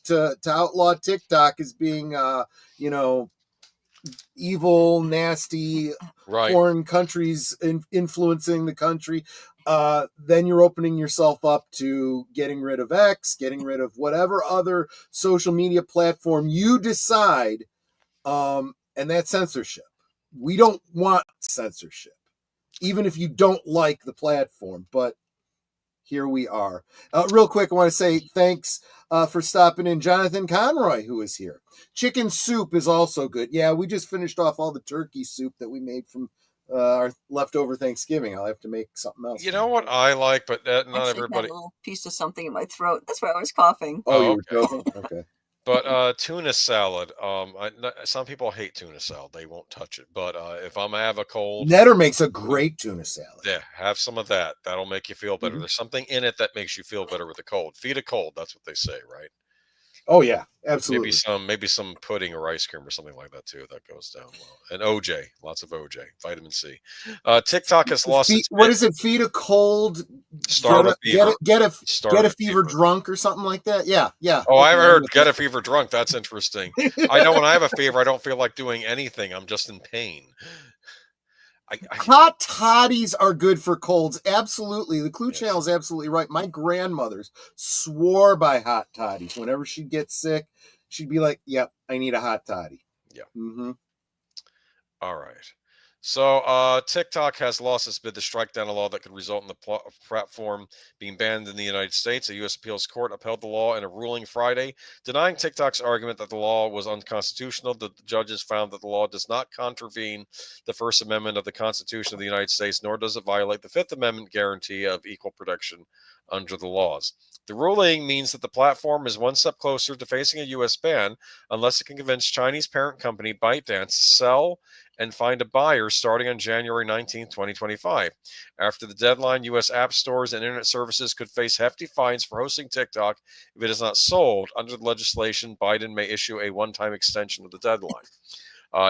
outlaw TikTok as being evil, nasty, foreign countries influencing the country, then you're opening yourself up to getting rid of X, getting rid of whatever other social media platform you decide, and that's censorship. We don't want censorship, even if you don't like the platform, but here we are. Real quick, I want to say thanks for stopping in, Jonathan Conroy, who is here. Chicken soup is also good. Yeah, we just finished off all the turkey soup that we made from our leftover Thanksgiving. I'll have to make something else. You know what I like, but not everybody. A little piece of something in my throat. That's why I was coughing. Oh, you were joking? Okay. But tuna salad. Some people hate tuna salad; they won't touch it. But if I'm gonna have a cold, Netter makes a great tuna salad. Yeah, have some of that. That'll make you feel better. There's something in it that makes you feel better with the cold. Feed a cold. That's what they say, right? Oh yeah, absolutely. Maybe some pudding or ice cream or something like that too. That goes down well. And OJ, lots of OJ, vitamin C. TikTok has lost. What is it? Feed a cold. Start a fever. Get a fever drunk or something like that. Yeah. Oh, I haven't heard get a fever drunk. That's interesting. I know when I have a fever, I don't feel like doing anything. I'm just in pain. Hot toddies are good for colds. Absolutely. The Clue Channel is absolutely right. My grandmother's swore by hot toddies. Whenever she'd get sick, she'd be like, yep, I need a hot toddy. Yeah. Mm-hmm. All right. So TikTok has lost its bid to strike down a law that could result in the platform being banned in the United States. A U.S. appeals court upheld the law in a ruling Friday, denying TikTok's argument that the law was unconstitutional. The judges found that the law does not contravene the First Amendment of the Constitution of the United States, nor does it violate the Fifth Amendment guarantee of equal protection under the laws. The ruling means that the platform is one step closer to facing a U.S. ban unless it can convince Chinese parent company ByteDance to sell and find a buyer starting on January 19, 2025. After the deadline, U.S. app stores and internet services could face hefty fines for hosting TikTok if it is not sold. Under the legislation, Biden may issue a one-time extension of the deadline.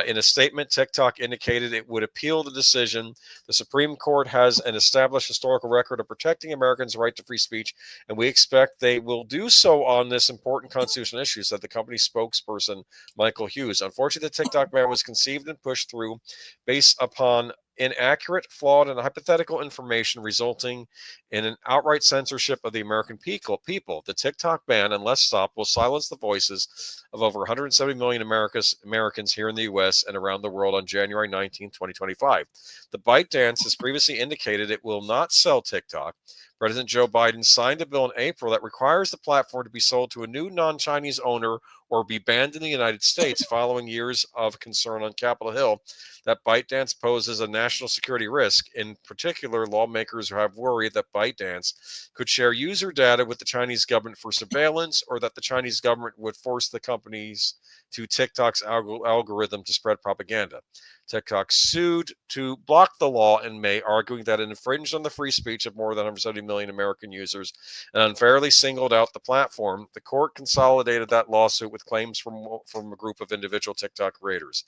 In a statement, TikTok indicated it would appeal the decision. The Supreme Court has an established historical record of protecting Americans' right to free speech, and we expect they will do so on this important constitutional issue, said the company's spokesperson, Michael Hughes. Unfortunately, the TikTok ban was conceived and pushed through based upon inaccurate, flawed, and hypothetical information resulting in an outright censorship of the American people. The TikTok ban, unless stopped, will silence the voices of over 170 million Americans here in the U.S. and around the world on January 19, 2025. The ByteDance has previously indicated it will not sell TikTok. President Joe Biden signed a bill in April that requires the platform to be sold to a new non-Chinese owner or be banned in the United States following years of concern on Capitol Hill that ByteDance poses a national security risk. In particular, lawmakers have worried that ByteDance could share user data with the Chinese government for surveillance, or that the Chinese government would force the companies to TikTok's algorithm to spread propaganda. TikTok sued to block the law in May, arguing that it infringed on the free speech of more than 170 million American users and unfairly singled out the platform. The court consolidated that lawsuit with claims from a group of individual TikTok creators.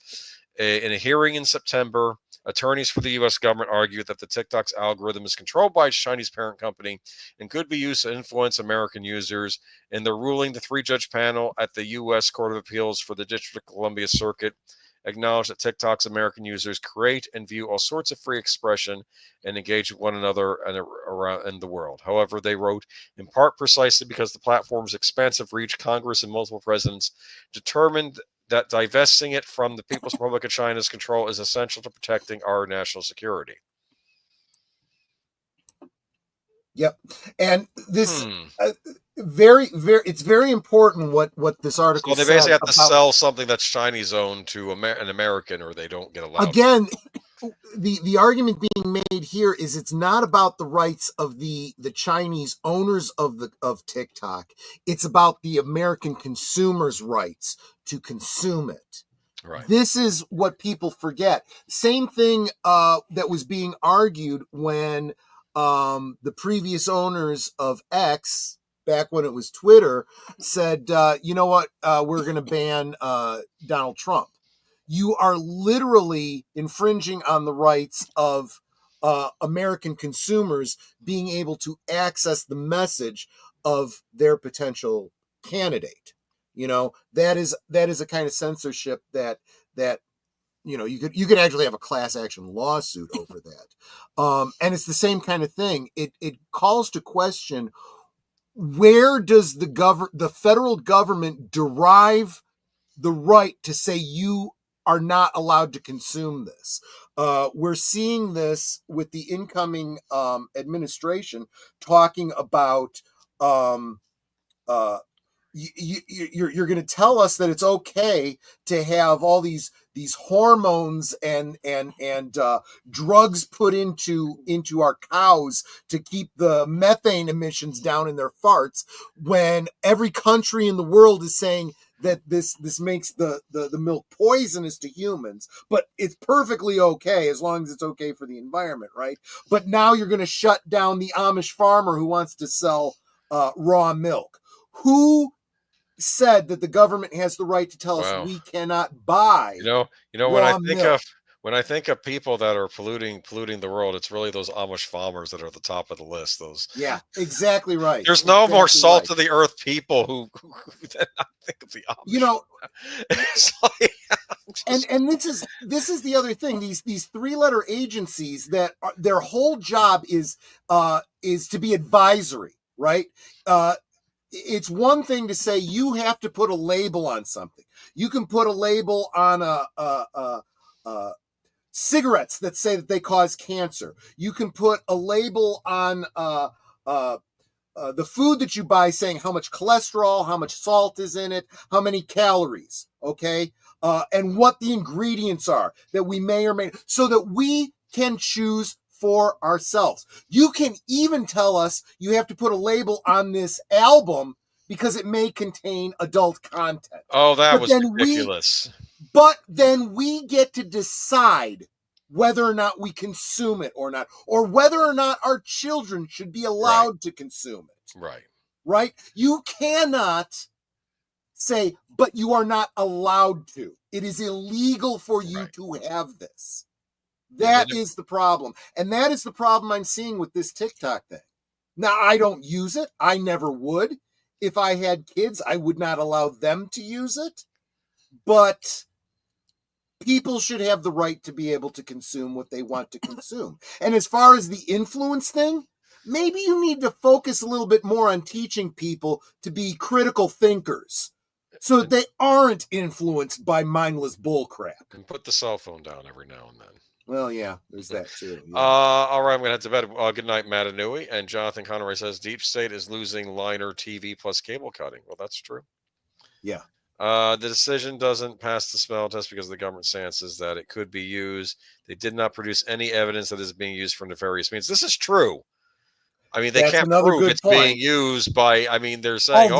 In a hearing in September, attorneys for the U.S. government argued that the TikTok's algorithm is controlled by its Chinese parent company and could be used to influence American users. In their ruling, the three-judge panel at the U.S. Court of Appeals for the District of Columbia Circuit acknowledged that TikTok's American users create and view all sorts of free expression and engage with one another and around in the world. However, they wrote, in part precisely because the platform's expansive reach, Congress and multiple presidents determined that divesting it from the People's Republic of China's control is essential to protecting our national security. Yep. And this it's very important what this article says. So they basically have to sell something that's Chinese owned to an American, or they don't get allowed. Again, the argument being made here is it's not about the rights of the Chinese owners of TikTok. It's about the American consumers' rights to consume it. Right. This is what people forget. Same thing that was being argued when the previous owners of X, back when it was Twitter, said, you know what, we're going to ban Donald Trump. You are literally infringing on the rights of American consumers being able to access the message of their potential candidate. You know, that is a kind of censorship that you know, you could actually have a class action lawsuit over that. And it's the same kind of thing. It calls to question, where does the federal government derive the right to say you are not allowed to consume this? We're seeing this with the incoming administration talking about you're going to tell us that it's okay to have all these hormones and drugs put into our cows to keep the methane emissions down in their farts, when every country in the world is saying that this makes the milk poisonous to humans, but it's perfectly okay as long as it's okay for the environment, right? But now you're going to shut down the Amish farmer who wants to sell raw milk. Who said that the government has the right to tell us we cannot buy? You know when I think of people that are polluting the world, it's really those Amish farmers that are at the top of the list. Those, yeah, exactly right. There's no more salt of the earth people who I think of the Amish. You know, it's like, and this is the other thing. These 3-letter agencies that their whole job is to be advisory, right? It's one thing to say you have to put a label on something. You can put a label on cigarettes that say that they cause cancer. You can put a label on the food that you buy saying how much cholesterol, how much salt is in it, how many calories, okay? And what the ingredients are that we may or may, so that we can choose for ourselves. You can even tell us you have to put a label on this album because it may contain adult content. Oh, that was ridiculous. But then we get to decide whether or not we consume it or not, or whether or not our children should be allowed to consume it. Right. Right? You cannot say, but you are not allowed to. It is illegal for you to have this. That is the problem. And that is the problem I'm seeing with this TikTok thing. Now, I don't use it. I never would. If I had kids, I would not allow them to use it. But people should have the right to be able to consume what they want to consume. And as far as the influence thing, maybe you need to focus a little bit more on teaching people to be critical thinkers so that they aren't influenced by mindless bullcrap. And put the cell phone down every now and then. Well, yeah, there's that too. Yeah. All right, I'm going to head to bed. Good night, Matanui. And Jonathan Conroy says, Deep State is losing liner TV plus cable cutting. Well, that's true. Yeah. The decision doesn't pass the smell test because the government stances that it could be used. They did not produce any evidence that it is being used for nefarious means. This is true. I mean, they That's can't another prove good it's point. being used by, I mean, they're saying,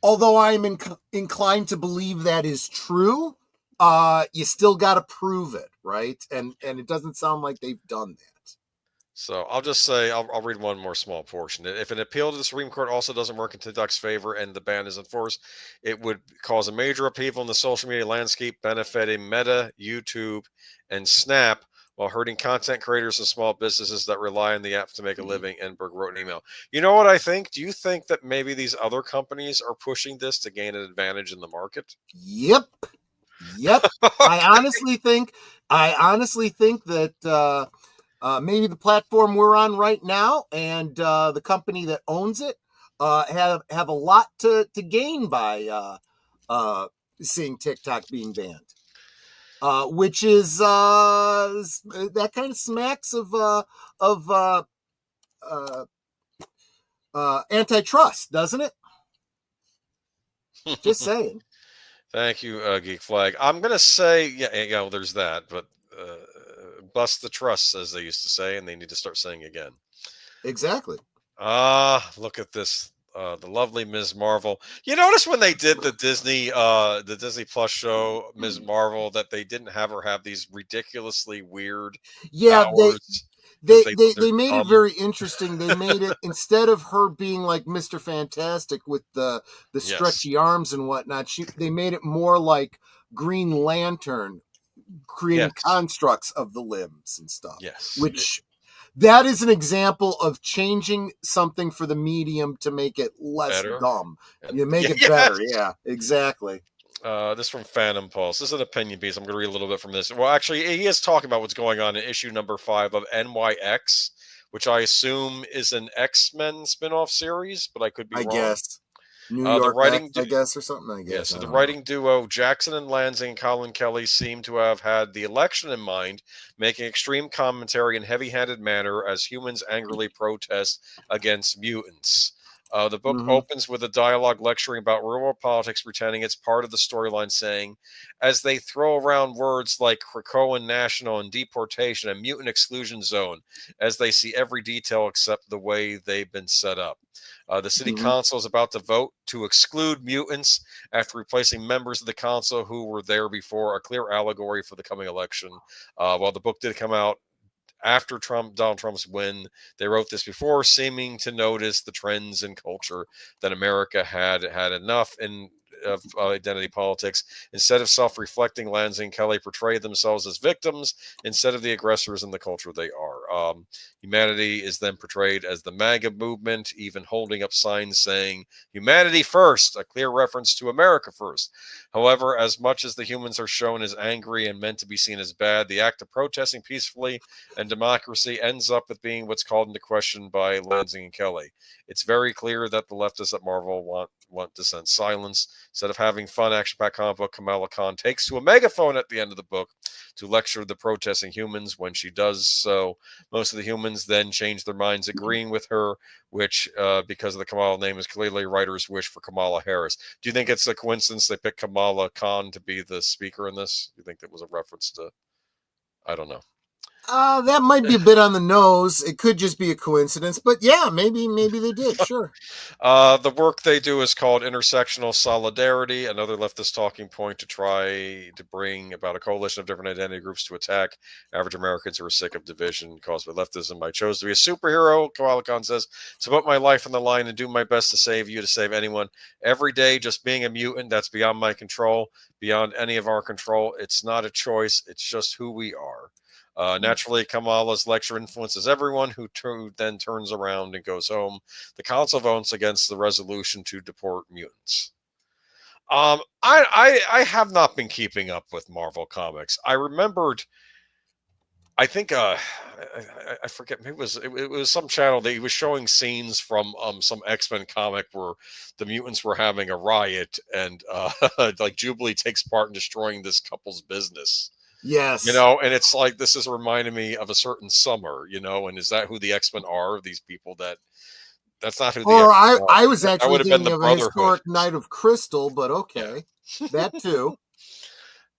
Although I'm inclined to believe that is true, you still got to prove it, right? And it doesn't sound like they've done that. So I'll just say, I'll read one more small portion. If an appeal to the Supreme Court also doesn't work in TikTok's favor and the ban is enforced, it would cause a major upheaval in the social media landscape, benefiting Meta, YouTube, and Snap, while hurting content creators and small businesses that rely on the app to make a living. Enberg wrote an email. You know what I think? Do you think that maybe these other companies are pushing this to gain an advantage in the market? Yep. I honestly think that maybe the platform we're on right now and the company that owns it have a lot to gain by seeing TikTok being banned. Which is that kind of smacks of antitrust, doesn't it? Just saying. Thank you, Geek Flag. I'm gonna say, well, there's that, but bust the trust, as they used to say, and they need to start saying again. Exactly. Look at this. The lovely Ms. Marvel. You notice when they did the Disney Plus show, Ms. Marvel, that they didn't have her have these ridiculously weird powers. They made it very interesting. They made it, instead of her being like Mr. Fantastic with the stretchy arms and whatnot, they made it more like Green Lantern, creating constructs of the limbs and stuff. Yes. Which that is an example of changing something for the medium to make it less dumb. You make it better. Yeah, exactly. This from Phantom Pulse. This is an opinion piece. I'm going to read a little bit from this. Well, actually, he is talking about what's going on in issue number 5 of NYX, which I assume is an X-Men spinoff series, but I could be wrong. Guess. New York, I guess, or something. I guess. Yeah, so the writing duo Jackson and Lansing and Colin Kelly seem to have had the election in mind, making extreme commentary in heavy-handed manner as humans angrily protest against mutants. The book opens with a dialogue lecturing about real-world politics, pretending it's part of the storyline, saying, as they throw around words like Krakoan National and deportation and mutant exclusion zone, as they see every detail except the way they've been set up. The city council is about to vote to exclude mutants after replacing members of the council who were there before, a clear allegory for the coming election. While the book did come out after Donald Trump's win, they wrote this before seeming to notice the trends in culture that America had enough of identity politics. Instead of self-reflecting, Lansing and Kelly portray themselves as victims instead of the aggressors in the culture they are. Humanity is then portrayed as the MAGA movement, even holding up signs saying humanity first, a clear reference to America first. However, as much as the humans are shown as angry and meant to be seen as bad, the act of protesting peacefully and democracy ends up with being what's called into question by Lansing and Kelly. It's very clear that the leftists at Marvel want to sense silence. Instead of having fun action-packed comic book, Kamala Khan takes to a megaphone at the end of the book to lecture the protesting humans. When she does so, most of the humans then change their minds, agreeing with her, which, because of the Kamala name, is clearly writer's wish for Kamala Harris. Do you think it's a coincidence they picked Kamala Khan to be the speaker in this? Do you think that was a reference to, I don't know. That might be a bit on the nose. It could just be a coincidence, but yeah, maybe they did. Sure. The work they do is called Intersectional Solidarity, another leftist talking point to try to bring about a coalition of different identity groups to attack average Americans who are sick of division caused by leftism. I chose to be a superhero, Kamala Khan says, to put my life on the line and do my best to save you, to save anyone. Every day, just being a mutant, that's beyond my control, beyond any of our control. It's not a choice. It's just who we are. Naturally, Kamala's lecture influences everyone who then turns around and goes home. The council votes against the resolution to deport mutants. I have not been keeping up with Marvel comics. I remembered. I think I forget. Maybe it was some channel that he was showing scenes from some X-Men comic where the mutants were having a riot and like Jubilee takes part in destroying this couple's business. Yes. You know, and it's like this is reminding me of a certain summer, you know, and is that who the X-Men are? These people that's not who the Or X-Men are. I was That actually would have been thinking the of a Brotherhood. historic Knight of Crystal, but okay. That too.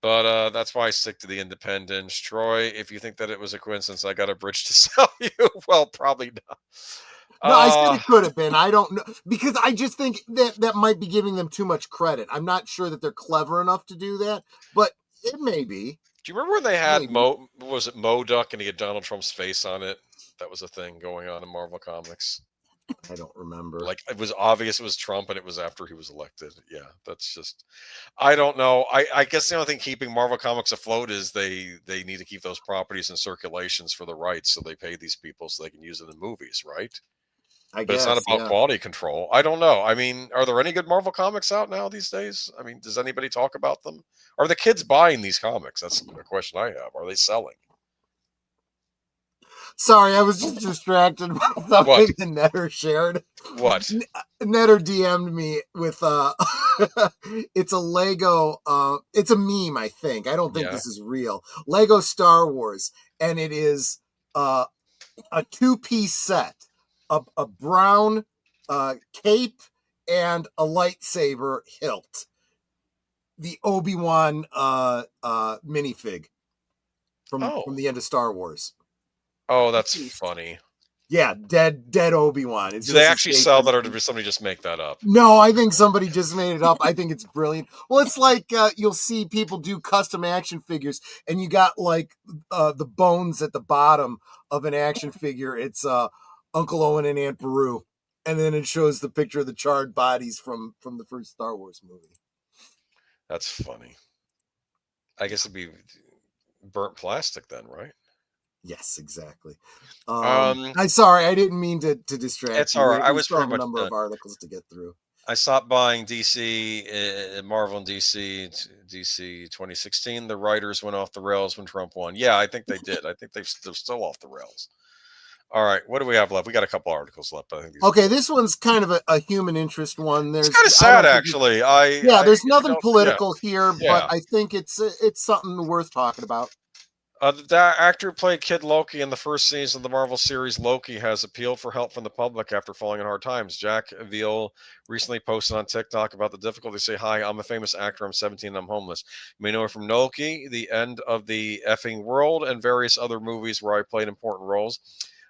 But that's why I stick to the independents. Troy, if you think that it was a coincidence, I got a bridge to sell you. Well, probably not. No, I said it could have been. I don't know, because I just think that might be giving them too much credit. I'm not sure that they're clever enough to do that, but it may be. Do you remember when they had was it Modoc and he had Donald Trump's face on it? That was a thing going on in Marvel Comics. I don't remember. Like it was obvious it was Trump, and it was after he was elected. Yeah, that's just. I don't know. I guess the only thing keeping Marvel Comics afloat is they need to keep those properties in circulations for the rights, so they pay these people so they can use it in movies, right? But it's not about quality control. I don't know. I mean, are there any good Marvel comics out now these days? I mean, does anybody talk about them? Are the kids buying these comics? That's a question I have. Are they selling? Sorry, I was just distracted by something that Netter shared. What? Netter DM'd me with it's a Lego, it's a meme, I think. I don't think this is real. Lego Star Wars, and it is a 2-piece set. A brown cape and a lightsaber hilt. The Obi-Wan minifig from the end of Star Wars. Oh, that's funny. Yeah, dead Obi-Wan. Do they actually sell that, or did somebody just make that up? No, I think somebody just made it up. I think it's brilliant. Well, it's like you'll see people do custom action figures, and you got like the bones at the bottom of an action figure. It's Uncle Owen and Aunt Beru, and then it shows the picture of the charred bodies from the first Star Wars movie. That's funny. I guess it'd be burnt plastic then, right? Yes, exactly. I'm sorry, I didn't mean to distract. It's all right. I was pretty much a number of articles to get through. I stopped buying DC, Marvel and DC 2016. The writers went off the rails when Trump won. Yeah, I think they did. I think they're still off the rails. All right, what do we have left? We got a couple articles left. I think this one's kind of a human interest one. It's kind of sad, actually. There's nothing political here, but I think it's something worth talking about. The actor who played Kid Loki in the first season of the Marvel series Loki has appealed for help from the public after falling in hard times. Jack Veal recently posted on TikTok about the difficulty. Say, hi, I'm a famous actor. I'm 17 and I'm homeless. You may know me from Loki, The End of the Effing World, and various other movies where I played important roles.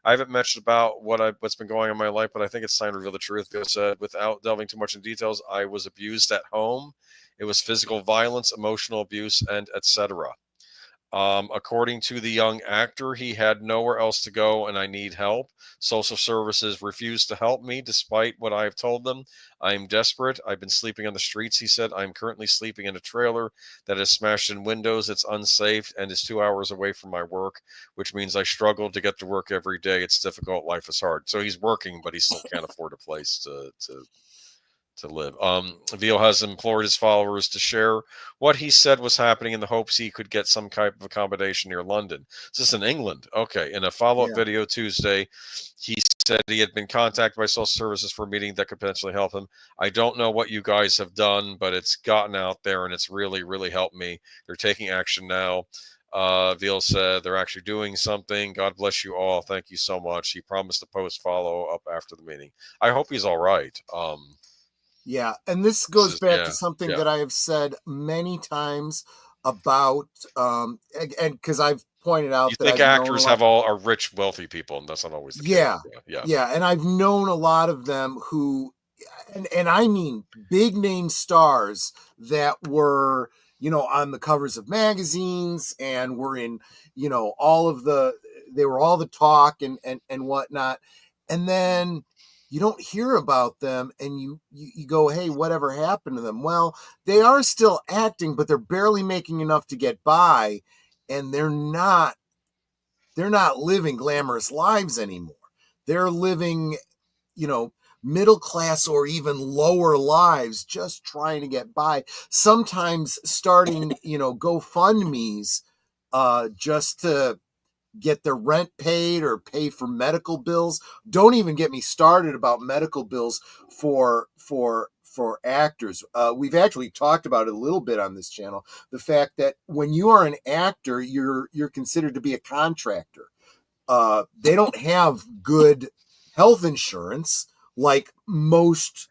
I haven't mentioned about what's been going on in my life, but I think it's time to reveal the truth. Veal said, without delving too much in details, I was abused at home. It was physical violence, emotional abuse, and etc. According to the young actor, he had nowhere else to go and I need help. Social services refused to help me despite what I have told them. I am desperate. I've been sleeping on the streets, he said. I'm currently sleeping in a trailer that is smashed in windows. It's unsafe and is 2 hours away from my work, which means I struggle to get to work every day. It's difficult. Life is hard. So he's working, but he still can't afford a place to live. Veal has implored his followers to share what he said was happening in the hopes he could get some type of accommodation near London. Is this in England? Okay. In a follow-up video Tuesday, he said he had been contacted by social services for a meeting that could potentially help him. I don't know what you guys have done, but it's gotten out there and it's really, really helped me. They're taking action now. Veal said they're actually doing something. God bless you all. Thank you so much. He promised to post follow-up after the meeting. I hope he's all right. Yeah, and this goes back to something that I have said many times about, and because I've pointed out you think actors are rich, wealthy people, and that's not always the case. Yeah, and I've known a lot of them who, and I mean big name stars that were, on the covers of magazines and were in, they were all the talk and whatnot, and then you don't hear about them and you go, hey, whatever happened to them? Well, they are still acting, but they're barely making enough to get by, and they're not living glamorous lives anymore. They're living, middle class or even lower lives just trying to get by, sometimes starting, GoFundMe's just to get their rent paid or pay for medical bills. Don't even get me started about medical bills for actors. We've actually talked about it a little bit on this channel. The fact that when you are an actor, you're considered to be a contractor. They don't have good health insurance like most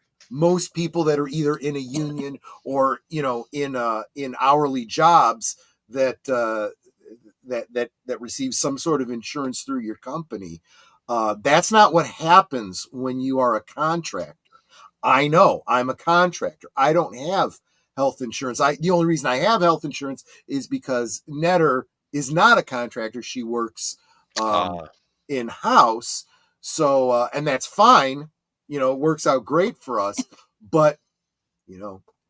people that are either in a union or in hourly jobs that receive some sort of insurance through your company. That's not what happens when you are a contractor. I know I'm a contractor. I don't have health insurance. The only reason I have health insurance is because Netter is not a contractor. She works in-house. So, and that's fine. It works out great for us. But,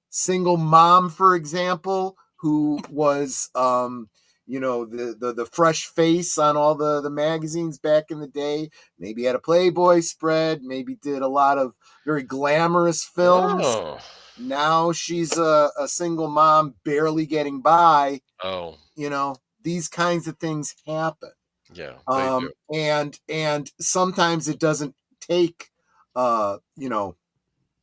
single mom, for example, who was, the fresh face on all the magazines back in the day, maybe had a Playboy spread, maybe did a lot of very glamorous films. Oh. Now she's a single mom barely getting by. Oh. These kinds of things happen. Yeah, they do. And sometimes it doesn't take a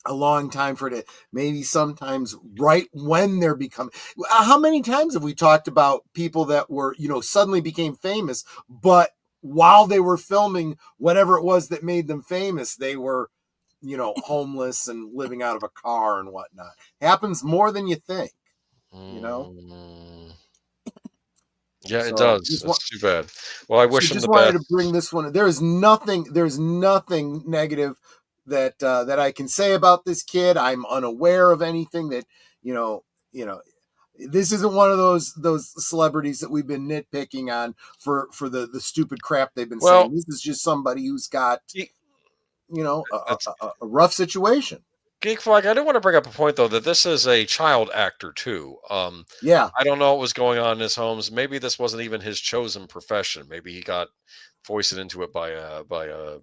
long time for it. Maybe sometimes right when they're becoming. How many times have we talked about people that were, suddenly became famous, but while they were filming whatever it was that made them famous, they were, homeless and living out of a car and whatnot. Happens more than you think, Yeah, it does. It's too bad. Well, I wish them the best. Just wanted to bring this one. There's nothing negative that I can say about this kid. I'm unaware of anything that, this isn't one of those celebrities that we've been nitpicking on for the stupid crap they've been saying. This is just somebody who's got, a rough situation. Geek Flag, I do want to bring up a point, though, that this is a child actor, too. Yeah. I don't know what was going on in his homes. Maybe this wasn't even his chosen profession. Maybe he got foisted into it by a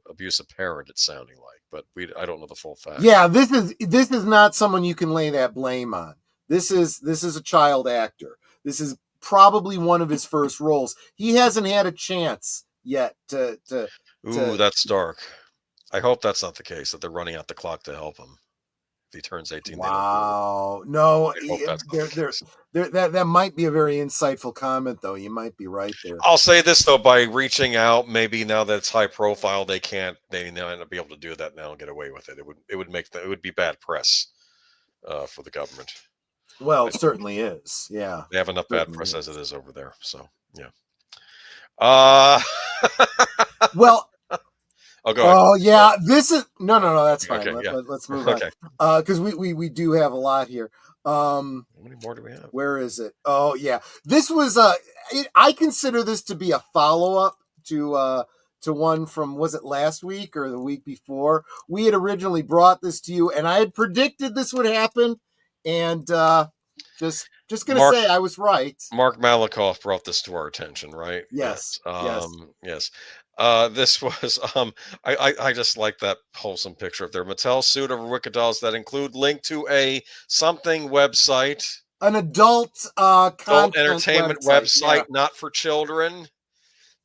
abusive parent, it's sounding like. But I don't know the full facts. Yeah, this is not someone you can lay that blame on. This is a child actor. This is probably one of his first roles. He hasn't had a chance yet to that's dark. I hope that's not the case, that they're running out the clock to help him. If he turns 18, wow. No, that might be a very insightful comment, though. You might be right there. I'll say this, though, by reaching out, maybe now that it's high profile, they now not be able to do that now and get away with it. It would be bad press for the government. Well, it certainly is. Yeah. They have enough bad press as it is over there. So, yeah. Well, oh, go ahead. Oh yeah, this is no. That's fine. Okay, Let's move on. Because we do have a lot here. How many more do we have? Where is it? Oh yeah, this was I consider this to be a follow up to one from, was it last week or the week before? We had originally brought this to you, and I had predicted this would happen, and just gonna say I was right. Mark Malikoff brought this to our attention, right? Yes. Yes. This was I just like that wholesome picture of their Mattel suit over Wicked dolls that include link to a something website, an adult entertainment website, not for children,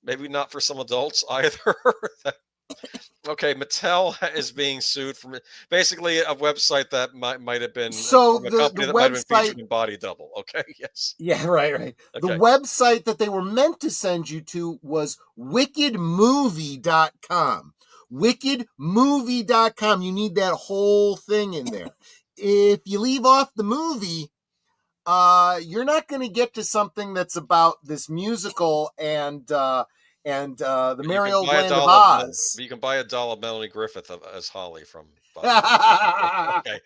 maybe not for some adults either. Okay, Mattel is being sued for basically a website that might have been from a company that might have been featured in Body Double. Okay, yes. Yeah, right. Okay. The website that they were meant to send you to was wickedmovie.com. Wickedmovie.com. You need that whole thing in there. If you leave off the movie, you're not going to get to something that's about this musical and the Merry Old Land of Oz. You can buy a doll of Melanie Griffith as Holly from Okay.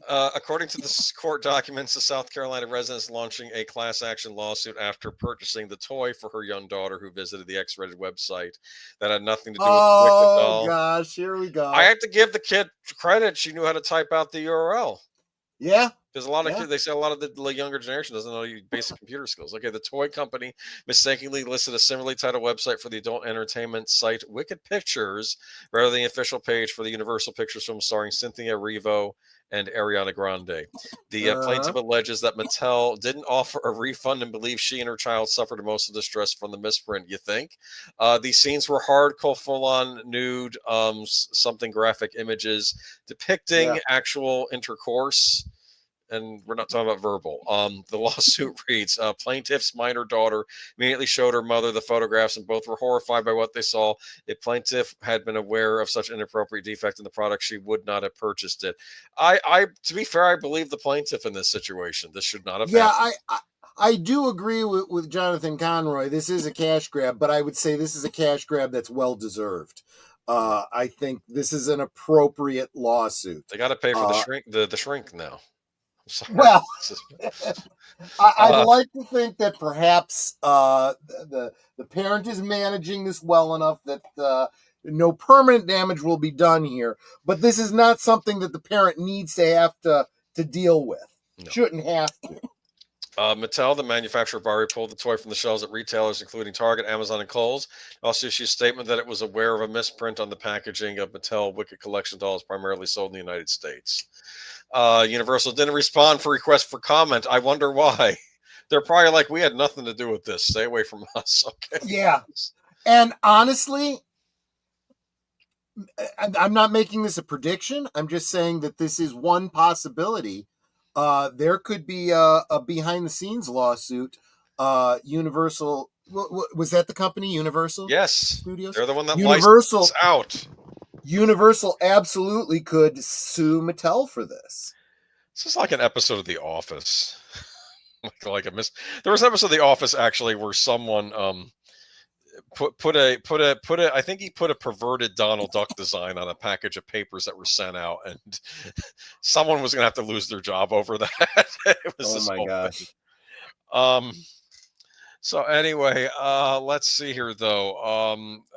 According to the court documents, the South Carolina resident is launching a class action lawsuit after purchasing the toy for her young daughter who visited the X-rated website that had nothing to do with the Wicked doll. Oh, gosh, here we go. I have to give the kid credit. She knew how to type out the URL. Yeah. There's a lot of kids. They say a lot of the younger generation doesn't know basic computer skills. Okay, the toy company mistakenly listed a similarly titled website for the adult entertainment site Wicked Pictures rather than the official page for the Universal Pictures film starring Cynthia Erivo and Ariana Grande. The plaintiff alleges that Mattel didn't offer a refund and believes she and her child suffered most of the stress from the misprint. You think? These scenes were hardcore, full-on nude, something graphic images depicting actual intercourse. And we're not talking about verbal. The lawsuit reads, plaintiff's minor daughter immediately showed her mother the photographs, and both were horrified by what they saw. If plaintiff had been aware of such inappropriate defect in the product, she would not have purchased it. To be fair, I believe the plaintiff in this situation. This should not have happened. I do agree with Jonathan Conroy. This is a cash grab, but I would say this is a cash grab that's well deserved. I think this is an appropriate lawsuit. They got to pay for the shrink now. Well, I'd like to think that perhaps the parent is managing this well enough that no permanent damage will be done here. But this is not something that the parent needs to have to deal with. No. Shouldn't have to. Mattel, the manufacturer of Barbie, pulled the toy from the shelves at retailers including Target, Amazon, and Kohl's. Also issued a statement that it was aware of a misprint on the packaging of Mattel Wicked collection dolls primarily sold in the United States. Universal didn't respond for requests for comment. I wonder why. They're probably like, we had nothing to do with this. Stay away from us. Okay. Yeah. And honestly, I'm not making this a prediction. I'm just saying that this is one possibility. There could be a behind the scenes lawsuit. Universal, was that the company Universal? Yes. Studios? They're the one that Universal out. Universal absolutely could sue Mattel for this. This is like an episode of The Office. There was an episode of The Office actually where someone put a I think he put a perverted Donald Duck design on a package of papers that were sent out, and someone was gonna have to lose their job over that. It was gosh. So anyway, let's see here, though.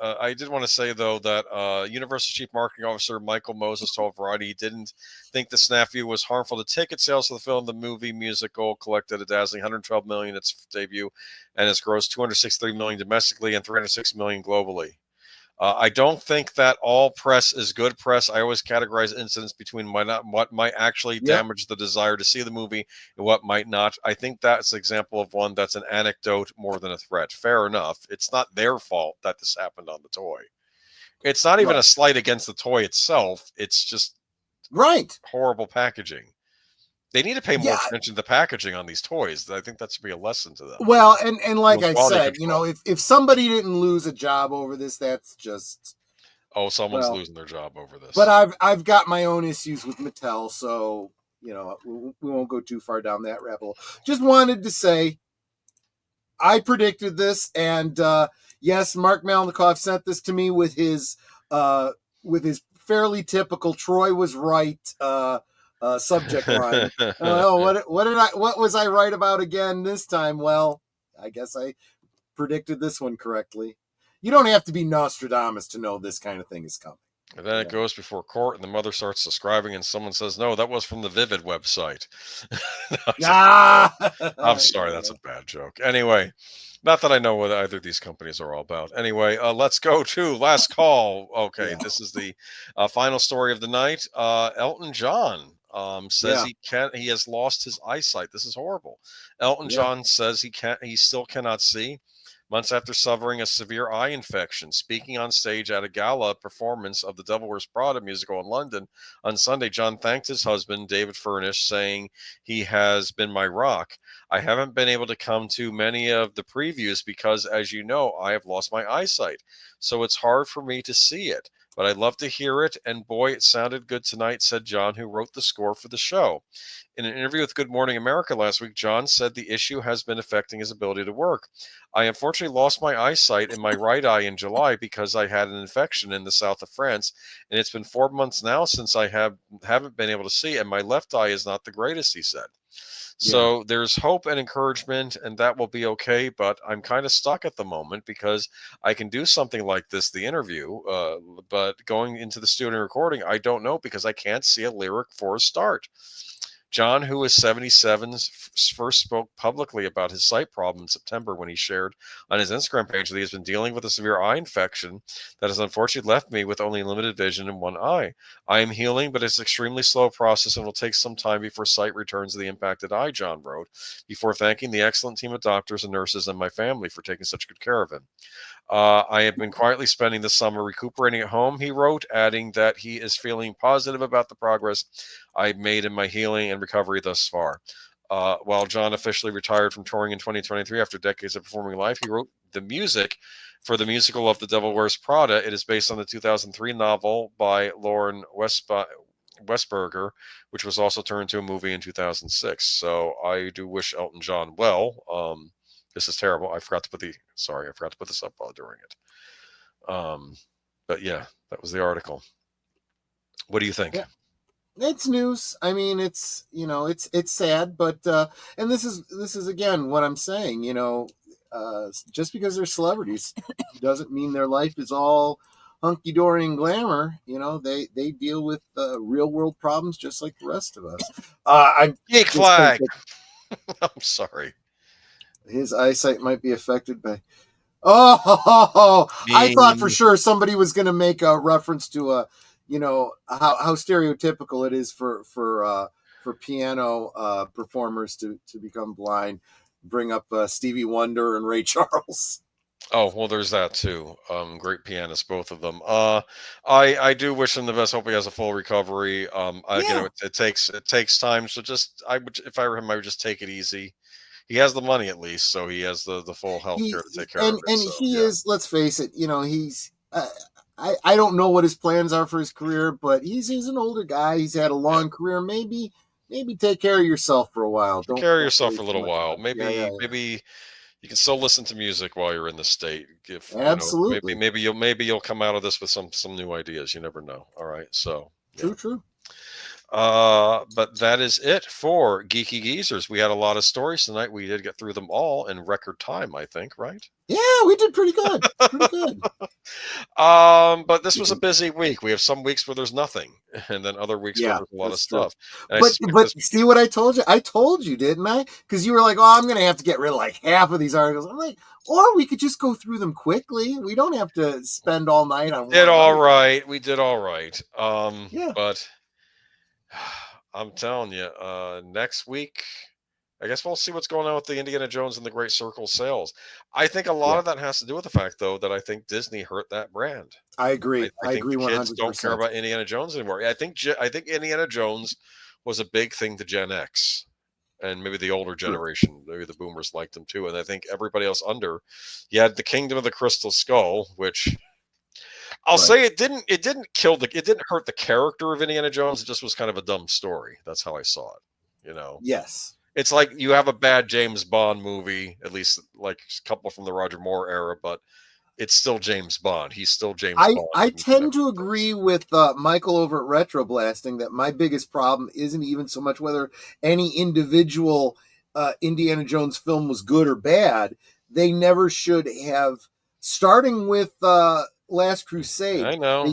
I did want to say, though, that Universal Chief Marketing Officer Michael Moses told Variety he didn't think the snafu was harmful to ticket sales for the film. The movie musical collected a dazzling $112 million its debut, and has grossed $263 million domestically and $306 million globally. I don't think that all press is good press. I always categorize incidents between what might actually damage the desire to see the movie and what might not. I think that's an example of one that's an anecdote more than a threat. Fair enough. It's not their fault that this happened on the toy. It's not even a slight against the toy itself. It's just horrible packaging. They need to pay more attention to the packaging on these toys. I think that should be a lesson to them. Well, and like I said, if somebody didn't lose a job over this, that's just someone's losing their job over this. But I've got my own issues with Mattel, so we won't go too far down that rabbit hole. Just wanted to say I predicted this, and yes, Mark Malnikoff sent this to me with his fairly typical Troy was right subject line. What was I right about again this time? Well, I guess I predicted this one correctly. You don't have to be Nostradamus to know this kind of thing is coming. And then it goes before court, and the mother starts describing, and someone says, "No, that was from the Vivid website." I'm sorry, that's a bad joke. Anyway, not that I know what either of these companies are all about. Anyway, let's go to last call. Okay, this is the final story of the night. Elton John says he has lost his eyesight. This is horrible. Elton John says he still cannot see months after suffering a severe eye infection. Speaking on stage at a gala performance of the Devil Wears Prada musical in London on Sunday, John thanked his husband, David Furnish, saying, "He has been my rock. I haven't been able to come to many of the previews because, as you know, I have lost my eyesight. So it's hard for me to see it. But I'd love to hear it, and boy, it sounded good tonight," said John, who wrote the score for the show. In an interview with Good Morning America last week, John said the issue has been affecting his ability to work. "I unfortunately lost my eyesight in my right eye in July because I had an infection in the south of France, and it's been 4 months now since I haven't been able to see, and my left eye is not the greatest," he said. So there's hope and encouragement, and that will be okay, but I'm kind of stuck at the moment because I can do something like this, the interview, but going into the studio recording, I don't know because I can't see a lyric for a start. John, who is 77, first spoke publicly about his sight problem in September when he shared on his Instagram page that he has been dealing with a severe eye infection that has unfortunately left me with only limited vision in one eye. I am healing, but it's an extremely slow process and will take some time before sight returns to the impacted eye, John wrote, before thanking the excellent team of doctors and nurses and my family for taking such good care of him. I have been quietly spending the summer recuperating at home, he wrote, adding that he is feeling positive about the progress I've made in my healing and recovery thus far. While John officially retired from touring in 2023 after decades of performing live, he wrote the music for the musical of The Devil Wears Prada. It is based on the 2003 novel by Lauren Westberger, which was also turned into a movie in 2006. So I do wish Elton John well. This is terrible. I forgot to put the sub during it. But yeah, that was the article. What do you think? Yeah. It's news. I mean, it's, you know, it's sad, but and this is again what I'm saying, you know, just because they're celebrities doesn't mean their life is all hunky-dory and glamour. You know, they deal with real world problems just like the rest of us. I'm Geek flag. I'm sorry. His eyesight might be affected by. Oh, I thought for sure somebody was going to make a reference to you know, how stereotypical it is for piano performers to become blind. Bring up Stevie Wonder and Ray Charles. Oh, well, there's that too. Great pianists, both of them. I do wish him the best. Hope he has a full recovery. You know, it takes time. So if I were him, I would just take it easy. He has the money at least, so he has the full health care to take care of it. And so, he is, let's face it, you know, he's I don't know what his plans are for his career, but he's an older guy. He's had a long career. Maybe take care of yourself for a while. Take care of yourself for a little while. Maybe you can still listen to music while you're in the state. Absolutely. You know, maybe you'll come out of this with some new ideas. You never know. All right. So True. But that is it for Geeky Geezers. We had a lot of stories tonight. We did get through them all in record time, I think, right? Yeah, we did pretty good. But this was a busy week. We have some weeks where there's nothing, and then other weeks where there's a lot of stuff. But see what I told you? I told you, didn't I? Because you were like, "Oh, I'm going to have to get rid of like half of these articles." I'm like, or we could just go through them quickly. We don't have to spend all night on. We did all right. But I'm telling you, next week, I guess we'll see what's going on with the Indiana Jones and the Great Circle sales. I think a lot of that has to do with the fact, though, that I think Disney hurt that brand. I agree. I think agree. 100%. Kids don't care about Indiana Jones anymore. I think Indiana Jones was a big thing to Gen X and maybe the older generation. Maybe the boomers liked them too. And I think everybody else under, you had the Kingdom of the Crystal Skull, which I'll say it didn't hurt the character of Indiana Jones. It just was kind of a dumb story. That's how I saw it. You know? Yes. It's like you have a bad James Bond movie, at least like a couple from the Roger Moore era, but it's still James Bond. He's still James Bond. I tend to agree with Michael over at Retro Blasting that my biggest problem isn't even so much whether any individual Indiana Jones film was good or bad. They never should have, starting with Last Crusade. I know.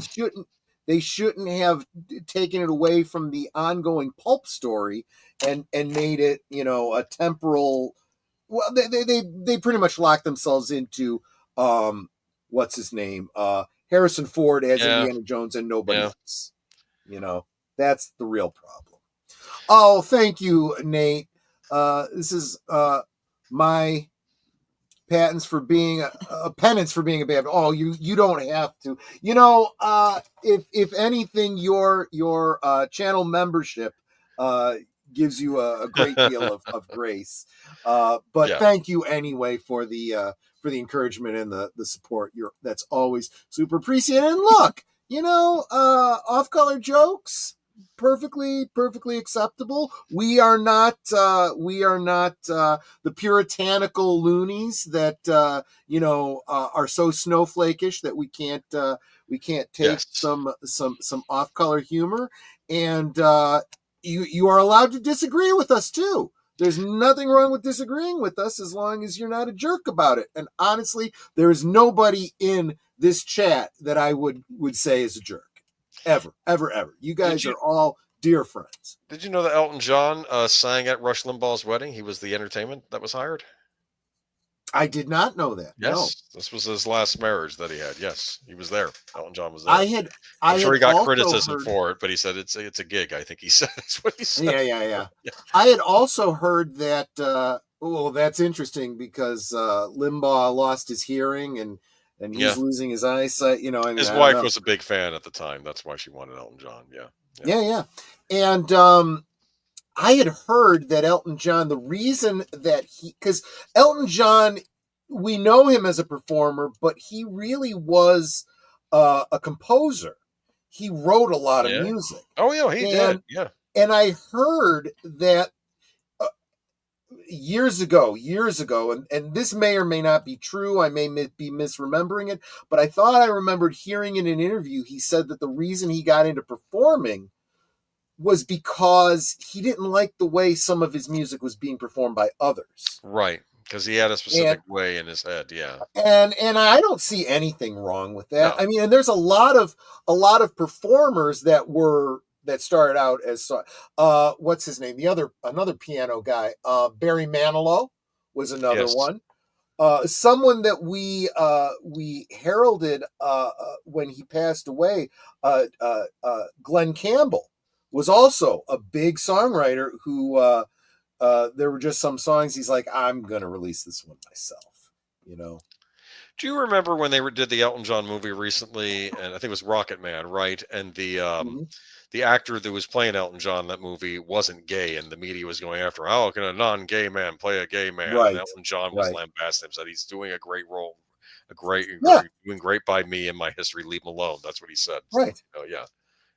They shouldn't have taken it away from the ongoing pulp story and made it, you know, a temporal. Well, they pretty much locked themselves into what's his name, Harrison Ford as Indiana Jones and nobody else. You know, that's the real problem. Oh, thank you, Nate. This is my penance for being a bad. Oh, you don't have to. You know, if anything, your channel membership gives you a great deal of grace. But thank you anyway for the encouragement and the support. That's always super appreciated. And look, you know, off-color jokes, perfectly acceptable. We are not the puritanical loonies that you know are so snowflakish that we can't take some off-color humor. And you are allowed to disagree with us too. There's nothing wrong with disagreeing with us as long as you're not a jerk about it. And honestly, there is nobody in this chat that I would say is a jerk. Ever. You guys are all dear friends. Did you know that Elton John sang at Rush Limbaugh's wedding? He was the entertainment that was hired. I did not know that. Yes, this was his last marriage that he had. Yes, he was there. Elton John was there. I'm sure he got criticism for it, but he said it's a gig. I think he said that's what he said. Yeah. I had also heard that. Well, that's interesting because Limbaugh lost his hearing and he's losing his eyesight. You know, his wife was a big fan at the time. That's why she wanted Elton John. Yeah. And I had heard that Elton John, the reason that because Elton John, we know him as a performer, but he really was a composer. He wrote a lot of music. Oh, yeah, he did. Yeah. And I heard that years ago, and this may or may not be true. I may be misremembering it, but I thought I remembered hearing in an interview, he said that the reason he got into performing was because he didn't like the way some of his music was being performed by others. Right, because he had a specific way in his head, And I don't see anything wrong with that. No. I mean, and there's a lot of performers that started out as what's his name? Another piano guy, Barry Manilow was another one. Someone that we heralded when he passed away, Glenn Campbell, was also a big songwriter who there were just some songs he's like, I'm going to release this one myself, you know. Do you remember when they did the Elton John movie recently? And I think it was Rocket Man, right? And the actor that was playing Elton John in that movie wasn't gay, and the media was going after, how can a non-gay man play a gay man? Right. And Elton John was lambasting him, said he's doing a great role, doing great by me in my history. Leave him alone. That's what he said. Right. So, I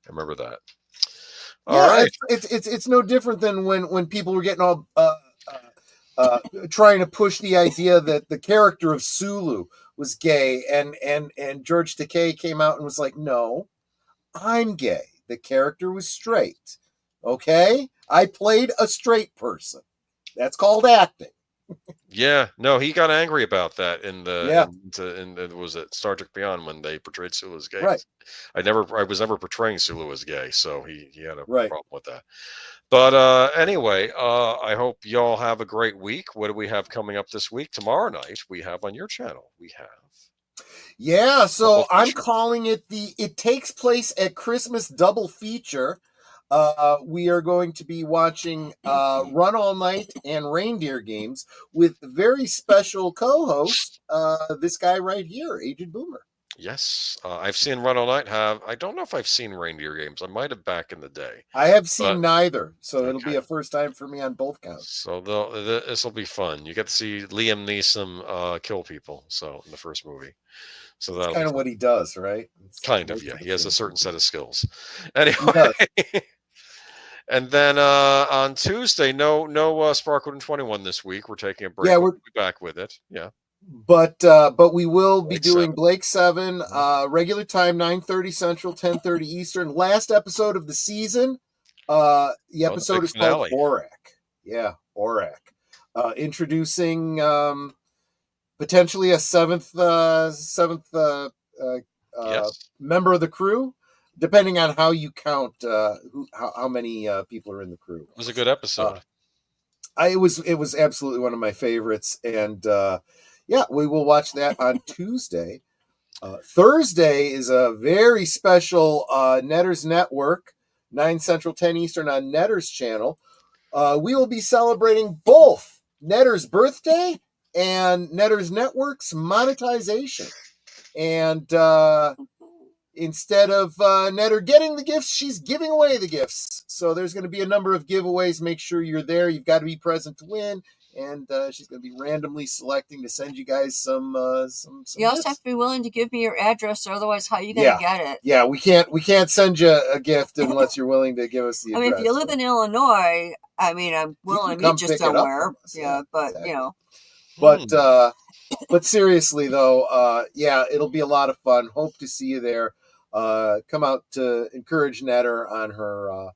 remember that. All right. It's no different than when people were getting all trying to push the idea that the character of Sulu was gay, and George Takei came out and was like, no, I'm gay. The character was straight. Okay? I played a straight person. That's called acting. No, he got angry about that in was it Star Trek Beyond when they portrayed Sulu as gay. Right. I was never portraying Sulu as gay, so he had a problem with that. But anyway, I hope y'all have a great week. What do we have coming up this week? Tomorrow night we have on your channel. So I'm calling it it takes place at Christmas double feature. We are going to be watching Run All Night and Reindeer Games with very special co-host, this guy right here, Aged Boomer. Yes, I've seen Run All Night. I don't know if I've seen Reindeer Games. I might have back in the day. I have seen neither, so it'll be a first time for me on both counts. So this will be fun. You get to see Liam Neeson kill people. So in the first movie. So that's kind of what he does, right? He has a certain set of skills. Anyway. And then on Tuesday, no Sparkwood and 21 this week. We're taking a break. Yeah, we'll be back with it. Yeah. But we will be doing 7. Blake 7, regular time, 9:30 Central, 10:30 Eastern. Last episode of the season. The episode is called Orak. Yeah, Orak. Introducing potentially a seventh member of the crew, depending on how you count how many people are in the crew. It was a good episode. It was absolutely one of my favorites, and we will watch that on Tuesday. Thursday is a very special Netters Network, 9 Central, 10 Eastern on Netters channel. We will be celebrating both Netter's birthday and Netters Network's monetization. And instead of Netter getting the gifts, she's giving away the gifts. So there's going to be a number of giveaways. Make sure you're there. You've got to be present to win. And she's going to be randomly selecting to send you guys some you also have to be willing to give me your address, or otherwise how are you going to get it? Yeah, we can't send you a gift unless you're willing to give us the address. I mean, if you live in Illinois, I'm willing to meet you somewhere. But exactly. But seriously though, it'll be a lot of fun. Hope to see you there. Come out to encourage Netter on her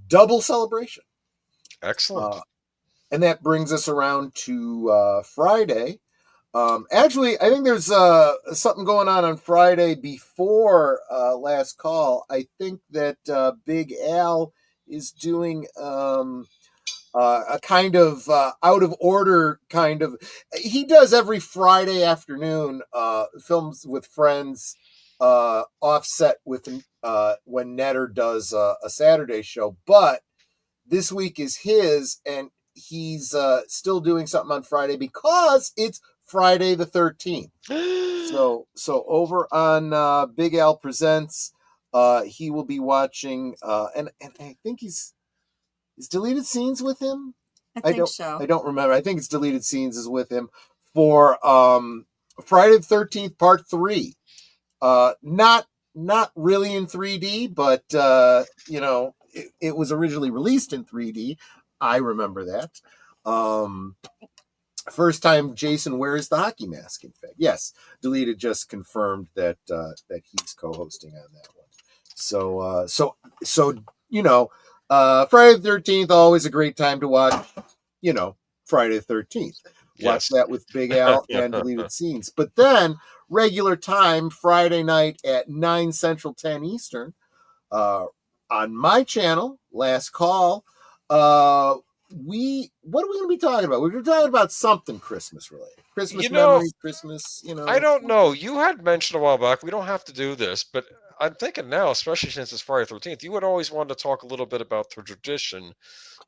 double celebration. Excellent. And that brings us around to Friday. Actually, I think there's something going on Friday before last call. I think that Big Al is doing a kind of out of order kind of. He does every Friday afternoon films with friends, offset with when Netter does a Saturday show. But this week is his, and he's still doing something on Friday because it's Friday the 13th. So over on Big Al Presents, he will be watching, and I think is Deleted Scenes with him. I think so. I don't remember. I think it's Deleted Scenes is with him for Friday the 13th Part 3. Not really in 3D, but it was originally released in 3D. I remember that. First time Jason wears the hockey mask, in fact. Yes, Deleted just confirmed that he's co-hosting on that one. So Friday the 13th, always a great time to watch, Friday the 13th. Watch that with Big Al and Deleted Scenes. But then regular time, Friday night at 9 Central, 10 Eastern, on my channel, Last Call, what are we going to be talking about? We're talking about something Christmas related. Christmas memories, Christmas, I don't know. You had mentioned a while back, we don't have to do this, but I'm thinking now, especially since it's Friday the 13th, you would always want to talk a little bit about the tradition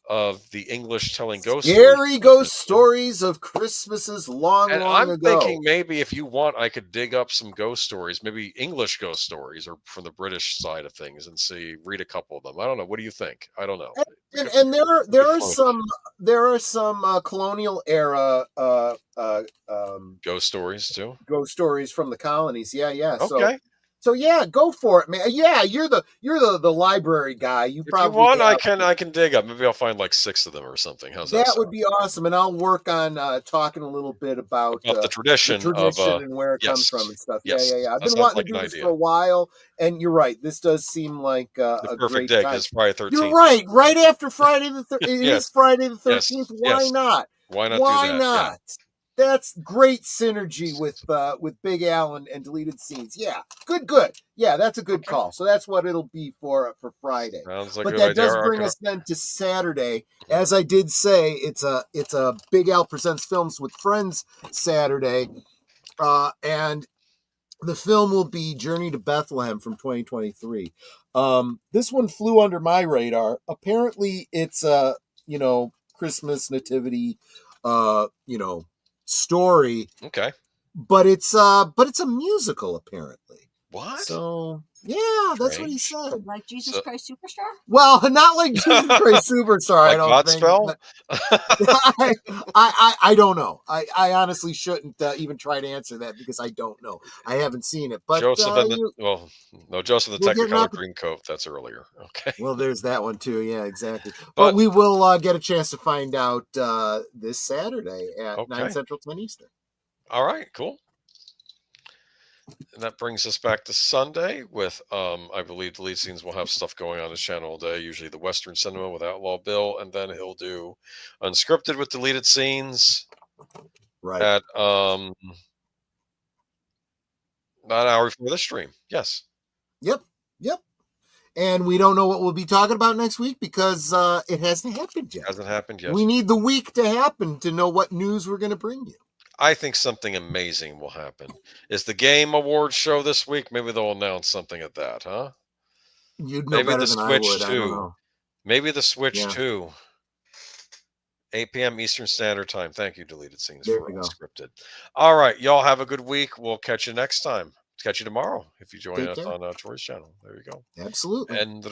of the English telling ghost stories. Scary ghost stories of Christmases long ago. I'm thinking maybe if you want, I could dig up some ghost stories, maybe English ghost stories or from the British side of things, and read a couple of them. I don't know. What do you think? I don't know. And there are some colonial era ghost stories too. Ghost stories from the colonies. Yeah. Okay. So yeah, go for it, man. Yeah, you're the library guy. If you want, I can dig up. Maybe I'll find like 6 of them or something. How's that? That would be awesome, and I'll work on talking a little bit about the tradition and where it comes from and stuff. Yes. Yeah. I've been wanting to do this for a while, and you're right. This does seem like the perfect day because Friday 13th. You're right. Right after Friday the 13th. It is Friday the 13th. Why not? Why not? Why not? Yeah. That's great synergy with Big Al and Deleted Scenes. Yeah, good. Yeah, that's a good call. So that's what it'll be for Friday. Sounds like but that does bring us then to Saturday. As I did say, it's a Big Al Presents Films with Friends Saturday, and the film will be Journey to Bethlehem from 2023. This one flew under my radar. Apparently, it's a Christmas nativity, story. Okay. But it's a musical apparently. What? So yeah, that's what he said. Like Jesus Christ Superstar? Well, not like Jesus Christ Superstar. Like I don't Godspell? think. I don't know. I honestly shouldn't even try to answer that because I don't know. I haven't seen it. But Joseph Joseph the Technicolor Dreamcoat. That's earlier. Okay. Well, there's that one too. Yeah, exactly. But we will get a chance to find out this Saturday at 9 Central, 10 Eastern. All right. Cool. And that brings us back to Sunday with, I believe Deleted Scenes will have stuff going on his channel all day, usually the Western Cinema with Outlaw Bill, and then he'll do Unscripted with Deleted Scenes at about an hour before the stream. Yes. Yep. And we don't know what we'll be talking about next week because it hasn't happened yet. We need the week to happen to know what news we're going to bring you. I think something amazing will happen. Is the Game Awards show this week? Maybe they'll announce something at that, huh? You'd know better than I would. I don't know. Maybe the Switch 2. 8 p.m. Eastern Standard Time. Thank you, Deleted Scenes, for Unscripted. All right, y'all have a good week. We'll catch you next time. Catch you tomorrow if you join us on Tori's channel. There you go. Absolutely. And